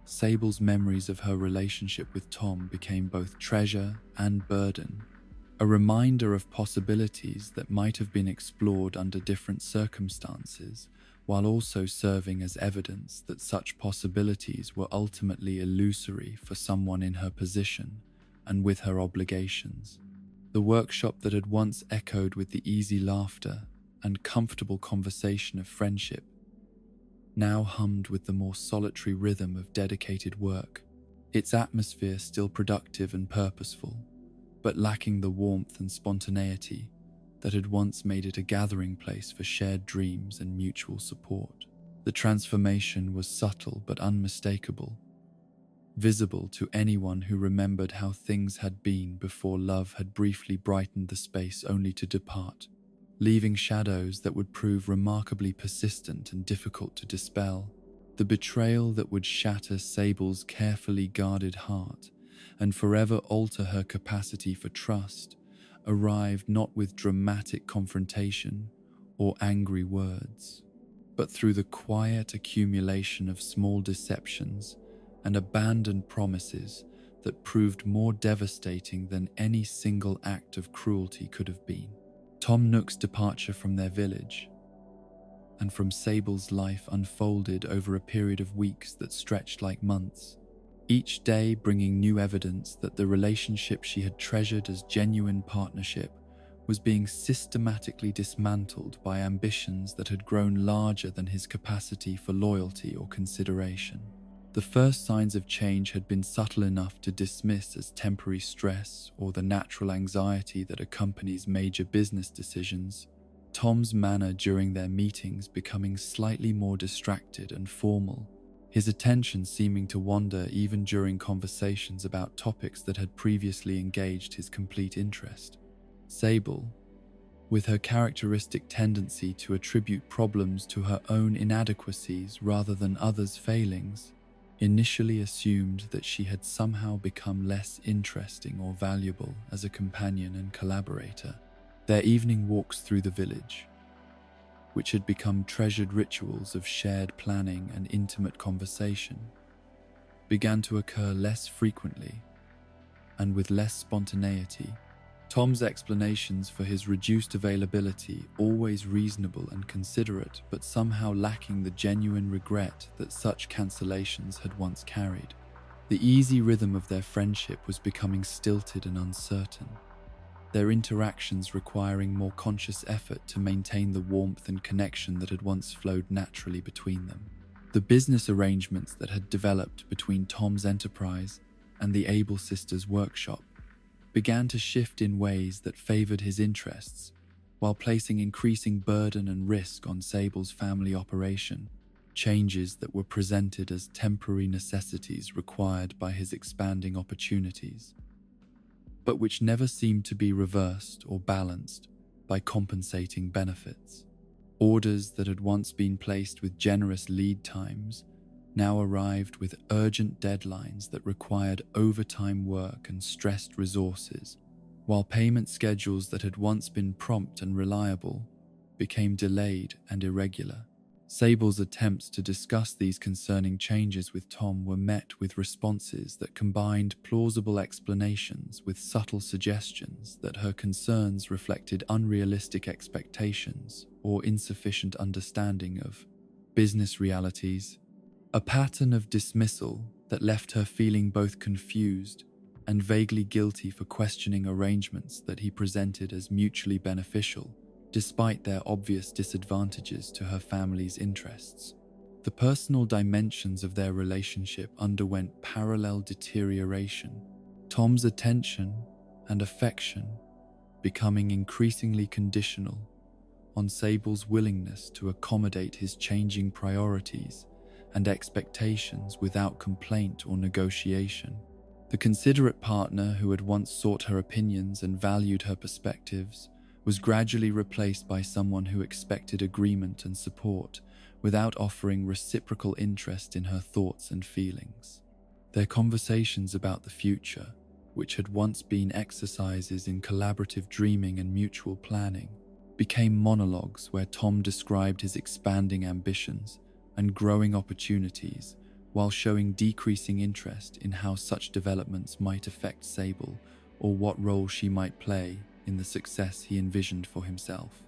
Sable's memories of her relationship with Tom became both treasure and burden, a reminder of possibilities that might have been explored under different circumstances, while also serving as evidence that such possibilities were ultimately illusory for someone in her position and with her obligations. The workshop that had once echoed with the easy laughter and comfortable conversation of friendship now hummed with the more solitary rhythm of dedicated work, its atmosphere still productive and purposeful, but lacking the warmth and spontaneity that had once made it a gathering place for shared dreams and mutual support. The transformation was subtle but unmistakable, visible to anyone who remembered how things had been before love had briefly brightened the space only to depart, leaving shadows that would prove remarkably persistent and difficult to dispel. The betrayal that would shatter Sable's carefully guarded heart and forever alter her capacity for trust arrived not with dramatic confrontation or angry words, but through the quiet accumulation of small deceptions and abandoned promises that proved more devastating than any single act of cruelty could have been. Tom Nook's departure from their village and from Sable's life unfolded over a period of weeks that stretched like months, each day bringing new evidence that the relationship she had treasured as genuine partnership was being systematically dismantled by ambitions that had grown larger than his capacity for loyalty or consideration. The first signs of change had been subtle enough to dismiss as temporary stress or the natural anxiety that accompanies major business decisions, Tom's manner during their meetings becoming slightly more distracted and formal, his attention seeming to wander even during conversations about topics that had previously engaged his complete interest. Sable, with her characteristic tendency to attribute problems to her own inadequacies rather than others' failings, initially assumed that she had somehow become less interesting or valuable as a companion and collaborator. Their evening walks through the village, which had become treasured rituals of shared planning and intimate conversation, began to occur less frequently and with less spontaneity. Tom's explanations for his reduced availability, always reasonable and considerate, but somehow lacking the genuine regret that such cancellations had once carried. The easy rhythm of their friendship was becoming stilted and uncertain, their interactions requiring more conscious effort to maintain the warmth and connection that had once flowed naturally between them. The business arrangements that had developed between Tom's enterprise and the Able Sisters' workshop began to shift in ways that favored his interests, while placing increasing burden and risk on Sable's family operation, changes that were presented as temporary necessities required by his expanding opportunities, but which never seemed to be reversed or balanced by compensating benefits. Orders that had once been placed with generous lead times now arrived with urgent deadlines that required overtime work and stressed resources, while payment schedules that had once been prompt and reliable became delayed and irregular. Sable's attempts to discuss these concerning changes with Tom were met with responses that combined plausible explanations with subtle suggestions that her concerns reflected unrealistic expectations or insufficient understanding of business realities, a pattern of dismissal that left her feeling both confused and vaguely guilty for questioning arrangements that he presented as mutually beneficial, despite their obvious disadvantages to her family's interests. The personal dimensions of their relationship underwent parallel deterioration, Tom's attention and affection becoming increasingly conditional on Sable's willingness to accommodate his changing priorities and expectations without complaint or negotiation. The considerate partner who had once sought her opinions and valued her perspectives was gradually replaced by someone who expected agreement and support without offering reciprocal interest in her thoughts and feelings. Their conversations about the future, which had once been exercises in collaborative dreaming and mutual planning, became monologues where Tom described his expanding ambitions and growing opportunities while showing decreasing interest in how such developments might affect Sable or what role she might play in the success he envisioned for himself.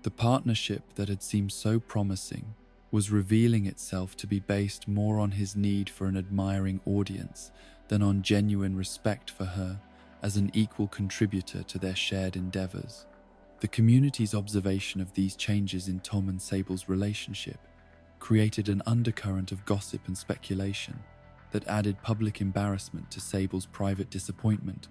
The partnership that had seemed so promising was revealing itself to be based more on his need for an admiring audience than on genuine respect for her as an equal contributor to their shared endeavors. The community's observation of these changes in Tom and Sable's relationship created an undercurrent of gossip and speculation that added public embarrassment to Sable's private disappointment,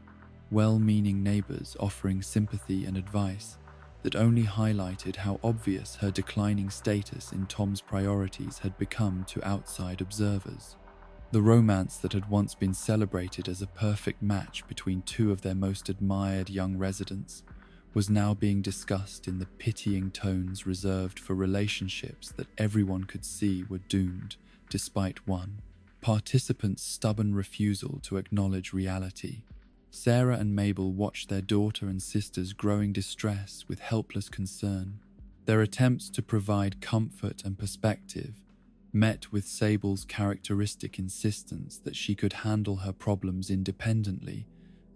well-meaning neighbors offering sympathy and advice that only highlighted how obvious her declining status in Tom's priorities had become to outside observers. The romance that had once been celebrated as a perfect match between two of their most admired young residents was now being discussed in the pitying tones reserved for relationships that everyone could see were doomed, despite one participant's stubborn refusal to acknowledge reality. Sarah and Mabel watched their daughter and sister's growing distress with helpless concern. Their attempts to provide comfort and perspective met with Sable's characteristic insistence that she could handle her problems independently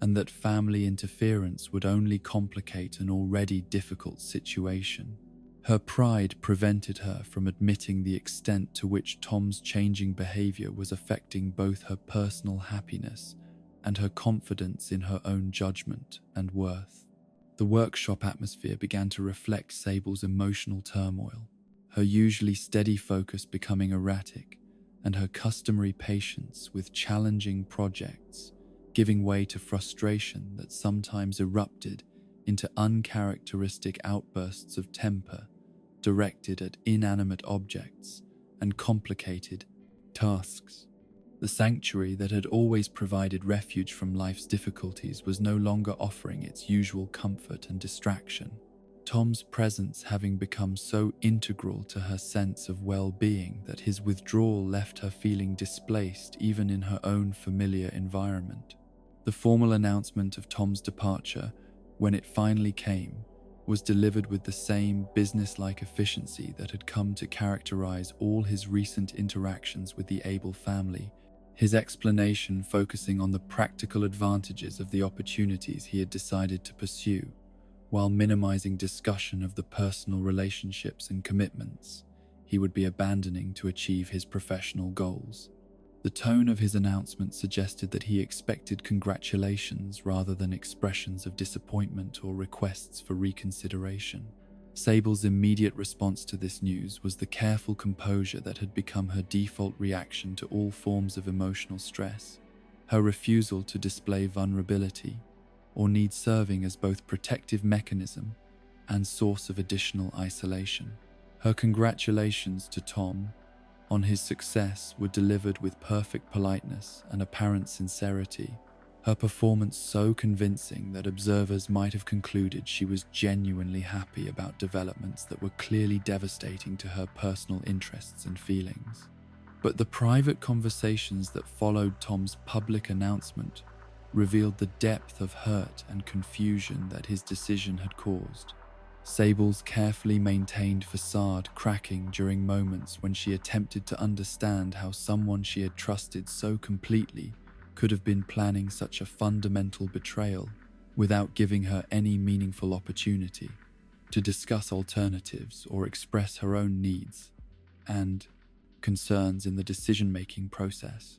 and that family interference would only complicate an already difficult situation. Her pride prevented her from admitting the extent to which Tom's changing behavior was affecting both her personal happiness and her confidence in her own judgment and worth. The workshop atmosphere began to reflect Sable's emotional turmoil, her usually steady focus becoming erratic, and her customary patience with challenging projects giving way to frustration that sometimes erupted into uncharacteristic outbursts of temper directed at inanimate objects and complicated tasks. The sanctuary that had always provided refuge from life's difficulties was no longer offering its usual comfort and distraction, Tom's presence having become so integral to her sense of well-being that his withdrawal left her feeling displaced even in her own familiar environment. The formal announcement of Tom's departure, when it finally came, was delivered with the same business-like efficiency that had come to characterize all his recent interactions with the Able family, his explanation focusing on the practical advantages of the opportunities he had decided to pursue, while minimizing discussion of the personal relationships and commitments he would be abandoning to achieve his professional goals. The tone of his announcement suggested that he expected congratulations rather than expressions of disappointment or requests for reconsideration. Sable's immediate response to this news was the careful composure that had become her default reaction to all forms of emotional stress, her refusal to display vulnerability or need serving as both protective mechanism and source of additional isolation. Her congratulations to Tom on his success were delivered with perfect politeness and apparent sincerity, her performance so convincing that observers might have concluded she was genuinely happy about developments that were clearly devastating to her personal interests and feelings. But the private conversations that followed Tom's public announcement revealed the depth of hurt and confusion that his decision had caused. Sable's carefully maintained facade cracking during moments when she attempted to understand how someone she had trusted so completely could have been planning such a fundamental betrayal without giving her any meaningful opportunity to discuss alternatives or express her own needs. and concerns in the decision-making process.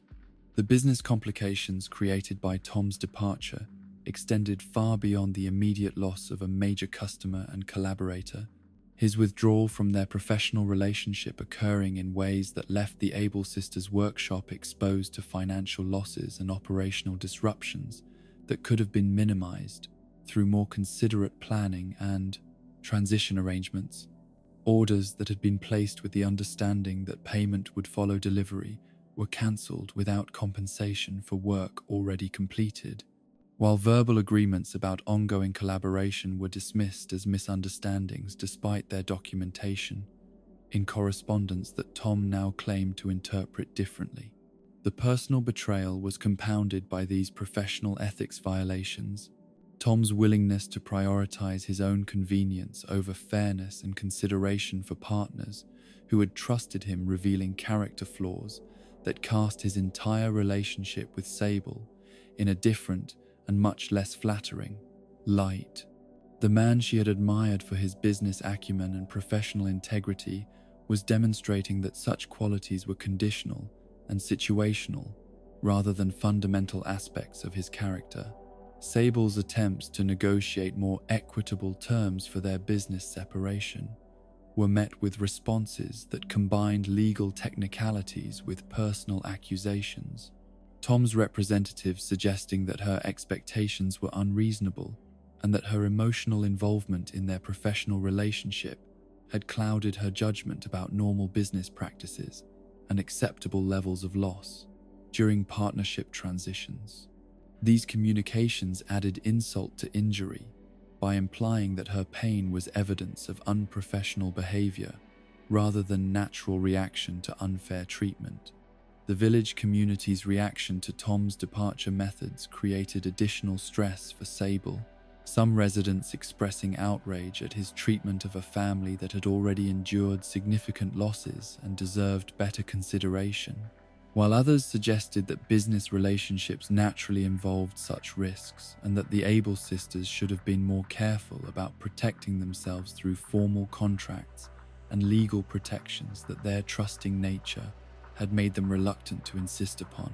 The business complications created by Tom's departure extended far beyond the immediate loss of a major customer and collaborator, his withdrawal from their professional relationship occurring in ways that left the Able sisters' workshop exposed to financial losses and operational disruptions that could have been minimized through more considerate planning and transition arrangements. Orders that had been placed with the understanding that payment would follow delivery were cancelled without compensation for work already completed, while verbal agreements about ongoing collaboration were dismissed as misunderstandings despite their documentation in correspondence that Tom now claimed to interpret differently. The personal betrayal was compounded by these professional ethics violations. Tom's willingness to prioritize his own convenience over fairness and consideration for partners who had trusted him, revealing character flaws that cast his entire relationship with Sable in a different and much less flattering light. The man she had admired for his business acumen and professional integrity was demonstrating that such qualities were conditional and situational rather than fundamental aspects of his character. Sable's attempts to negotiate more equitable terms for their business separation were met with responses that combined legal technicalities with personal accusations. Tom's representatives suggesting that her expectations were unreasonable and that her emotional involvement in their professional relationship had clouded her judgment about normal business practices and acceptable levels of loss during partnership transitions. These communications added insult to injury by implying that her pain was evidence of unprofessional behavior rather than natural reaction to unfair treatment. The village community's reaction to Tom's departure methods created additional stress for Sable, some residents expressing outrage at his treatment of a family that had already endured significant losses and deserved better consideration, while others suggested that business relationships naturally involved such risks and that the Able sisters should have been more careful about protecting themselves through formal contracts and legal protections that their trusting nature had made them reluctant to insist upon.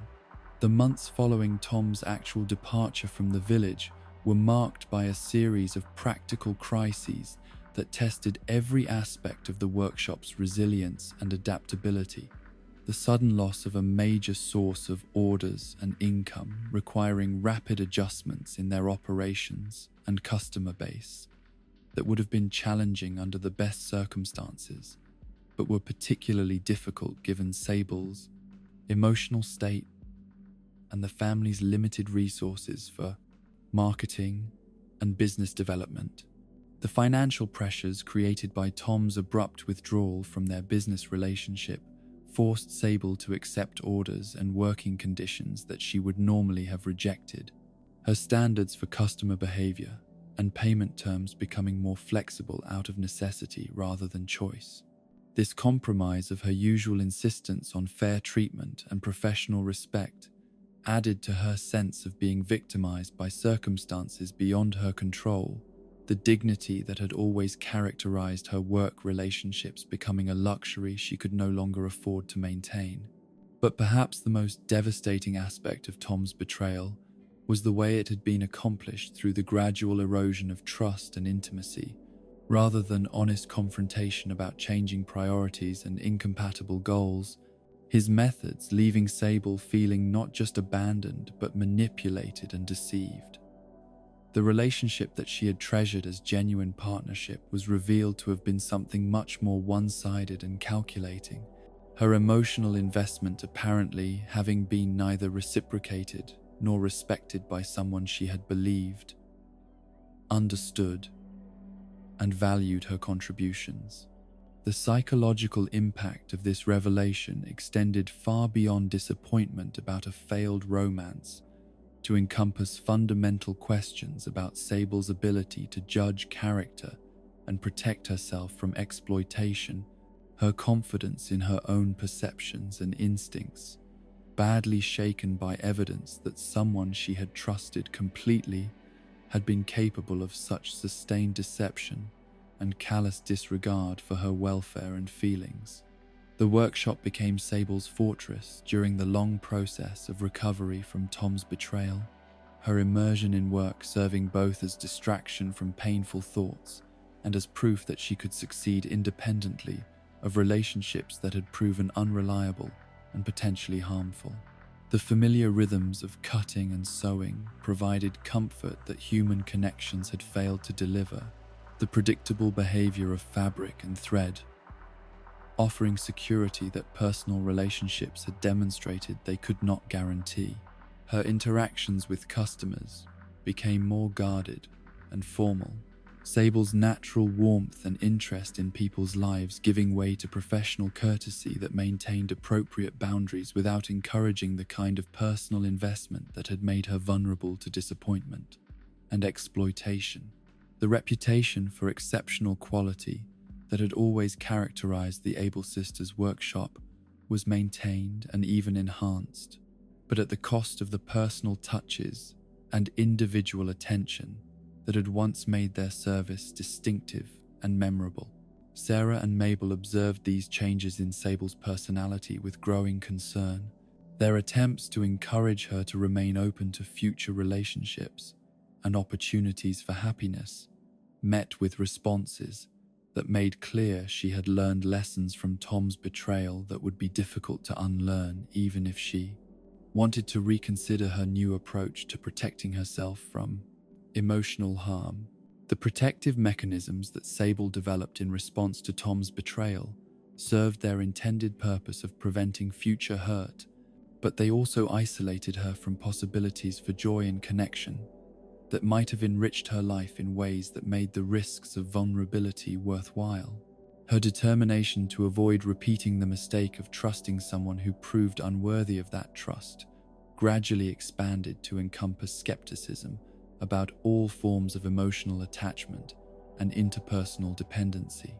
The months following Tom's actual departure from the village were marked by a series of practical crises that tested every aspect of the workshop's resilience and adaptability. The sudden loss of a major source of orders and income, requiring rapid adjustments in their operations and customer base that would have been challenging under the best circumstances, but were particularly difficult given Sable's emotional state and the family's limited resources for marketing and business development. The financial pressures created by Tom's abrupt withdrawal from their business relationship forced Sable to accept orders and working conditions that she would normally have rejected, her standards for customer behavior and payment terms becoming more flexible out of necessity rather than choice. This compromise of her usual insistence on fair treatment and professional respect added to her sense of being victimized by circumstances beyond her control, the dignity that had always characterized her work relationships becoming a luxury she could no longer afford to maintain. But perhaps the most devastating aspect of Tom's betrayal was the way it had been accomplished through the gradual erosion of trust and intimacy, rather than honest confrontation about changing priorities and incompatible goals. His methods leaving Sable feeling not just abandoned but manipulated and deceived. The relationship that she had treasured as genuine partnership was revealed to have been something much more one-sided and calculating, her emotional investment apparently having been neither reciprocated nor respected by someone she had believed, understood, and valued her contributions. The psychological impact of this revelation extended far beyond disappointment about a failed romance to encompass fundamental questions about Sable's ability to judge character and protect herself from exploitation, her confidence in her own perceptions and instincts, badly shaken by evidence that someone she had trusted completely had been capable of such sustained deception and callous disregard for her welfare and feelings. The workshop became Sable's fortress during the long process of recovery from Tom's betrayal, her immersion in work serving both as distraction from painful thoughts and as proof that she could succeed independently of relationships that had proven unreliable and potentially harmful. The familiar rhythms of cutting and sewing provided comfort that human connections had failed to deliver, the predictable behavior of fabric and thread, offering security that personal relationships had demonstrated they could not guarantee. Her interactions with customers became more guarded and formal, Sable's natural warmth and interest in people's lives giving way to professional courtesy that maintained appropriate boundaries without encouraging the kind of personal investment that had made her vulnerable to disappointment and exploitation. The reputation for exceptional quality that had always characterized the Able Sisters workshop was maintained and even enhanced, but at the cost of the personal touches and individual attention that had once made their service distinctive and memorable. Sarah and Mabel observed these changes in Sable's personality with growing concern. Their attempts to encourage her to remain open to future relationships and opportunities for happiness met with responses that made clear she had learned lessons from Tom's betrayal that would be difficult to unlearn even if she wanted to reconsider her new approach to protecting herself from emotional harm. The protective mechanisms that Sable developed in response to Tom's betrayal served their intended purpose of preventing future hurt, but they also isolated her from possibilities for joy and connection that might have enriched her life in ways that made the risks of vulnerability worthwhile. Her determination to avoid repeating the mistake of trusting someone who proved unworthy of that trust gradually expanded to encompass skepticism about all forms of emotional attachment and interpersonal dependency.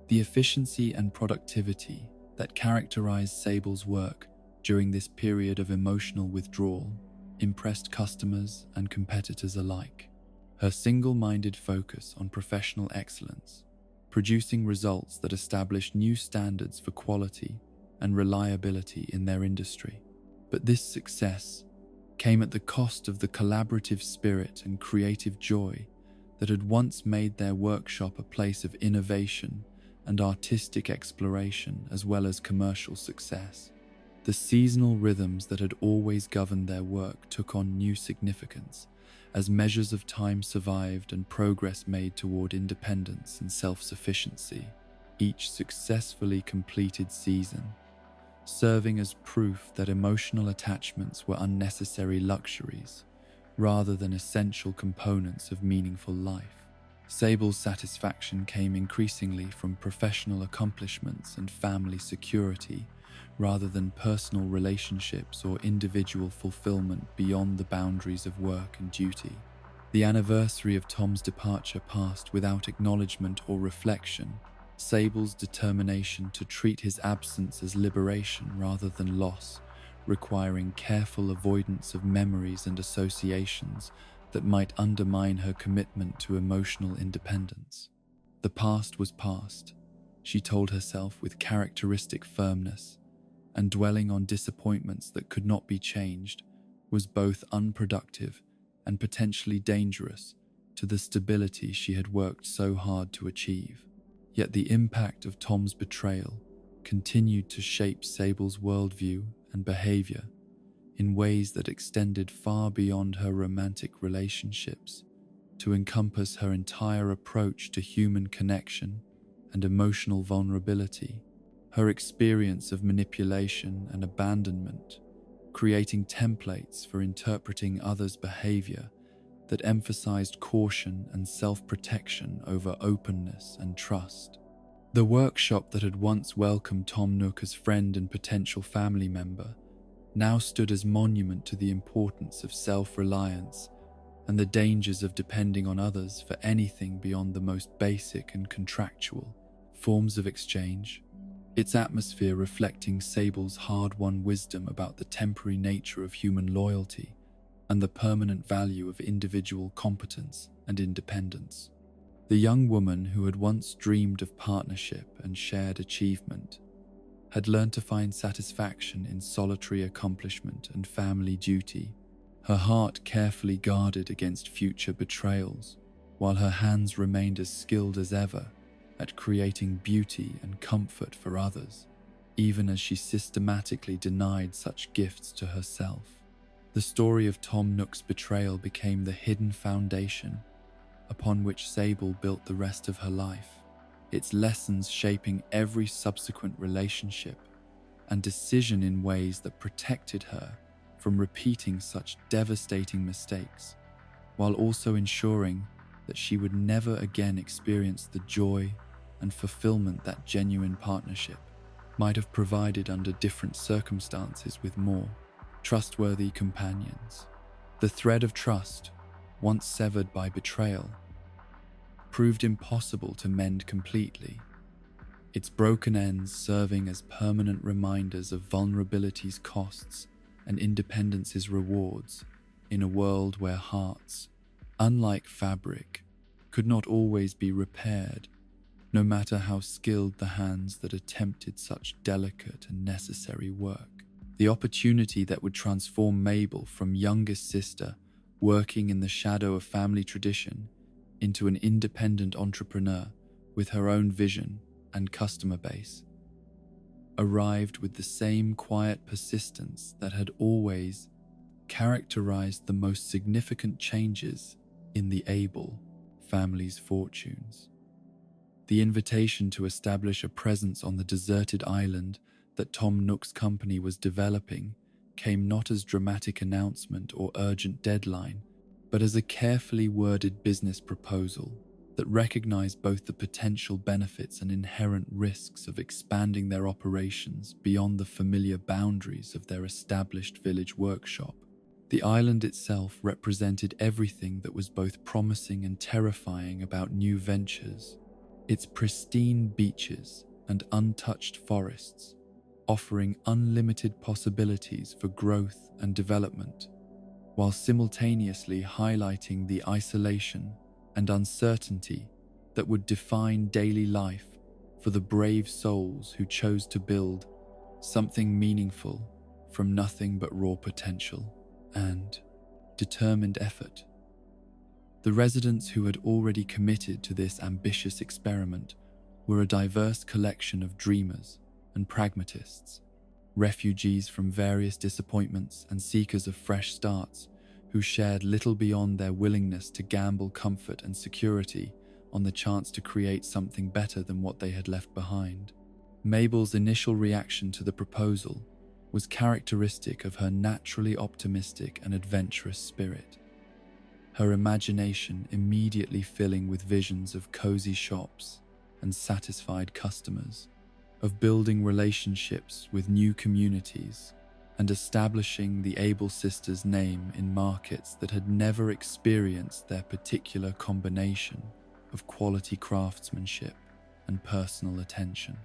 The efficiency and productivity that characterized Sable's work during this period of emotional withdrawal impressed customers and competitors alike. Her single-minded focus on professional excellence, producing results that established new standards for quality and reliability in their industry. But this success came at the cost of the collaborative spirit and creative joy that had once made their workshop a place of innovation and artistic exploration as well as commercial success. The seasonal rhythms that had always governed their work took on new significance as measures of time survived and progress made toward independence and self-sufficiency. Each successfully completed season serving as proof that emotional attachments were unnecessary luxuries rather than essential components of meaningful life. Sable's satisfaction came increasingly from professional accomplishments and family security rather than personal relationships or individual fulfillment beyond the boundaries of work and duty. The anniversary of Tom's departure passed without acknowledgement or reflection. Sable's determination to treat his absence as liberation rather than loss, requiring careful avoidance of memories and associations that might undermine her commitment to emotional independence. The past was past, she told herself with characteristic firmness, and dwelling on disappointments that could not be changed was both unproductive and potentially dangerous to the stability she had worked so hard to achieve. Yet the impact of Tom's betrayal continued to shape Sable's worldview and behavior in ways that extended far beyond her romantic relationships to encompass her entire approach to human connection and emotional vulnerability. Her experience of manipulation and abandonment, creating templates for interpreting others' behavior that emphasized caution and self-protection over openness and trust. The workshop that had once welcomed Tom Nook as friend and potential family member now stood as monument to the importance of self-reliance and the dangers of depending on others for anything beyond the most basic and contractual forms of exchange. Its atmosphere reflecting Sable's hard-won wisdom about the temporary nature of human loyalty and the permanent value of individual competence and independence. The young woman who had once dreamed of partnership and shared achievement had learned to find satisfaction in solitary accomplishment and family duty, her heart carefully guarded against future betrayals, while her hands remained as skilled as ever at creating beauty and comfort for others, even as she systematically denied such gifts to herself. The story of Tom Nook's betrayal became the hidden foundation upon which Sable built the rest of her life, its lessons shaping every subsequent relationship and decision in ways that protected her from repeating such devastating mistakes, while also ensuring that she would never again experience the joy and fulfillment that genuine partnership might have provided under different circumstances with more trustworthy companions. The thread of trust, once severed by betrayal, proved impossible to mend completely, its broken ends serving as permanent reminders of vulnerability's costs and independence's rewards in a world where hearts, unlike fabric, could not always be repaired, no matter how skilled the hands that attempted such delicate and necessary work. The opportunity that would transform Mabel from youngest sister working in the shadow of family tradition into an independent entrepreneur with her own vision and customer base arrived with the same quiet persistence that had always characterized the most significant changes in the Able family's fortunes. The invitation to establish a presence on the deserted island that Tom Nook's company was developing came not as dramatic announcement or urgent deadline, but as a carefully worded business proposal that recognized both the potential benefits and inherent risks of expanding their operations beyond the familiar boundaries of their established village workshop. The island itself represented everything that was both promising and terrifying about new ventures, its pristine beaches and untouched forests, offering unlimited possibilities for growth and development, while simultaneously highlighting the isolation and uncertainty that would define daily life for the brave souls who chose to build something meaningful from nothing but raw potential and determined effort. The residents who had already committed to this ambitious experiment were a diverse collection of dreamers and pragmatists, refugees from various disappointments and seekers of fresh starts who shared little beyond their willingness to gamble comfort and security on the chance to create something better than what they had left behind. Mabel's initial reaction to the proposal was characteristic of her naturally optimistic and adventurous spirit, her imagination immediately filling with visions of cozy shops and satisfied customers, of building relationships with new communities and establishing the Able Sisters' name in markets that had never experienced their particular combination of quality craftsmanship and personal attention.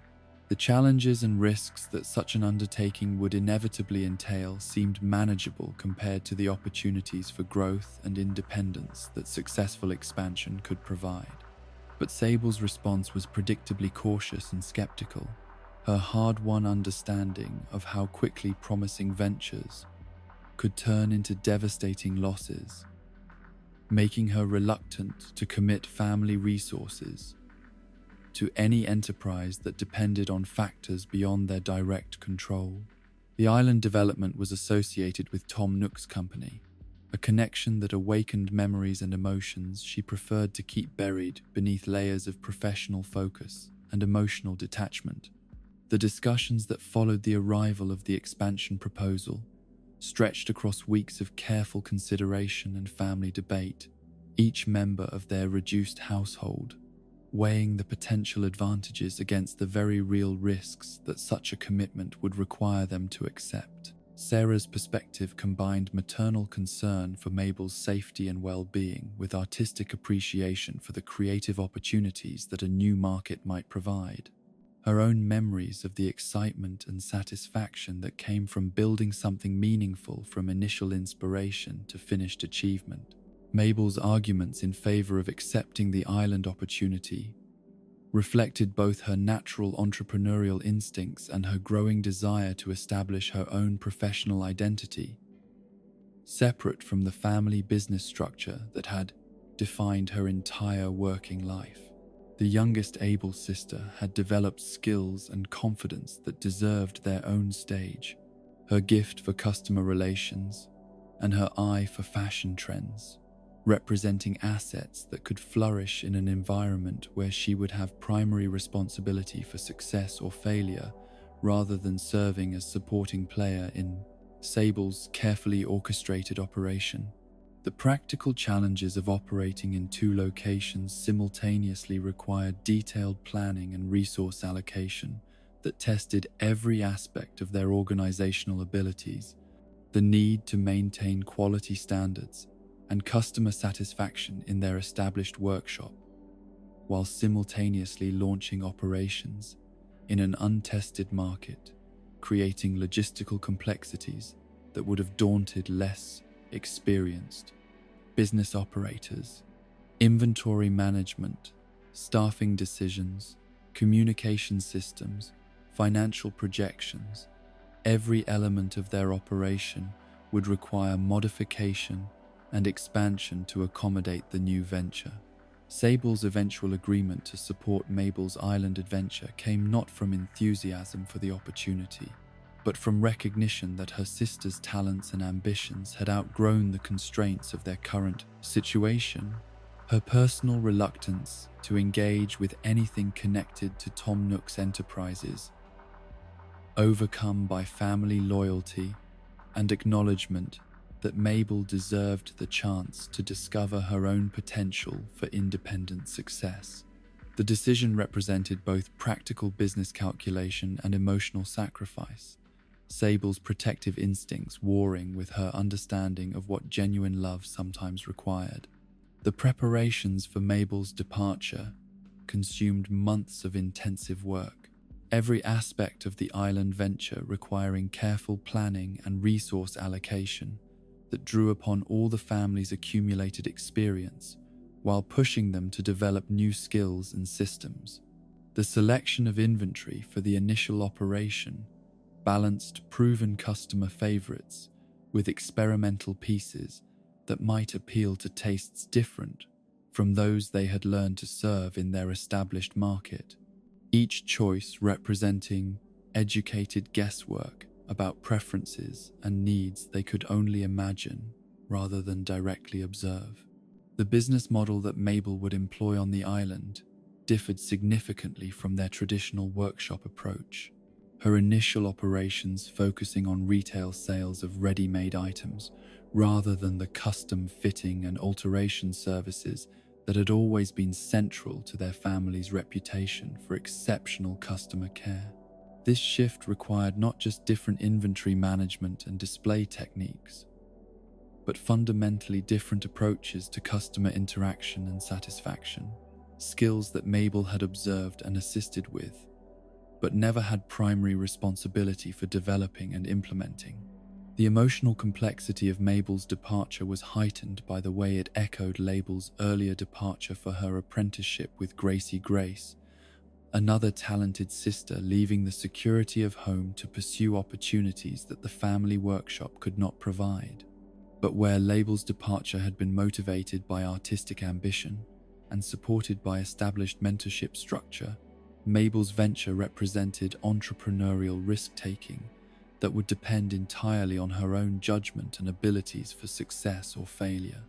The challenges and risks that such an undertaking would inevitably entail seemed manageable compared to the opportunities for growth and independence that successful expansion could provide. But Sable's response was predictably cautious and skeptical, her hard-won understanding of how quickly promising ventures could turn into devastating losses, making her reluctant to commit family resources to any enterprise that depended on factors beyond their direct control. The island development was associated with Tom Nook's company, a connection that awakened memories and emotions she preferred to keep buried beneath layers of professional focus and emotional detachment. The discussions that followed the arrival of the expansion proposal stretched across weeks of careful consideration and family debate, each member of their reduced household weighing the potential advantages against the very real risks that such a commitment would require them to accept. Sarah's perspective combined maternal concern for Mabel's safety and well-being with artistic appreciation for the creative opportunities that a new market might provide. Her own memories of the excitement and satisfaction that came from building something meaningful from initial inspiration to finished achievement. Mabel's arguments in favor of accepting the island opportunity reflected both her natural entrepreneurial instincts and her growing desire to establish her own professional identity, separate from the family business structure that had defined her entire working life. The youngest Abel's sister had developed skills and confidence that deserved their own stage. Her gift for customer relations and her eye for fashion trends, representing assets that could flourish in an environment where she would have primary responsibility for success or failure rather than serving as supporting player in Sable's carefully orchestrated operation. The practical challenges of operating in two locations simultaneously required detailed planning and resource allocation that tested every aspect of their organizational abilities. The need to maintain quality standards and customer satisfaction in their established workshop, while simultaneously launching operations in an untested market, creating logistical complexities that would have daunted less experienced business operators. Inventory management, staffing decisions, communication systems, financial projections, every element of their operation would require modification and expansion to accommodate the new venture. Sable's eventual agreement to support Mabel's island adventure came not from enthusiasm for the opportunity, but from recognition that her sister's talents and ambitions had outgrown the constraints of their current situation. Her personal reluctance to engage with anything connected to Tom Nook's enterprises, overcome by family loyalty and acknowledgement that Mabel deserved the chance to discover her own potential for independent success. The decision represented both practical business calculation and emotional sacrifice, Sable's protective instincts warring with her understanding of what genuine love sometimes required. The preparations for Mabel's departure consumed months of intensive work, every aspect of the island venture requiring careful planning and resource allocation that drew upon all the family's accumulated experience while pushing them to develop new skills and systems. The selection of inventory for the initial operation balanced proven customer favorites with experimental pieces that might appeal to tastes different from those they had learned to serve in their established market, each choice representing educated guesswork about preferences and needs they could only imagine rather than directly observe. The business model that Mabel would employ on the island differed significantly from their traditional workshop approach. Her initial operations focusing on retail sales of ready-made items rather than the custom fitting and alteration services that had always been central to their family's reputation for exceptional customer care. This shift required not just different inventory management and display techniques, but fundamentally different approaches to customer interaction and satisfaction, skills that Mabel had observed and assisted with, but never had primary responsibility for developing and implementing. The emotional complexity of Mabel's departure was heightened by the way it echoed Label's earlier departure for her apprenticeship with Gracie Grace, another talented sister leaving the security of home to pursue opportunities that the family workshop could not provide. But where Label's departure had been motivated by artistic ambition and supported by established mentorship structure, Mabel's venture represented entrepreneurial risk-taking that would depend entirely on her own judgment and abilities for success or failure.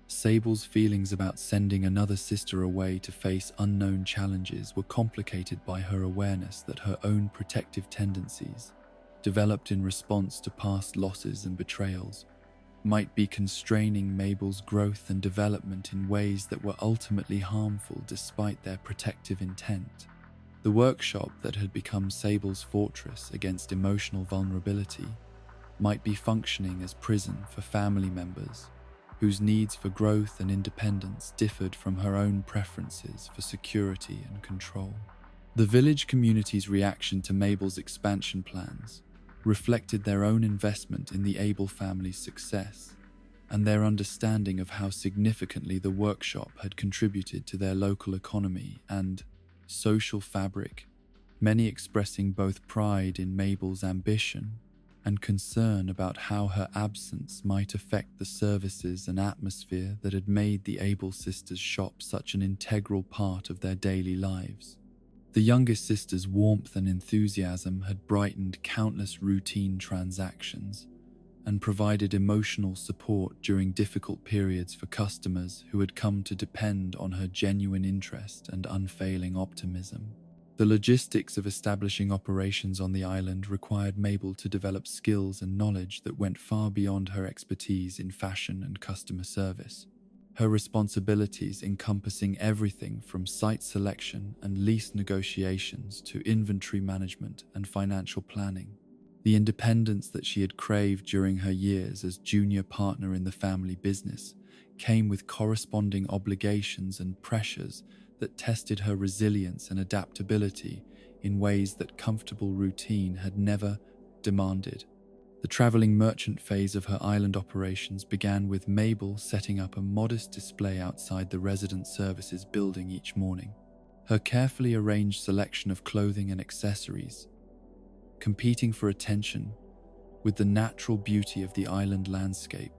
Sable's feelings about sending another sister away to face unknown challenges were complicated by her awareness that her own protective tendencies, developed in response to past losses and betrayals, might be constraining Mabel's growth and development in ways that were ultimately harmful despite their protective intent. The workshop that had become Sable's fortress against emotional vulnerability might be functioning as prison for family members whose needs for growth and independence differed from her own preferences for security and control. The village community's reaction to Mabel's expansion plans reflected their own investment in the Abel family's success and their understanding of how significantly the workshop had contributed to their local economy and, social fabric, many expressing both pride in Mabel's ambition and concern about how her absence might affect the services and atmosphere that had made the Able sisters' shop such an integral part of their daily lives. The youngest sister's warmth and enthusiasm had brightened countless routine transactions and provided emotional support during difficult periods for customers who had come to depend on her genuine interest and unfailing optimism. The logistics of establishing operations on the island required Mabel to develop skills and knowledge that went far beyond her expertise in fashion and customer service. Her responsibilities encompassing everything from site selection and lease negotiations to inventory management and financial planning. The independence that she had craved during her years as junior partner in the family business came with corresponding obligations and pressures that tested her resilience and adaptability in ways that comfortable routine had never demanded. The traveling merchant phase of her island operations began with Mabel setting up a modest display outside the resident services building each morning. Her carefully arranged selection of clothing and accessories, competing for attention with the natural beauty of the island landscape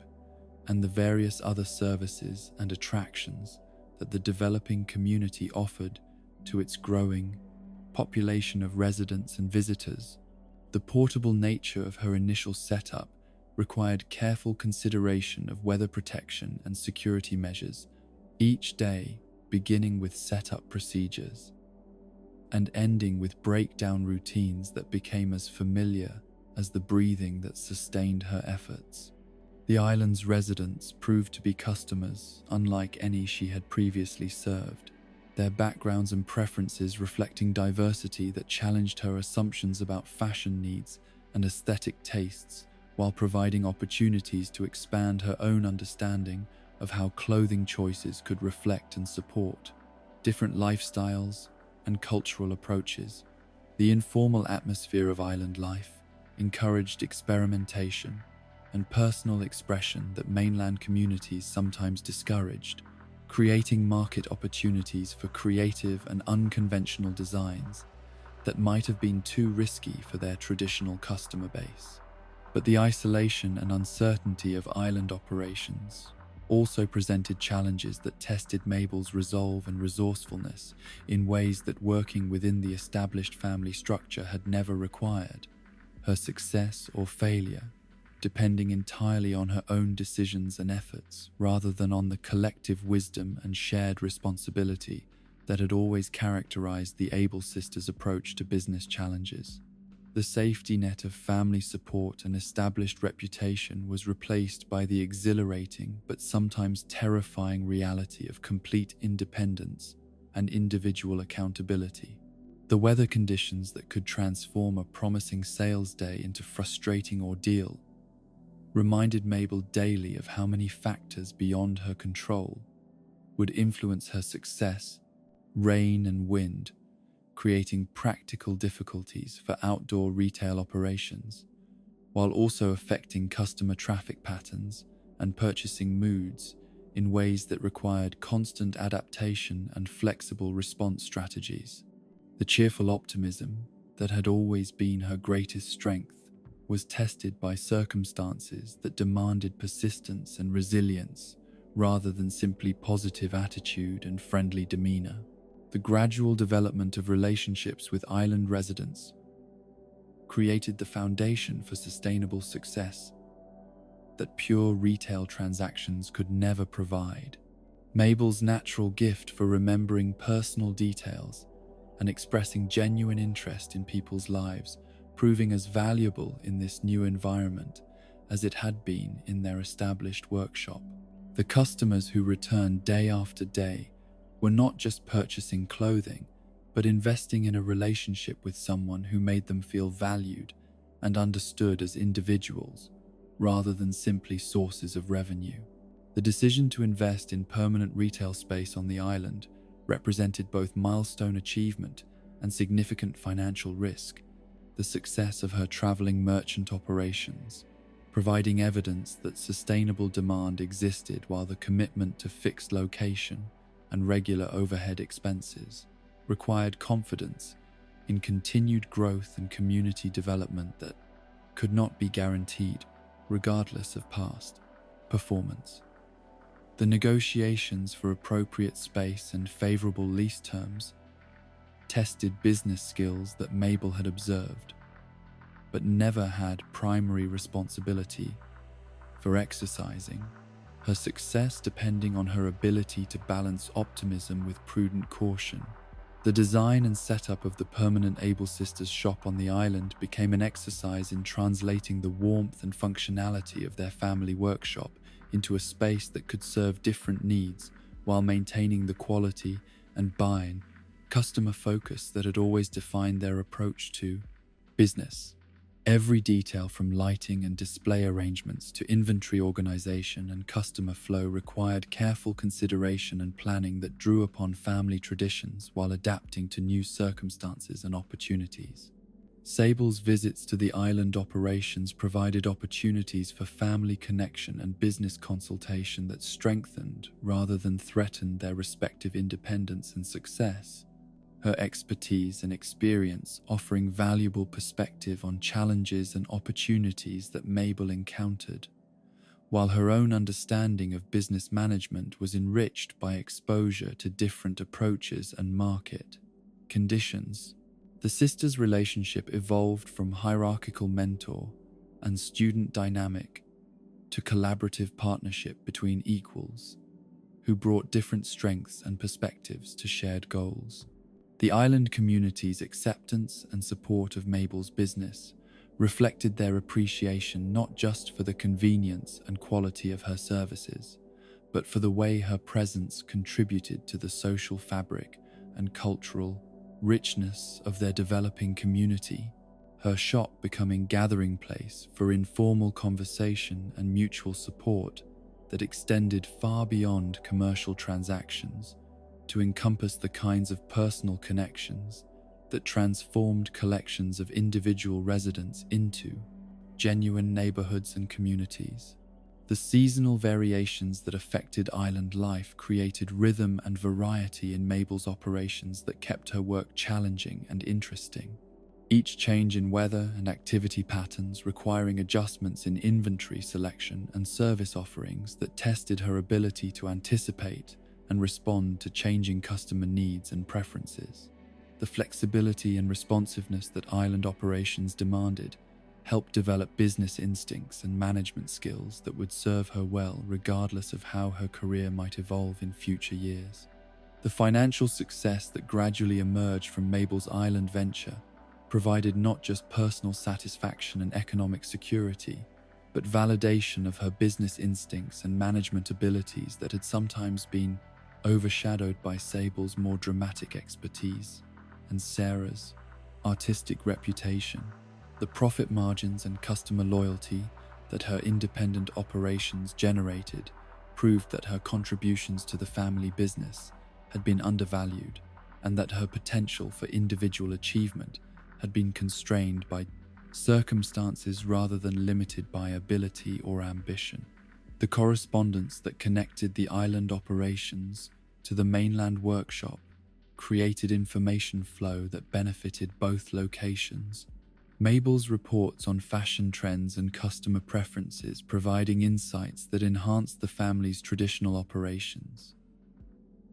and the various other services and attractions that the developing community offered to its growing population of residents and visitors. The portable nature of her initial setup required careful consideration of weather protection and security measures, each day beginning with setup procedures and ending with breakdown routines that became as familiar as the breathing that sustained her efforts. The island's residents proved to be customers unlike any she had previously served, their backgrounds and preferences reflecting diversity that challenged her assumptions about fashion needs and aesthetic tastes, while providing opportunities to expand her own understanding of how clothing choices could reflect and support different lifestyles and cultural approaches. The informal atmosphere of island life encouraged experimentation and personal expression that mainland communities sometimes discouraged, creating market opportunities for creative and unconventional designs that might have been too risky for their traditional customer base. But the isolation and uncertainty of island operations also presented challenges that tested Mabel's resolve and resourcefulness in ways that working within the established family structure had never required. Her success or failure depending entirely on her own decisions and efforts, rather than on the collective wisdom and shared responsibility that had always characterized the Able sisters' approach to business challenges. The safety net of family support and established reputation was replaced by the exhilarating but sometimes terrifying reality of complete independence and individual accountability. The weather conditions that could transform a promising sales day into frustrating ordeal reminded Mabel daily of how many factors beyond her control would influence her success. Rain and wind, creating practical difficulties for outdoor retail operations, while also affecting customer traffic patterns and purchasing moods in ways that required constant adaptation and flexible response strategies. The cheerful optimism that had always been her greatest strength was tested by circumstances that demanded persistence and resilience rather than simply positive attitude and friendly demeanor. The gradual development of relationships with island residents created the foundation for sustainable success that pure retail transactions could never provide. Mabel's natural gift for remembering personal details and expressing genuine interest in people's lives proving as valuable in this new environment as it had been in their established workshop. The customers who returned day after day were not just purchasing clothing, but investing in a relationship with someone who made them feel valued and understood as individuals, rather than simply sources of revenue. The decision to invest in permanent retail space on the island represented both milestone achievement and significant financial risk. The success of her traveling merchant operations, providing evidence that sustainable demand existed, while the commitment to fixed location and regular overhead expenses required confidence in continued growth and community development that could not be guaranteed regardless of past performance. The negotiations for appropriate space and favorable lease terms tested business skills that Mabel had observed, but never had primary responsibility for exercising, her success depending on her ability to balance optimism with prudent caution. The design and setup of the permanent Able Sisters shop on the island became an exercise in translating the warmth and functionality of their family workshop into a space that could serve different needs while maintaining the quality and buy-in, customer focus that had always defined their approach to business. Every detail from lighting and display arrangements to inventory organization and customer flow required careful consideration and planning that drew upon family traditions while adapting to new circumstances and opportunities. Sable's visits to the island operations provided opportunities for family connection and business consultation that strengthened rather than threatened their respective independence and success. Her expertise and experience offering valuable perspective on challenges and opportunities that Mabel encountered, while her own understanding of business management was enriched by exposure to different approaches and market conditions. The sisters' relationship evolved from hierarchical mentor and student dynamic to collaborative partnership between equals, who brought different strengths and perspectives to shared goals. The island community's acceptance and support of Mabel's business reflected their appreciation not just for the convenience and quality of her services, but for the way her presence contributed to the social fabric and cultural richness of their developing community, her shop becoming a gathering place for informal conversation and mutual support that extended far beyond commercial transactions to encompass the kinds of personal connections that transformed collections of individual residents into genuine neighborhoods and communities. The seasonal variations that affected island life created rhythm and variety in Mabel's operations that kept her work challenging and interesting. Each change in weather and activity patterns requiring adjustments in inventory selection and service offerings that tested her ability to anticipate and respond to changing customer needs and preferences. The flexibility and responsiveness that island operations demanded helped develop business instincts and management skills that would serve her well regardless of how her career might evolve in future years. The financial success that gradually emerged from Mabel's island venture provided not just personal satisfaction and economic security, but validation of her business instincts and management abilities that had sometimes been overshadowed by Sable's more dramatic expertise and Sarah's artistic reputation. The profit margins and customer loyalty that her independent operations generated proved that her contributions to the family business had been undervalued and that her potential for individual achievement had been constrained by circumstances rather than limited by ability or ambition. The correspondence that connected the island operations to the mainland workshop created information flow that benefited both locations. Mabel's reports on fashion trends and customer preferences providing insights that enhanced the family's traditional operations,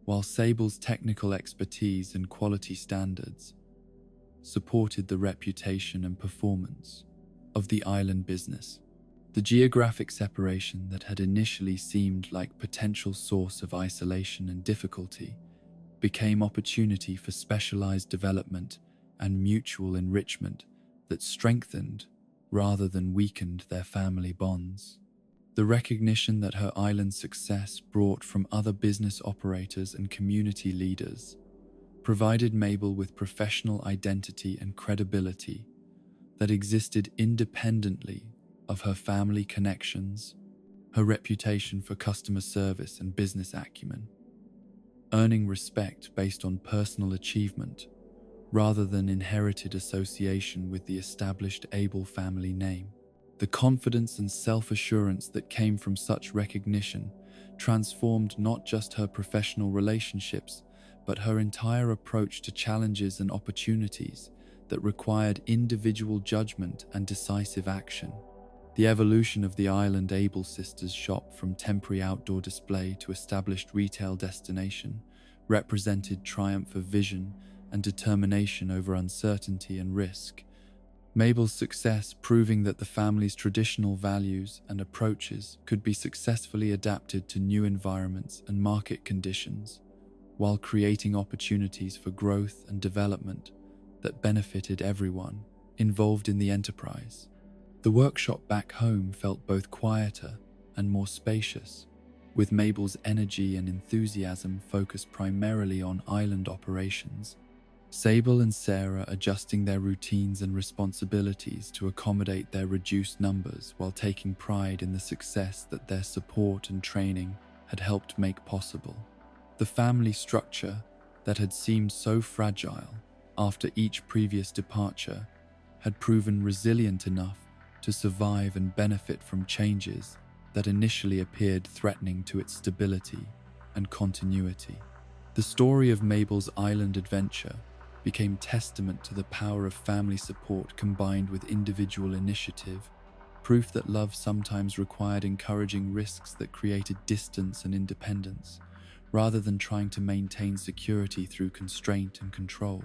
while Sable's technical expertise and quality standards supported the reputation and performance of the island business. The geographic separation that had initially seemed like potential source of isolation and difficulty became opportunity for specialized development and mutual enrichment that strengthened rather than weakened their family bonds. The recognition that her island success brought from other business operators and community leaders provided Mabel with professional identity and credibility that existed independently of her family connections, her reputation for customer service and business acumen, earning respect based on personal achievement rather than inherited association with the established Able family name. The confidence and self-assurance that came from such recognition transformed not just her professional relationships, but her entire approach to challenges and opportunities that required individual judgment and decisive action. The evolution of the Island Able Sisters shop from temporary outdoor display to established retail destination represented triumph of vision and determination over uncertainty and risk. Mabel's success proving that the family's traditional values and approaches could be successfully adapted to new environments and market conditions, while creating opportunities for growth and development that benefited everyone involved in the enterprise. The workshop back home felt both quieter and more spacious, with Mabel's energy and enthusiasm focused primarily on island operations. Sable and Sarah adjusting their routines and responsibilities to accommodate their reduced numbers while taking pride in the success that their support and training had helped make possible. The family structure that had seemed so fragile after each previous departure had proven resilient enough to survive and benefit from changes that initially appeared threatening to its stability and continuity. The story of Mabel's island adventure became testament to the power of family support combined with individual initiative, proof that love sometimes required encouraging risks that created distance and independence, rather than trying to maintain security through constraint and control.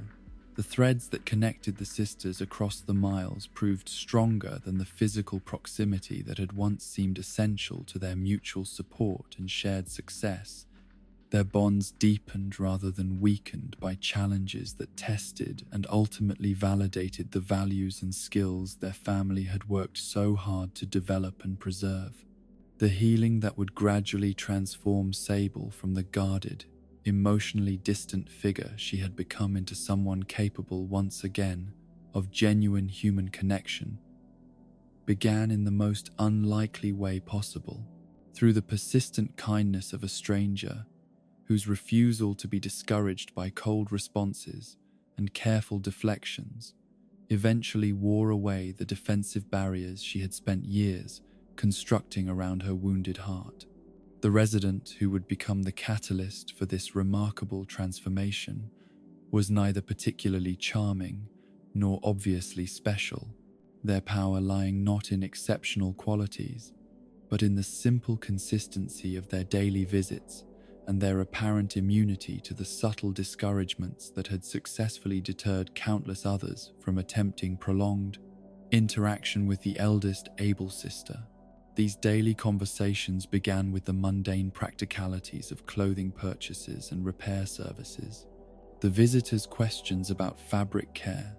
The threads that connected the sisters across the miles proved stronger than the physical proximity that had once seemed essential to their mutual support and shared success. Their bonds deepened rather than weakened by challenges that tested and ultimately validated the values and skills their family had worked so hard to develop and preserve. The healing that would gradually transform Sable from the guarded, emotionally distant figure she had become into someone capable once again of genuine human connection began in the most unlikely way possible, through the persistent kindness of a stranger whose refusal to be discouraged by cold responses and careful deflections eventually wore away the defensive barriers she had spent years constructing around her wounded heart. The resident who would become the catalyst for this remarkable transformation was neither particularly charming nor obviously special, their power lying not in exceptional qualities, but in the simple consistency of their daily visits and their apparent immunity to the subtle discouragements that had successfully deterred countless others from attempting prolonged interaction with the eldest Able sister. These daily conversations began with the mundane practicalities of clothing purchases and repair services. The visitors' questions about fabric care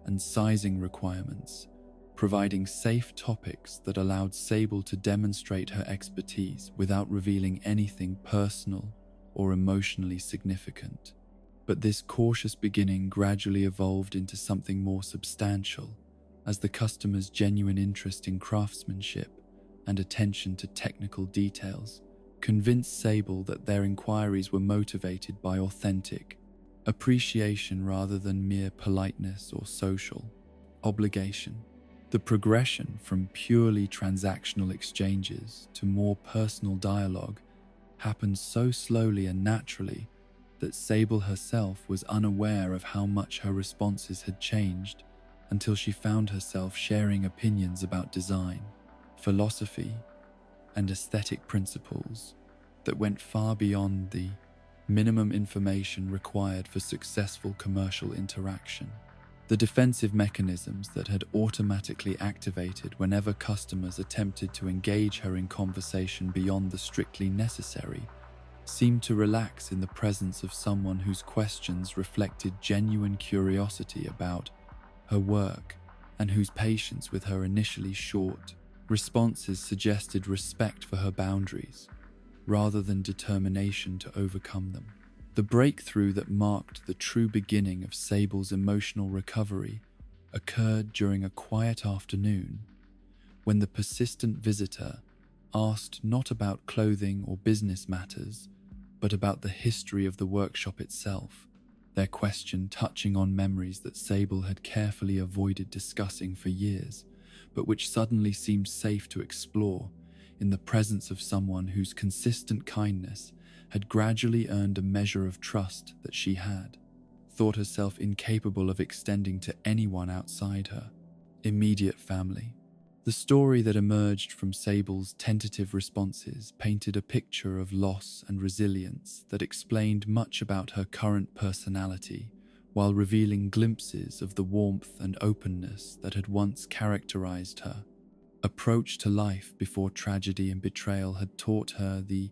and sizing requirements, providing safe topics that allowed Sable to demonstrate her expertise without revealing anything personal or emotionally significant. But this cautious beginning gradually evolved into something more substantial, as the customers' genuine interest in craftsmanship and attention to technical details convinced Sable that their inquiries were motivated by authentic appreciation rather than mere politeness or social obligation. The progression from purely transactional exchanges to more personal dialogue happened so slowly and naturally that Sable herself was unaware of how much her responses had changed until she found herself sharing opinions about design, philosophy, and aesthetic principles that went far beyond the minimum information required for successful commercial interaction. The defensive mechanisms that had automatically activated whenever customers attempted to engage her in conversation beyond the strictly necessary seemed to relax in the presence of someone whose questions reflected genuine curiosity about her work and whose patience with her initially short responses suggested respect for her boundaries rather than determination to overcome them. The breakthrough that marked the true beginning of Sable's emotional recovery occurred during a quiet afternoon when the persistent visitor asked not about clothing or business matters, but about the history of the workshop itself, their question touching on memories that Sable had carefully avoided discussing for years, but which suddenly seemed safe to explore in the presence of someone whose consistent kindness had gradually earned a measure of trust that she had thought herself incapable of extending to anyone outside her immediate family. The story that emerged from Sable's tentative responses painted a picture of loss and resilience that explained much about her current personality, while revealing glimpses of the warmth and openness that had once characterized her approach to life before tragedy and betrayal had taught her the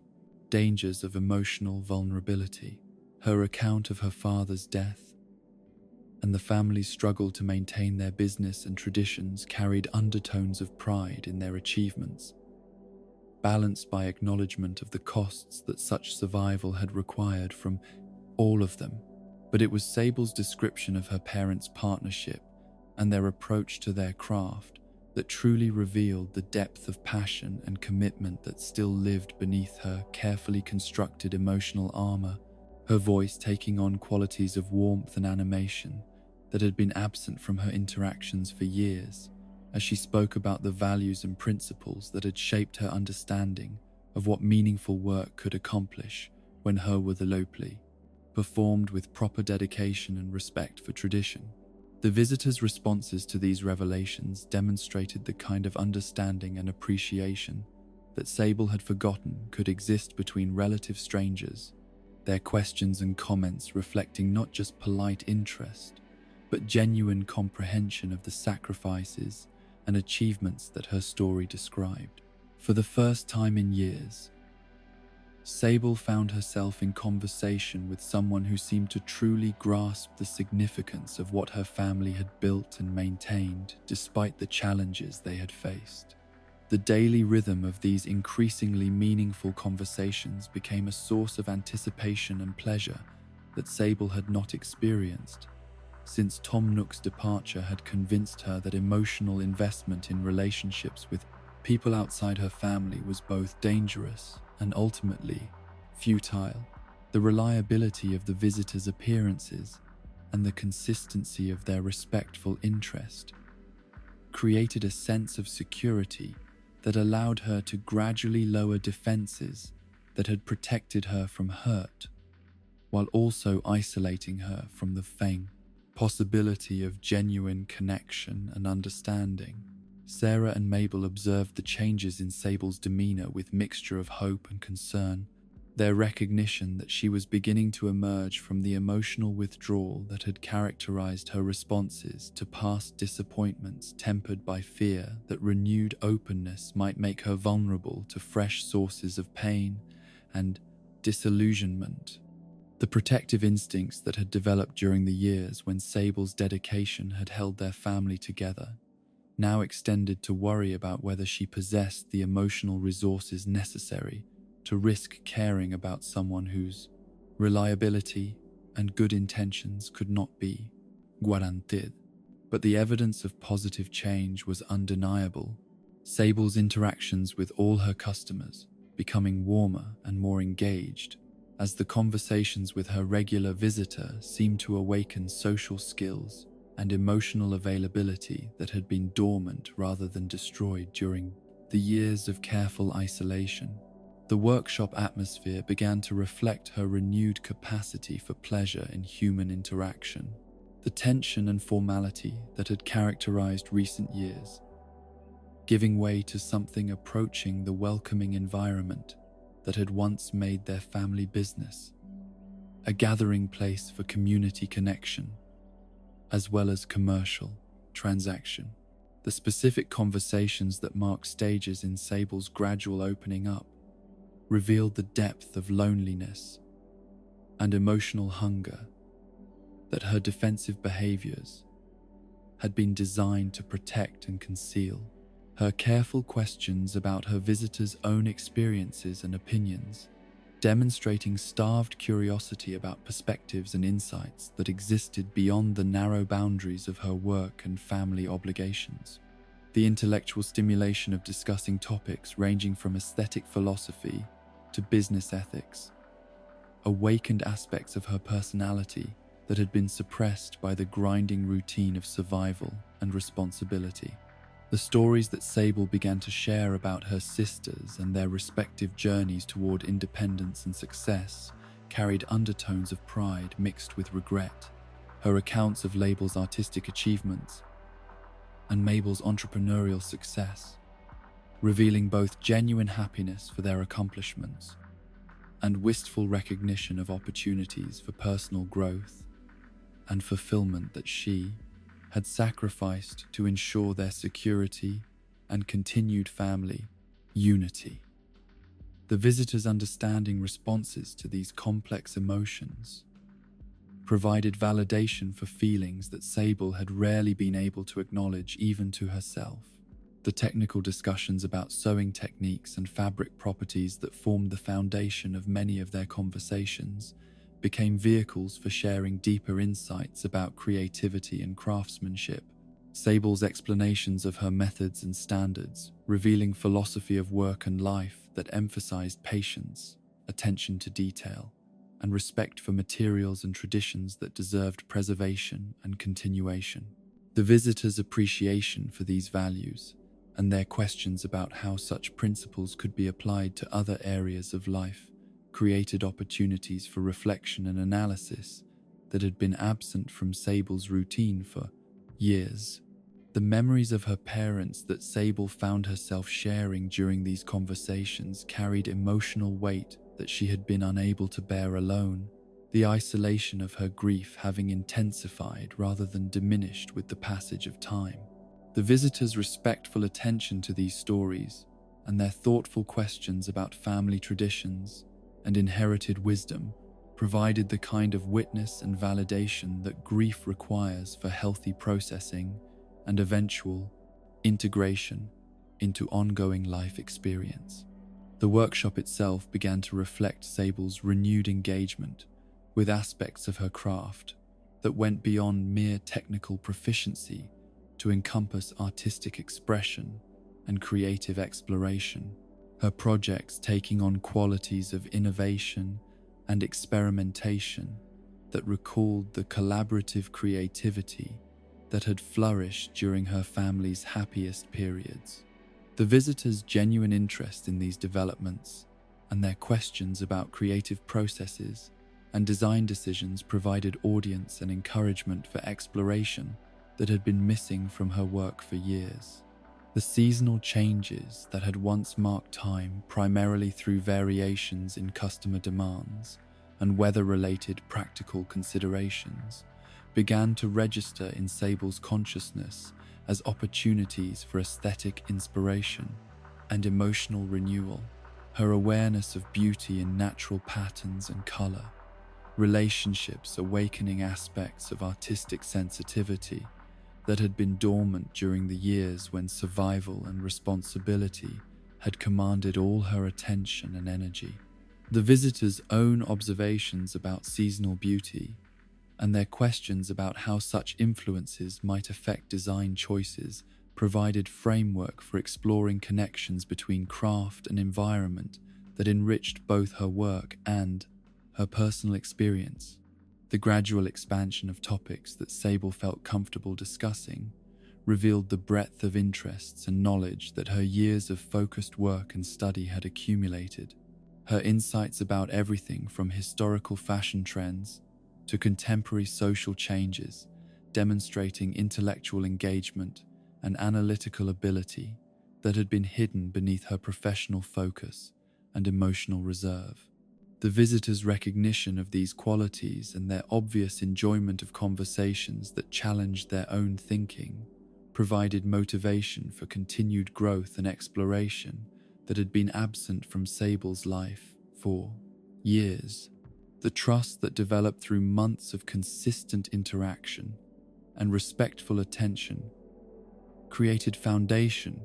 dangers of emotional vulnerability. Her account of her father's death and the family's struggle to maintain their business and traditions carried undertones of pride in their achievements, balanced by acknowledgement of the costs that such survival had required from all of them. But it was Sable's description of her parents' partnership and their approach to their craft that truly revealed the depth of passion and commitment that still lived beneath her carefully constructed emotional armor, her voice taking on qualities of warmth and animation that had been absent from her interactions for years, as she spoke about the values and principles that had shaped her understanding of what meaningful work could accomplish when her worthily performed with proper dedication and respect for tradition. The visitors' responses to these revelations demonstrated the kind of understanding and appreciation that Sable had forgotten could exist between relative strangers, their questions and comments reflecting not just polite interest, but genuine comprehension of the sacrifices and achievements that her story described. For the first time in years, Sable found herself in conversation with someone who seemed to truly grasp the significance of what her family had built and maintained despite the challenges they had faced. The daily rhythm of these increasingly meaningful conversations became a source of anticipation and pleasure that Sable had not experienced since Tom Nook's departure had convinced her that emotional investment in relationships with people outside her family was both dangerous and ultimately futile. The reliability of the visitors' appearances and the consistency of their respectful interest created a sense of security that allowed her to gradually lower defenses that had protected her from hurt, while also isolating her from the faint possibility of genuine connection and understanding. Sarah and Mabel observed the changes in Sable's demeanor with mixture of hope and concern, their recognition that she was beginning to emerge from the emotional withdrawal that had characterized her responses to past disappointments, tempered by fear that renewed openness might make her vulnerable to fresh sources of pain and disillusionment. The protective instincts that had developed during the years when Sable's dedication had held their family together now extended to worry about whether she possessed the emotional resources necessary to risk caring about someone whose reliability and good intentions could not be guaranteed. But the evidence of positive change was undeniable. Sable's interactions with all her customers becoming warmer and more engaged, as the conversations with her regular visitor seemed to awaken social skills and emotional availability that had been dormant rather than destroyed during the years of careful isolation. The workshop atmosphere began to reflect her renewed capacity for pleasure in human interaction. The tension and formality that had characterized recent years, giving way to something approaching the welcoming environment that had once made their family business a gathering place for community connection, as well as commercial transaction. The specific conversations that marked stages in Sable's gradual opening up revealed the depth of loneliness and emotional hunger that her defensive behaviors had been designed to protect and conceal. Her careful questions about her visitors' own experiences and opinions, demonstrating starved curiosity about perspectives and insights that existed beyond the narrow boundaries of her work and family obligations. The intellectual stimulation of discussing topics ranging from aesthetic philosophy to business ethics awakened aspects of her personality that had been suppressed by the grinding routine of survival and responsibility. The stories that Sable began to share about her sisters and their respective journeys toward independence and success carried undertones of pride mixed with regret. Her accounts of Label's artistic achievements and Mabel's entrepreneurial success, revealing both genuine happiness for their accomplishments and wistful recognition of opportunities for personal growth and fulfillment that she had sacrificed to ensure their security and continued family unity. The visitor's understanding responses to these complex emotions provided validation for feelings that Sable had rarely been able to acknowledge even to herself. The technical discussions about sewing techniques and fabric properties that formed the foundation of many of their conversations became vehicles for sharing deeper insights about creativity and craftsmanship. Sable's explanations of her methods and standards, revealing philosophy of work and life that emphasized patience, attention to detail, and respect for materials and traditions that deserved preservation and continuation. The visitor's appreciation for these values and their questions about how such principles could be applied to other areas of life created opportunities for reflection and analysis that had been absent from Sable's routine for years. The memories of her parents that Sable found herself sharing during these conversations carried emotional weight that she had been unable to bear alone, the isolation of her grief having intensified rather than diminished with the passage of time. The visitor's respectful attention to these stories and their thoughtful questions about family traditions and inherited wisdom provided the kind of witness and validation that grief requires for healthy processing and eventual integration into ongoing life experience. The workshop itself began to reflect Sable's renewed engagement with aspects of her craft that went beyond mere technical proficiency to encompass artistic expression and creative exploration, her projects taking on qualities of innovation and experimentation that recalled the collaborative creativity that had flourished during her family's happiest periods. The visitors' genuine interest in these developments and their questions about creative processes and design decisions provided audience and encouragement for exploration that had been missing from her work for years. The seasonal changes that had once marked time primarily through variations in customer demands and weather-related practical considerations began to register in Sable's consciousness as opportunities for aesthetic inspiration and emotional renewal. Her awareness of beauty in natural patterns and color, relationships awakening aspects of artistic sensitivity that had been dormant during the years when survival and responsibility had commanded all her attention and energy. The visitors' own observations about seasonal beauty and their questions about how such influences might affect design choices provided framework for exploring connections between craft and environment that enriched both her work and her personal experience. The gradual expansion of topics that Sable felt comfortable discussing revealed the breadth of interests and knowledge that her years of focused work and study had accumulated. Her insights about everything from historical fashion trends to contemporary social changes, demonstrating intellectual engagement and analytical ability that had been hidden beneath her professional focus and emotional reserve. The visitors' recognition of these qualities and their obvious enjoyment of conversations that challenged their own thinking provided motivation for continued growth and exploration that had been absent from Sable's life for years. The trust that developed through months of consistent interaction and respectful attention created foundation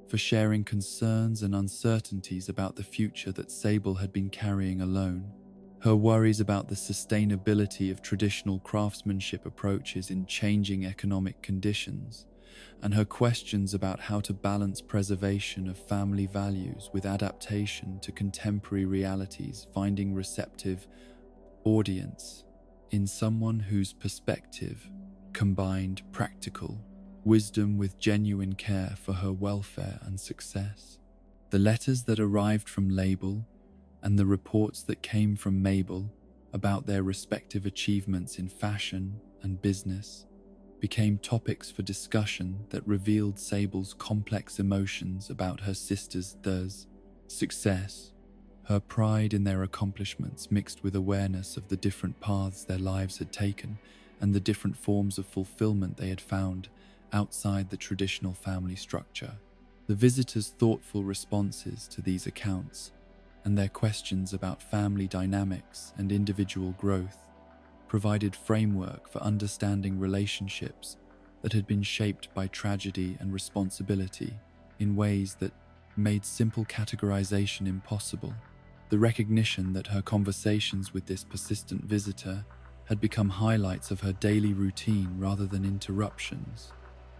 for sharing concerns and uncertainties about the future that Sable had been carrying alone. Her worries about the sustainability of traditional craftsmanship approaches in changing economic conditions, and her questions about how to balance preservation of family values with adaptation to contemporary realities, finding receptive audience in someone whose perspective combined practical wisdom with genuine care for her welfare and success. The letters that arrived from Label and the reports that came from Mabel about their respective achievements in fashion and business became topics for discussion that revealed Sable's complex emotions about her sister's success, her pride in their accomplishments mixed with awareness of the different paths their lives had taken and the different forms of fulfillment they had found outside the traditional family structure. The visitors' thoughtful responses to these accounts and their questions about family dynamics and individual growth provided framework for understanding relationships that had been shaped by tragedy and responsibility in ways that made simple categorization impossible. The recognition that her conversations with this persistent visitor had become highlights of her daily routine rather than interruptions,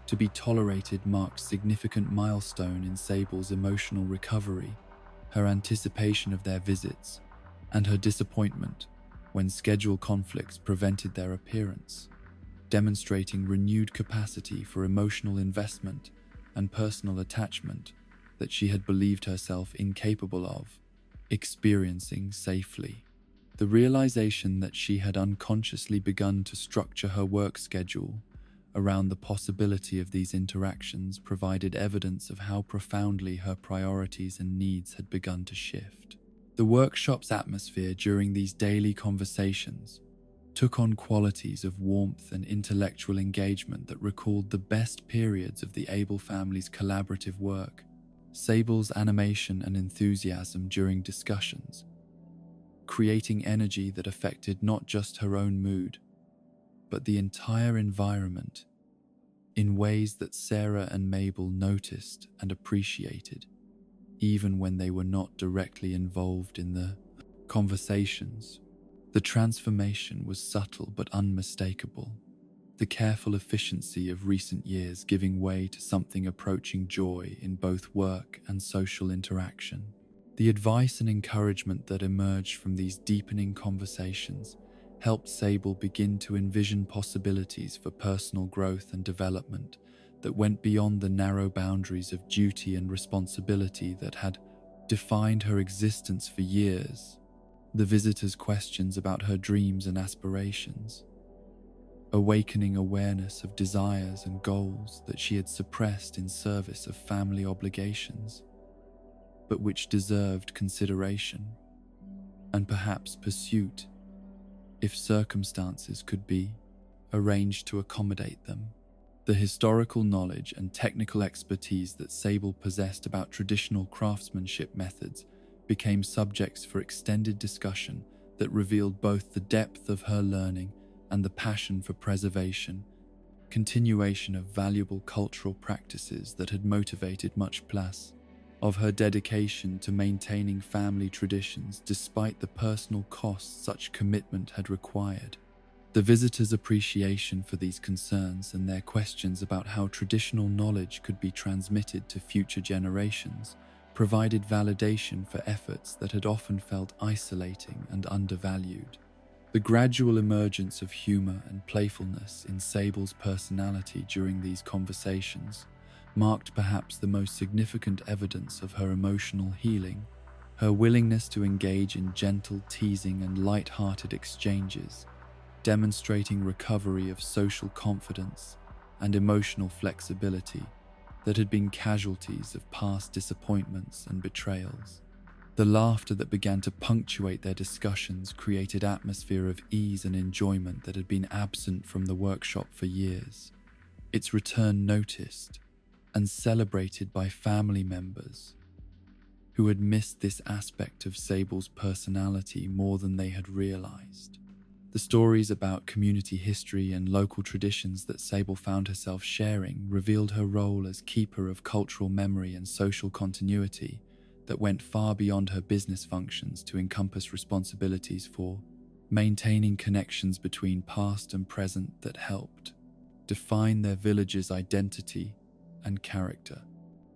to be tolerated marked significant milestone in Sable's emotional recovery, her anticipation of their visits, and her disappointment when schedule conflicts prevented their appearance, demonstrating renewed capacity for emotional investment and personal attachment that she had believed herself incapable of experiencing safely. The realization that she had unconsciously begun to structure her work schedule around the possibility of these interactions provided evidence of how profoundly her priorities and needs had begun to shift. The workshop's atmosphere during these daily conversations took on qualities of warmth and intellectual engagement that recalled the best periods of the Able family's collaborative work. Sable's animation and enthusiasm during discussions, creating energy that affected not just her own mood, but the entire environment in ways that Sarah and Mabel noticed and appreciated, even when they were not directly involved in the conversations. The transformation was subtle but unmistakable, the careful efficiency of recent years giving way to something approaching joy in both work and social interaction. The advice and encouragement that emerged from these deepening conversations helped Sable begin to envision possibilities for personal growth and development that went beyond the narrow boundaries of duty and responsibility that had defined her existence for years. The visitor's questions about her dreams and aspirations, awakening awareness of desires and goals that she had suppressed in service of family obligations, but which deserved consideration and perhaps pursuit if circumstances could be arranged to accommodate them. The historical knowledge and technical expertise that Sable possessed about traditional craftsmanship methods became subjects for extended discussion that revealed both the depth of her learning and the passion for preservation, continuation of valuable cultural practices that had motivated much plus of her dedication to maintaining family traditions despite the personal costs such commitment had required. The visitors' appreciation for these concerns and their questions about how traditional knowledge could be transmitted to future generations provided validation for efforts that had often felt isolating and undervalued. The gradual emergence of humor and playfulness in Sable's personality during these conversations marked perhaps the most significant evidence of her emotional healing. Her willingness to engage in gentle teasing and light-hearted exchanges, demonstrating recovery of social confidence and emotional flexibility that had been casualties of past disappointments and betrayals. The laughter that began to punctuate their discussions created an atmosphere of ease and enjoyment that had been absent from the workshop for years. Its return noticed and celebrated by family members who had missed this aspect of Sable's personality more than they had realized. The stories about community history and local traditions that Sable found herself sharing revealed her role as keeper of cultural memory and social continuity that went far beyond her business functions to encompass responsibilities for maintaining connections between past and present that helped define their village's identity and character.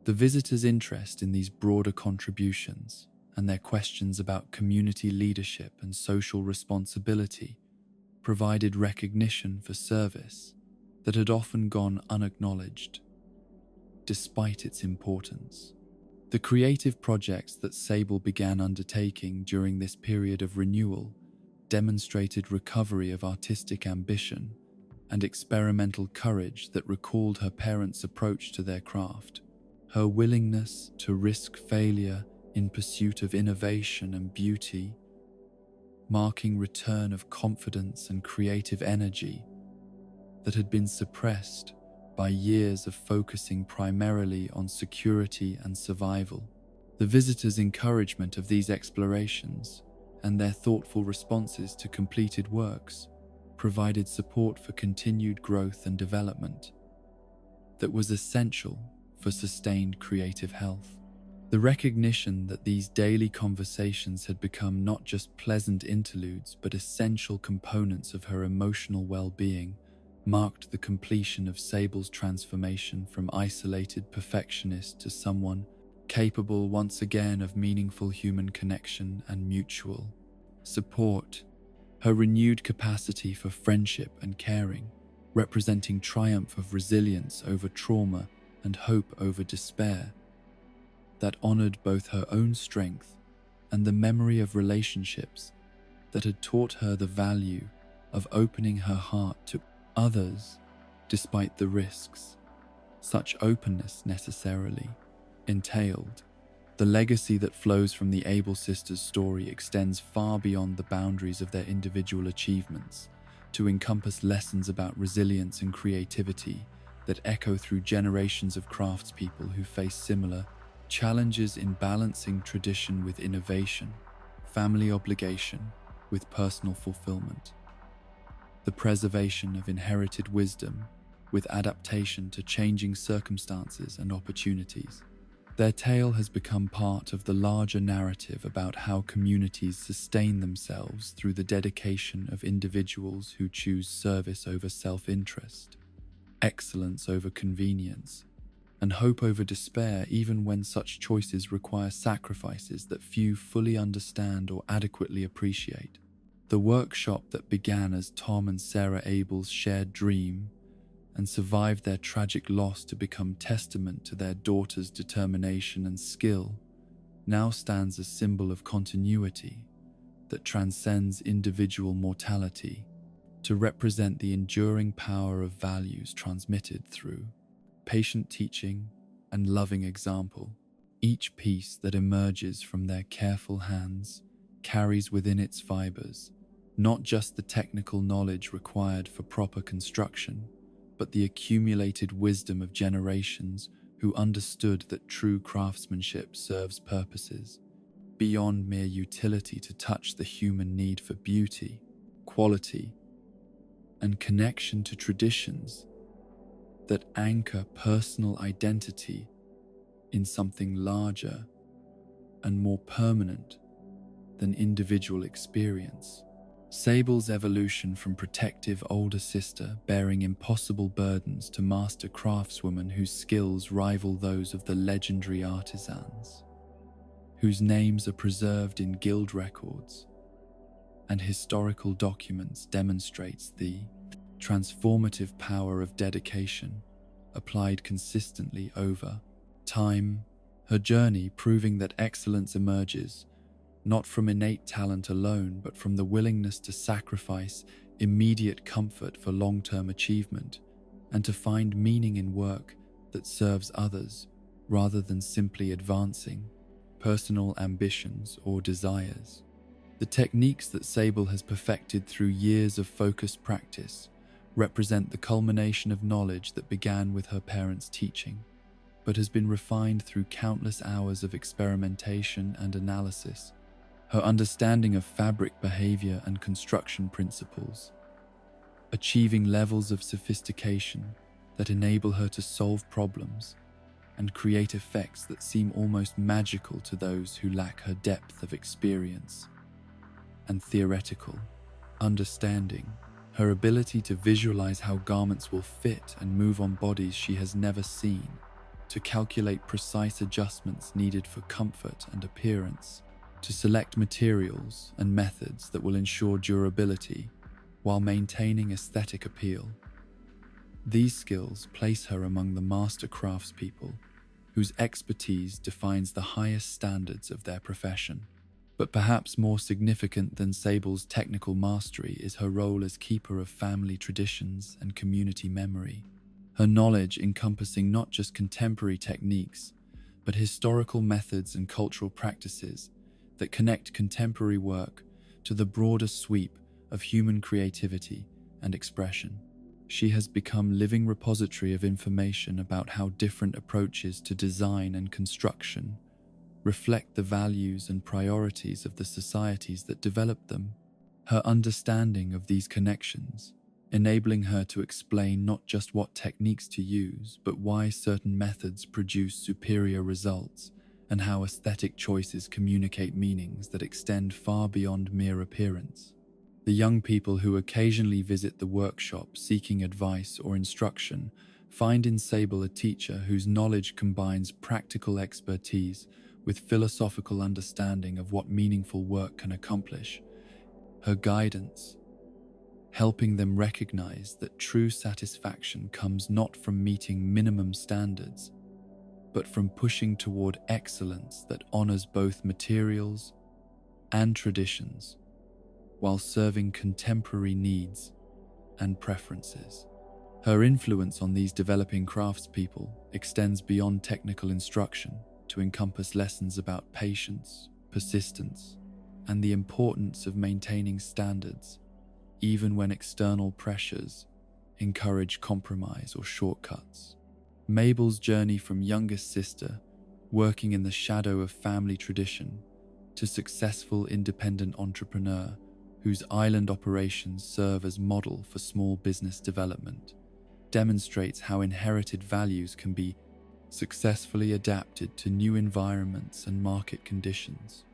The visitors' interest in these broader contributions and their questions about community leadership and social responsibility provided recognition for service that had often gone unacknowledged, despite its importance. The creative projects that Sable began undertaking during this period of renewal demonstrated recovery of artistic ambition and experimental courage that recalled her parents' approach to their craft. Her willingness to risk failure in pursuit of innovation and beauty, marking return of confidence and creative energy that had been suppressed by years of focusing primarily on security and survival. The visitors' encouragement of these explorations and their thoughtful responses to completed works provided support for continued growth and development that was essential for sustained creative health. The recognition that these daily conversations had become not just pleasant interludes but essential components of her emotional well-being marked the completion of Sable's transformation from isolated perfectionist to someone capable once again of meaningful human connection and mutual support. Her renewed capacity for friendship and caring, representing triumph of resilience over trauma and hope over despair, that honored both her own strength and the memory of relationships that had taught her the value of opening her heart to others despite the risks such openness necessarily entailed. The legacy that flows from the Able sisters' story extends far beyond the boundaries of their individual achievements to encompass lessons about resilience and creativity that echo through generations of craftspeople who face similar challenges in balancing tradition with innovation, family obligation with personal fulfillment, the preservation of inherited wisdom with adaptation to changing circumstances and opportunities. Their tale has become part of the larger narrative about how communities sustain themselves through the dedication of individuals who choose service over self-interest, excellence over convenience, and hope over despair, even when such choices require sacrifices that few fully understand or adequately appreciate. The workshop that began as Tom and Sarah Abel's shared dream and survived their tragic loss to become testament to their daughter's determination and skill, now stands a symbol of continuity that transcends individual mortality to represent the enduring power of values transmitted through patient teaching and loving example. Each piece that emerges from their careful hands carries within its fibers not just the technical knowledge required for proper construction, but the accumulated wisdom of generations who understood that true craftsmanship serves purposes beyond mere utility to touch the human need for beauty, quality, and connection to traditions that anchor personal identity in something larger and more permanent than individual experience. Sable's evolution from protective older sister bearing impossible burdens to master craftswoman whose skills rival those of the legendary artisans, whose names are preserved in guild records and historical documents, demonstrates the transformative power of dedication applied consistently over time. Her journey proving that excellence emerges not from innate talent alone, but from the willingness to sacrifice immediate comfort for long-term achievement and to find meaning in work that serves others rather than simply advancing personal ambitions or desires. The techniques that Sable has perfected through years of focused practice represent the culmination of knowledge that began with her parents' teaching, but has been refined through countless hours of experimentation and analysis. Her understanding of fabric behavior and construction principles, achieving levels of sophistication that enable her to solve problems and create effects that seem almost magical to those who lack her depth of experience and theoretical understanding. Her ability to visualize how garments will fit and move on bodies she has never seen, to calculate precise adjustments needed for comfort and appearance, to select materials and methods that will ensure durability while maintaining aesthetic appeal. These skills place her among the master craftspeople whose expertise defines the highest standards of their profession. But perhaps more significant than Sable's technical mastery is her role as keeper of family traditions and community memory. Her knowledge encompassing not just contemporary techniques, but historical methods and cultural practices that connect contemporary work to the broader sweep of human creativity and expression. She has become a living repository of information about how different approaches to design and construction reflect the values and priorities of the societies that developed them. Her understanding of these connections, enabling her to explain not just what techniques to use, but why certain methods produce superior results, and how aesthetic choices communicate meanings that extend far beyond mere appearance. The young people who occasionally visit the workshop seeking advice or instruction find in Sable a teacher whose knowledge combines practical expertise with philosophical understanding of what meaningful work can accomplish. Her guidance, helping them recognize that true satisfaction comes not from meeting minimum standards, but from pushing toward excellence that honors both materials and traditions, while serving contemporary needs and preferences. Her influence on these developing craftspeople extends beyond technical instruction to encompass lessons about patience, persistence, and the importance of maintaining standards, even when external pressures encourage compromise or shortcuts. Mabel's journey from youngest sister, working in the shadow of family tradition, to successful independent entrepreneur whose island operations serve as model for small business development, demonstrates how inherited values can be successfully adapted to new environments and market conditions,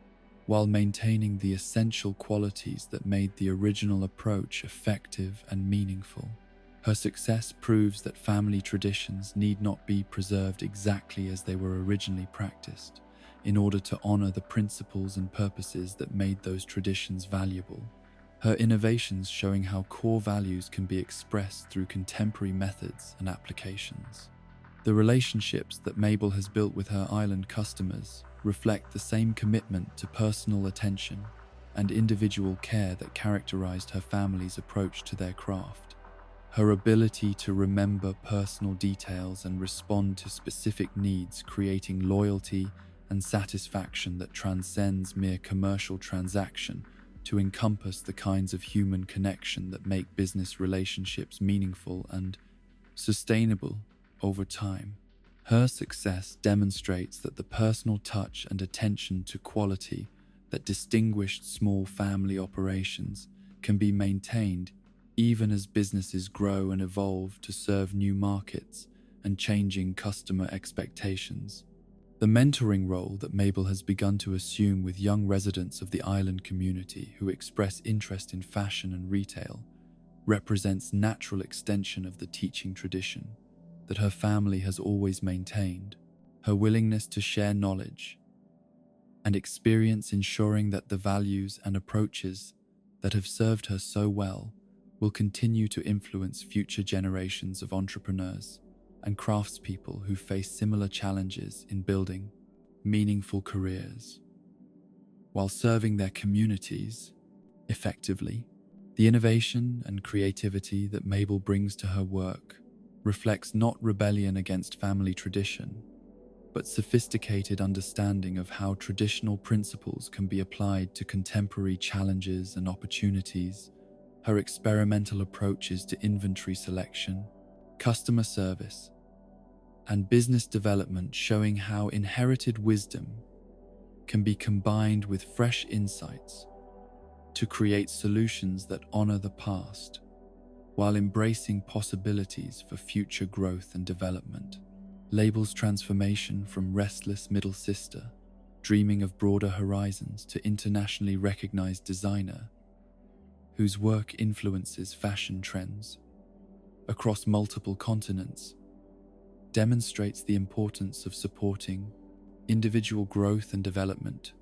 while maintaining the essential qualities that made the original approach effective and meaningful. Her success proves that family traditions need not be preserved exactly as they were originally practiced, in order to honor the principles and purposes that made those traditions valuable. Her innovations showing how core values can be expressed through contemporary methods and applications. The relationships that Mabel has built with her island customers reflect the same commitment to personal attention and individual care that characterized her family's approach to their craft. Her ability to remember personal details and respond to specific needs, creating loyalty and satisfaction that transcends mere commercial transaction to encompass the kinds of human connection that make business relationships meaningful and sustainable over time. Her success demonstrates that the personal touch and attention to quality that distinguished small family operations can be maintained even as businesses grow and evolve to serve new markets and changing customer expectations. The mentoring role that Mabel has begun to assume with young residents of the island community who express interest in fashion and retail represents a natural extension of the teaching tradition that her family has always maintained. Her willingness to share knowledge and experience ensuring that the values and approaches that have served her so well will continue to influence future generations of entrepreneurs and craftspeople who face similar challenges in building meaningful careers while serving their communities effectively. The innovation and creativity that Mabel brings to her work reflects not rebellion against family tradition, but sophisticated understanding of how traditional principles can be applied to contemporary challenges and opportunities. Her experimental approaches to inventory selection, customer service, and business development showing how inherited wisdom can be combined with fresh insights to create solutions that honor the past while embracing possibilities for future growth and development. Mabel's transformation from restless middle sister, dreaming of broader horizons, to internationally recognized designer whose work influences fashion trends across multiple continents, demonstrates the importance of supporting individual growth and development,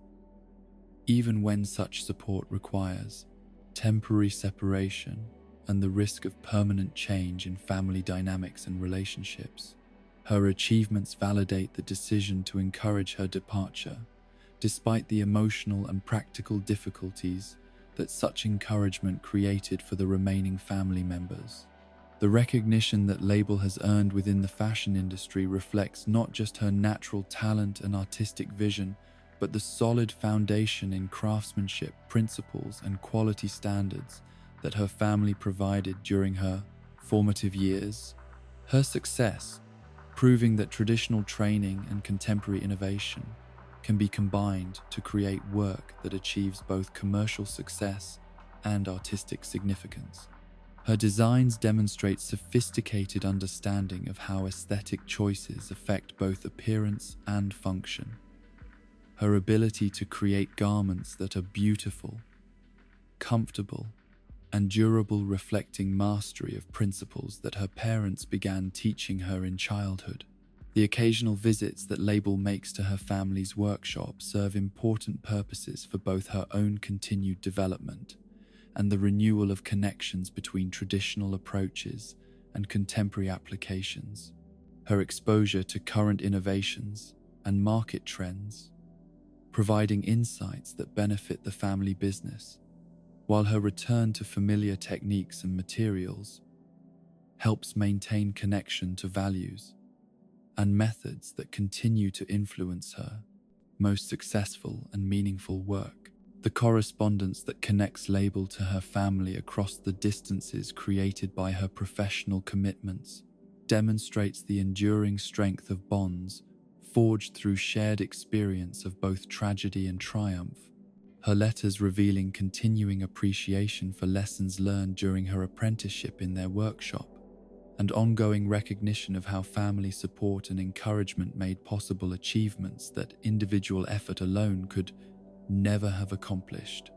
even when such support requires temporary separation and the risk of permanent change in family dynamics and relationships. Her achievements validate the decision to encourage her departure, despite the emotional and practical difficulties that such encouragement created for the remaining family members. The recognition that Label has earned within the fashion industry reflects not just her natural talent and artistic vision, but the solid foundation in craftsmanship, principles, and quality standards that her family provided during her formative years. Her success, proving that traditional training and contemporary innovation can be combined to create work that achieves both commercial success and artistic significance. Her designs demonstrate sophisticated understanding of how aesthetic choices affect both appearance and function. Her ability to create garments that are beautiful, comfortable, and durable, reflecting mastery of principles that her parents began teaching her in childhood. The occasional visits that Label makes to her family's workshop serve important purposes for both her own continued development and the renewal of connections between traditional approaches and contemporary applications. Her exposure to current innovations and market trends, providing insights that benefit the family business, while her return to familiar techniques and materials helps maintain connection to values and methods that continue to influence her most successful and meaningful work. The correspondence that connects Label to her family across the distances created by her professional commitments demonstrates the enduring strength of bonds forged through shared experience of both tragedy and triumph. Her letters revealing continuing appreciation for lessons learned during her apprenticeship in their workshop, and ongoing recognition of how family support and encouragement made possible achievements that individual effort alone could never have accomplished.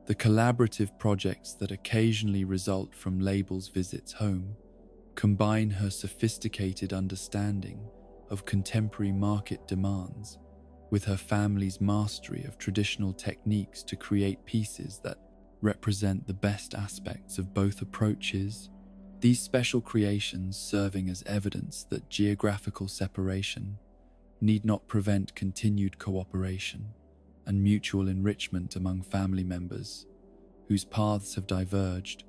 The collaborative projects that occasionally result from Label's visits home combine her sophisticated understanding of contemporary market demands with her family's mastery of traditional techniques to create pieces that represent the best aspects of both approaches. These special creations serving as evidence that geographical separation need not prevent continued cooperation and mutual enrichment among family members whose paths have diverged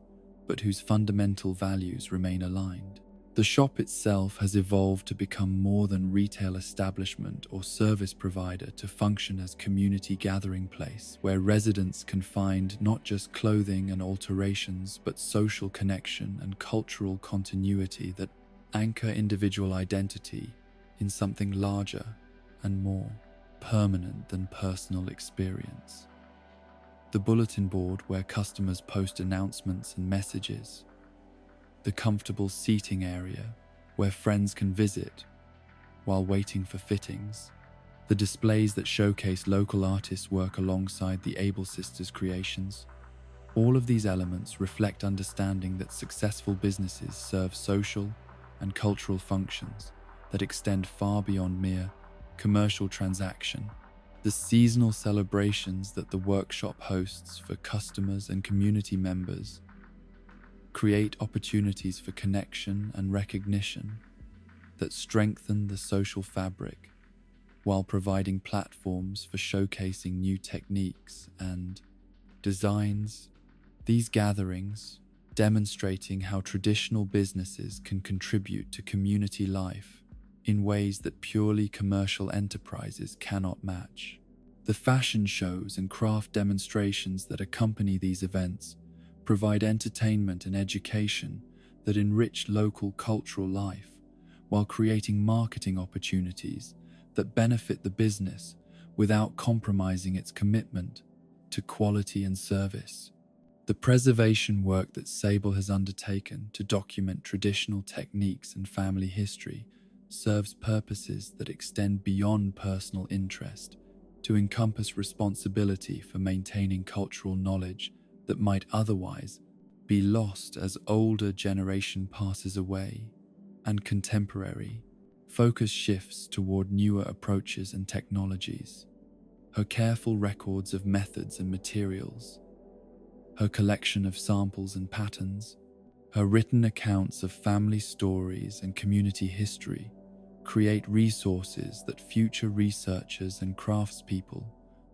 but whose fundamental values remain aligned. The shop itself has evolved to become more than retail establishment or service provider to function as community gathering place where residents can find not just clothing and alterations but social connection and cultural continuity that anchor individual identity in something larger and more permanent than personal experience. The bulletin board where customers post announcements and messages, the comfortable seating area where friends can visit while waiting for fittings, the displays that showcase local artists' work alongside the Able Sisters' creations. All of these elements reflect understanding that successful businesses serve social and cultural functions that extend far beyond mere commercial transaction. The seasonal celebrations that the workshop hosts for customers and community members create opportunities for connection and recognition that strengthen the social fabric while providing platforms for showcasing new techniques and designs. These gatherings, demonstrating how traditional businesses can contribute to community life in ways that purely commercial enterprises cannot match. The fashion shows and craft demonstrations that accompany these events provide entertainment and education that enrich local cultural life while creating marketing opportunities that benefit the business without compromising its commitment to quality and service. The preservation work that Sable has undertaken to document traditional techniques and family history serves purposes that extend beyond personal interest to encompass responsibility for maintaining cultural knowledge that might otherwise be lost as older generation passes away and contemporary focus shifts toward newer approaches and technologies. Her careful records of methods and materials, her collection of samples and patterns, Her written accounts of family stories and community history create resources that future researchers and craftspeople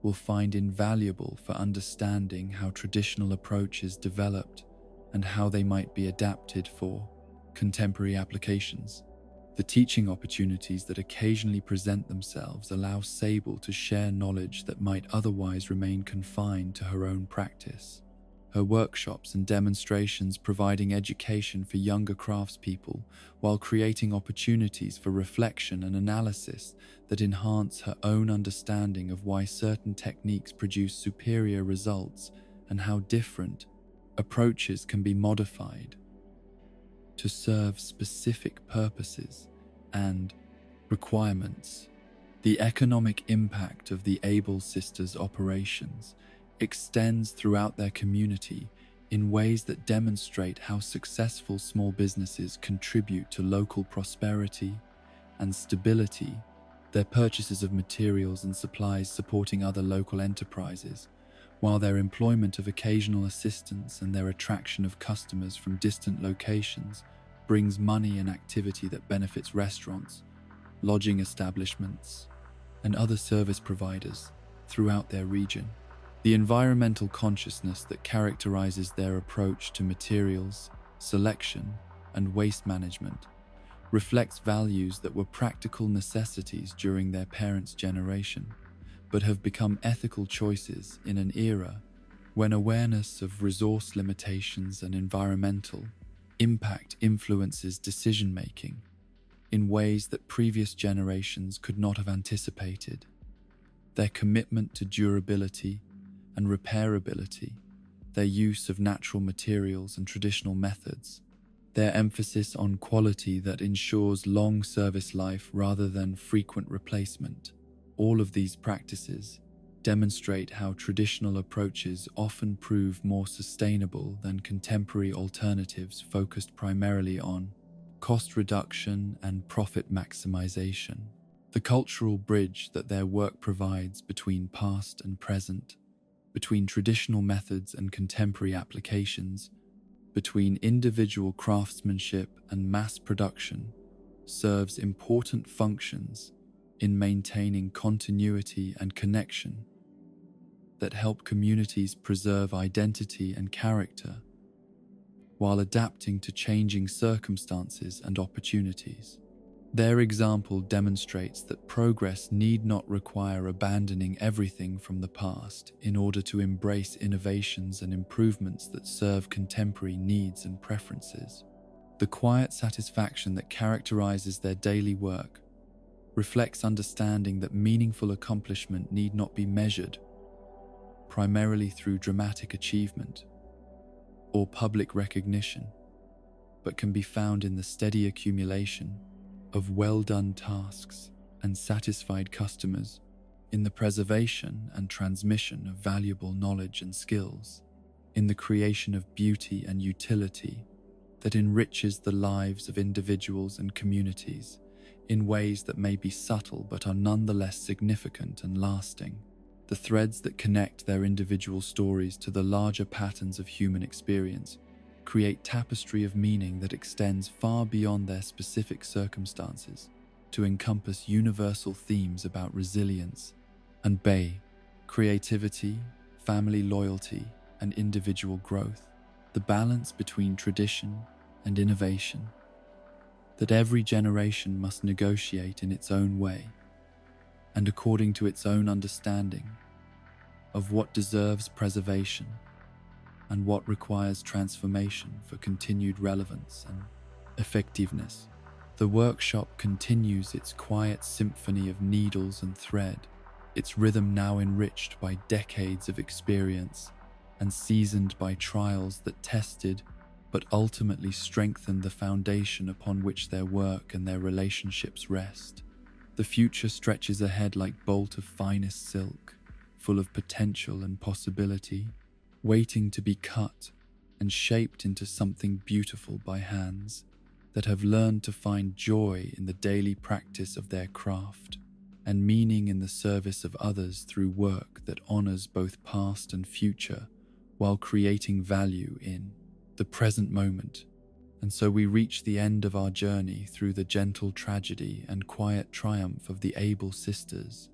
will find invaluable for understanding how traditional approaches developed and how they might be adapted for contemporary applications. The teaching opportunities that occasionally present themselves allow Sable to share knowledge that might otherwise remain confined to her own practice. Her workshops and demonstrations providing education for younger craftspeople while creating opportunities for reflection and analysis that enhance her own understanding of why certain techniques produce superior results and how different approaches can be modified to serve specific purposes and requirements. The economic impact of the Able Sisters' operations extends throughout their community in ways that demonstrate how successful small businesses contribute to local prosperity and stability, their purchases of materials and supplies supporting other local enterprises, while their employment of occasional assistants and their attraction of customers from distant locations brings money and activity that benefits restaurants, lodging establishments, and other service providers throughout their region. The environmental consciousness that characterizes their approach to materials, selection, and waste management reflects values that were practical necessities during their parents' generation, but have become ethical choices in an era when awareness of resource limitations and environmental impact influences decision-making in ways that previous generations could not have anticipated. Their commitment to durability and repairability, their use of natural materials and traditional methods, their emphasis on quality that ensures long service life rather than frequent replacement. All of these practices demonstrate how traditional approaches often prove more sustainable than contemporary alternatives focused primarily on cost reduction and profit maximization. The cultural bridge that their work provides between past and present, between traditional methods and contemporary applications, between individual craftsmanship and mass production, serves important functions in maintaining continuity and connection that help communities preserve identity and character while adapting to changing circumstances and opportunities. Their example demonstrates that progress need not require abandoning everything from the past in order to embrace innovations and improvements that serve contemporary needs and preferences. The quiet satisfaction that characterizes their daily work reflects understanding that meaningful accomplishment need not be measured primarily through dramatic achievement or public recognition, but can be found in the steady accumulation of well-done tasks and satisfied customers, in the preservation and transmission of valuable knowledge and skills, in the creation of beauty and utility that enriches the lives of individuals and communities in ways that may be subtle but are nonetheless significant and lasting. The threads that connect their individual stories to the larger patterns of human experience create tapestry of meaning that extends far beyond their specific circumstances to encompass universal themes about resilience and creativity, family loyalty, and individual growth, the balance between tradition and innovation that every generation must negotiate in its own way and according to its own understanding of what deserves preservation and what requires transformation for continued relevance and effectiveness. The workshop continues its quiet symphony of needles and thread, its rhythm now enriched by decades of experience and seasoned by trials that tested but ultimately strengthened the foundation upon which their work and their relationships rest. The future stretches ahead like bolt of finest silk, full of potential and possibility, waiting to be cut and shaped into something beautiful by hands that have learned to find joy in the daily practice of their craft and meaning in the service of others through work that honors both past and future while creating value in the present moment. And so we reach the end of our journey through the gentle tragedy and quiet triumph of the Able sisters,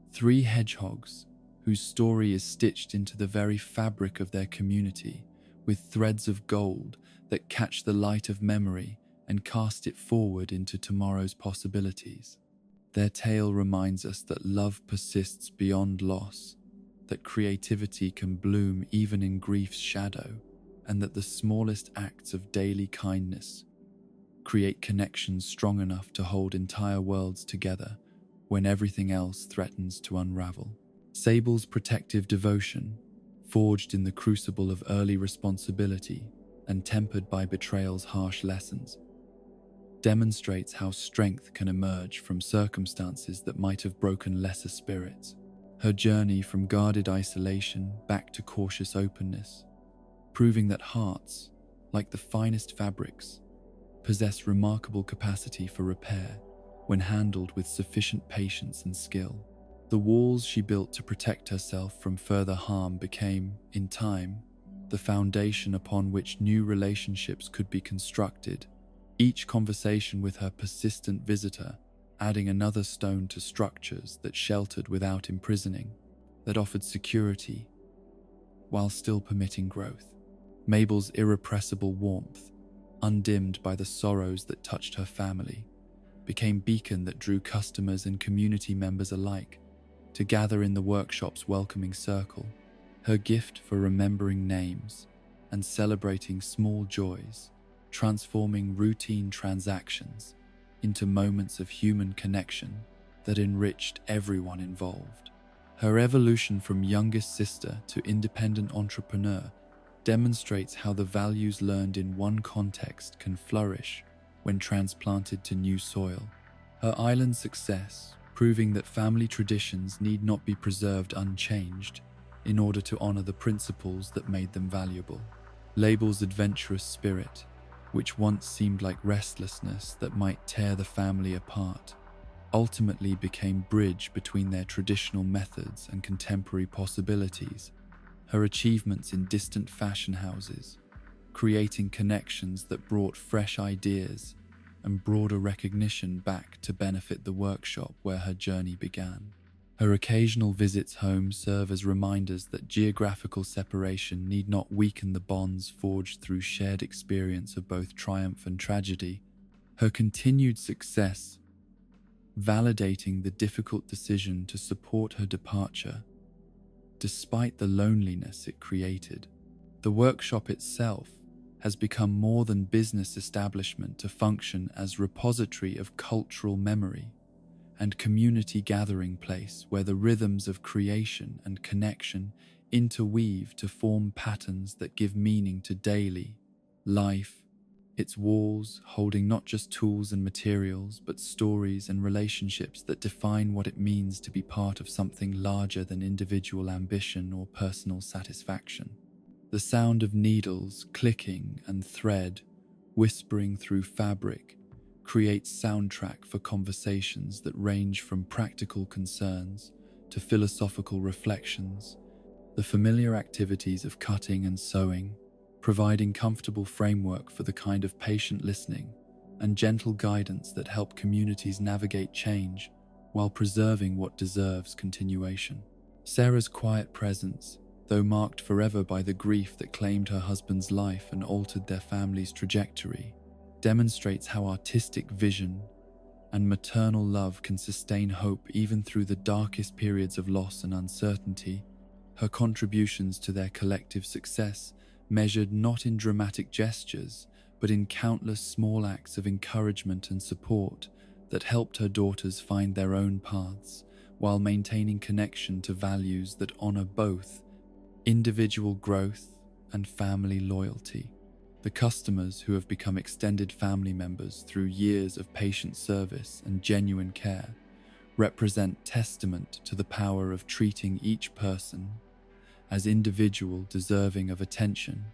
three hedgehogs whose story is stitched into the very fabric of their community with threads of gold that catch the light of memory and cast it forward into tomorrow's possibilities. Their tale reminds us that love persists beyond loss, that creativity can bloom even in grief's shadow, and that the smallest acts of daily kindness create connections strong enough to hold entire worlds together when everything else threatens to unravel. Sable's protective devotion, forged in the crucible of early responsibility and tempered by betrayal's harsh lessons, demonstrates how strength can emerge from circumstances that might have broken lesser spirits. Her journey from guarded isolation back to cautious openness, proving that hearts, like the finest fabrics, possess remarkable capacity for repair when handled with sufficient patience and skill. The walls she built to protect herself from further harm became, in time, the foundation upon which new relationships could be constructed, each conversation with her persistent visitor adding another stone to structures that sheltered without imprisoning, that offered security while still permitting growth. Mabel's irrepressible warmth, undimmed by the sorrows that touched her family, became beacon that drew customers and community members alike to gather in the workshop's welcoming circle. Her gift for remembering names and celebrating small joys, transforming routine transactions into moments of human connection that enriched everyone involved. Her evolution from youngest sister to independent entrepreneur demonstrates how the values learned in one context can flourish when transplanted to new soil. Her island success, proving that family traditions need not be preserved unchanged in order to honor the principles that made them valuable. Label's adventurous spirit, which once seemed like restlessness that might tear the family apart, ultimately became bridge between their traditional methods and contemporary possibilities. Her achievements in distant fashion houses, creating connections that brought fresh ideas and broader recognition back to benefit the workshop where her journey began. Her occasional visits home serve as reminders that geographical separation need not weaken the bonds forged through shared experience of both triumph and tragedy. Her continued success, validating the difficult decision to support her departure, despite the loneliness it created. The workshop itself has become more than business establishment to function as repository of cultural memory and community gathering place where the rhythms of creation and connection interweave to form patterns that give meaning to daily life, its walls holding not just tools and materials, but stories and relationships that define what it means to be part of something larger than individual ambition or personal satisfaction. The sound of needles clicking and thread whispering through fabric creates soundtrack for conversations that range from practical concerns to philosophical reflections. The familiar activities of cutting and sewing, providing comfortable framework for the kind of patient listening and gentle guidance that help communities navigate change while preserving what deserves continuation. Sarah's quiet presence, though marked forever by the grief that claimed her husband's life and altered their family's trajectory, demonstrates how artistic vision and maternal love can sustain hope even through the darkest periods of loss and uncertainty. Her contributions to their collective success measured not in dramatic gestures, but in countless small acts of encouragement and support that helped her daughters find their own paths while maintaining connection to values that honor both individual growth and family loyalty. The customers who have become extended family members through years of patient service and genuine care represent testament to the power of treating each person as individual deserving of attention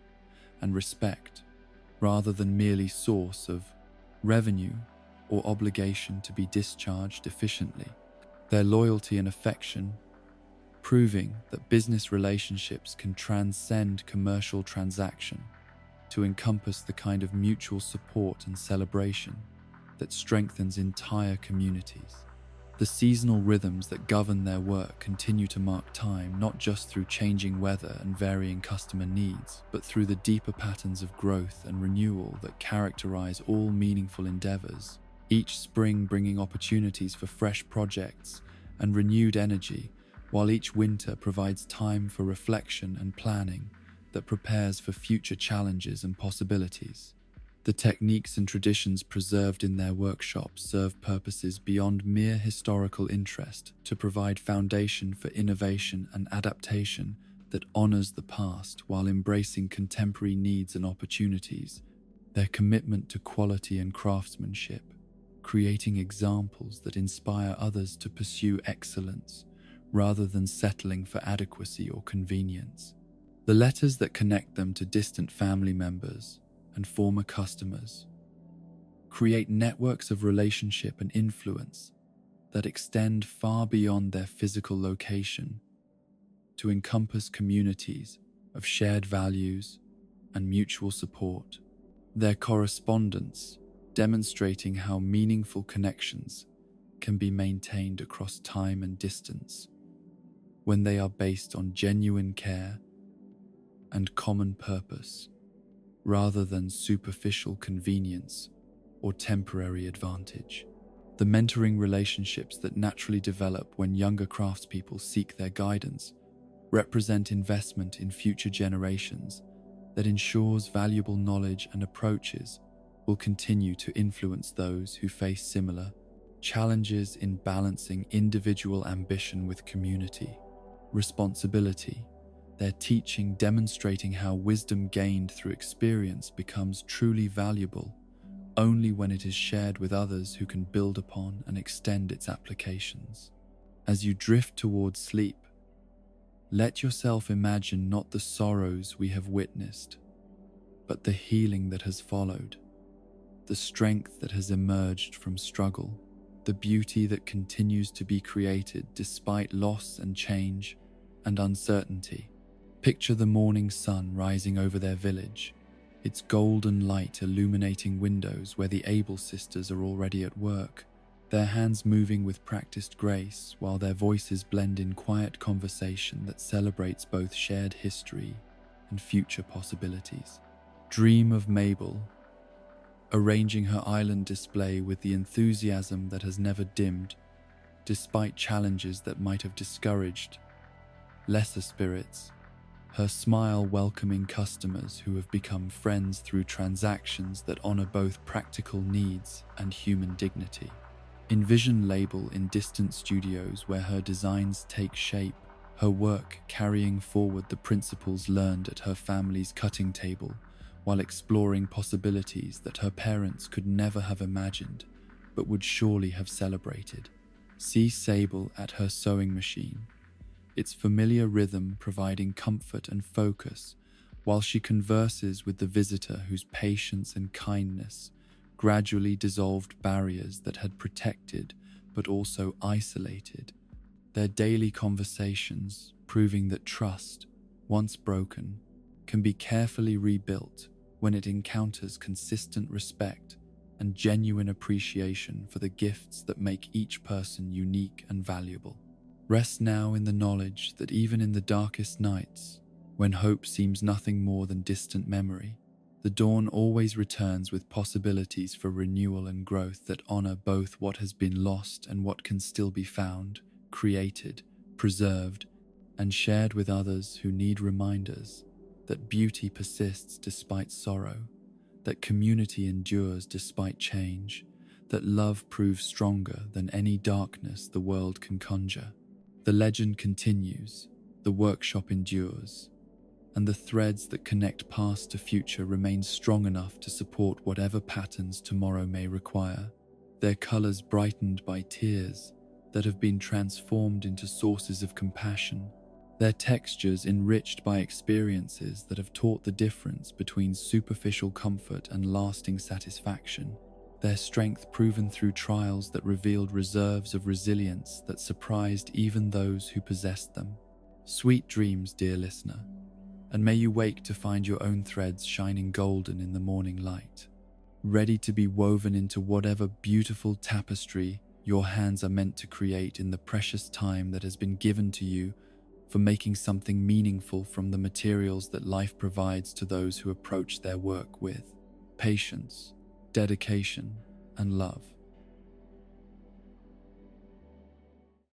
and respect, rather than merely source of revenue or obligation to be discharged efficiently. Their loyalty and affection, proving that business relationships can transcend commercial transaction, to encompass the kind of mutual support and celebration that strengthens entire communities. The seasonal rhythms that govern their work continue to mark time not just through changing weather and varying customer needs, but through the deeper patterns of growth and renewal that characterize all meaningful endeavors, each spring bringing opportunities for fresh projects and renewed energy, while each winter provides time for reflection and planning that prepares for future challenges and possibilities. The techniques and traditions preserved in their workshops serve purposes beyond mere historical interest to provide foundation for innovation and adaptation that honors the past while embracing contemporary needs and opportunities. Their commitment to quality and craftsmanship, creating examples that inspire others to pursue excellence rather than settling for adequacy or convenience. The letters that connect them to distant family members and former customers create networks of relationship and influence that extend far beyond their physical location to encompass communities of shared values and mutual support. Their correspondence demonstrating how meaningful connections can be maintained across time and distance when they are based on genuine care and common purpose, rather than superficial convenience or temporary advantage. The mentoring relationships that naturally develop when younger craftspeople seek their guidance represent investment in future generations that ensures valuable knowledge and approaches will continue to influence those who face similar challenges in balancing individual ambition with community responsibility. Their teaching demonstrating how wisdom gained through experience becomes truly valuable only when it is shared with others who can build upon and extend its applications. As you drift towards sleep, let yourself imagine not the sorrows we have witnessed, but the healing that has followed, the strength that has emerged from struggle, the beauty that continues to be created despite loss and change and uncertainty. Picture the morning sun rising over their village, its golden light illuminating windows where the Able sisters are already at work, their hands moving with practiced grace while their voices blend in quiet conversation that celebrates both shared history and future possibilities. Dream of Mabel, arranging her island display with the enthusiasm that has never dimmed, despite challenges that might have discouraged lesser spirits. Her smile welcoming customers who have become friends through transactions that honor both practical needs and human dignity. Envision Label in distant studios where her designs take shape, her work carrying forward the principles learned at her family's cutting table while exploring possibilities that her parents could never have imagined but would surely have celebrated. See Sable at her sewing machine, its familiar rhythm providing comfort and focus while she converses with the visitor whose patience and kindness gradually dissolved barriers that had protected but also isolated their daily conversations, proving that trust, once broken, can be carefully rebuilt when it encounters consistent respect and genuine appreciation for the gifts that make each person unique and valuable. Rest now in the knowledge that even in the darkest nights, when hope seems nothing more than distant memory, the dawn always returns with possibilities for renewal and growth that honor both what has been lost and what can still be found, created, preserved, and shared with others who need reminders that beauty persists despite sorrow, that community endures despite change, that love proves stronger than any darkness the world can conjure. The legend continues, the workshop endures, and the threads that connect past to future remain strong enough to support whatever patterns tomorrow may require, their colors brightened by tears that have been transformed into sources of compassion, their textures enriched by experiences that have taught the difference between superficial comfort and lasting satisfaction, their strength proven through trials that revealed reserves of resilience that surprised even those who possessed them. Sweet dreams, dear listener, And may you wake to find your own threads shining golden in the morning light, ready to be woven into whatever beautiful tapestry your hands are meant to create in the precious time that has been given to you for making something meaningful from the materials that life provides to those who approach their work with patience, dedication, and love.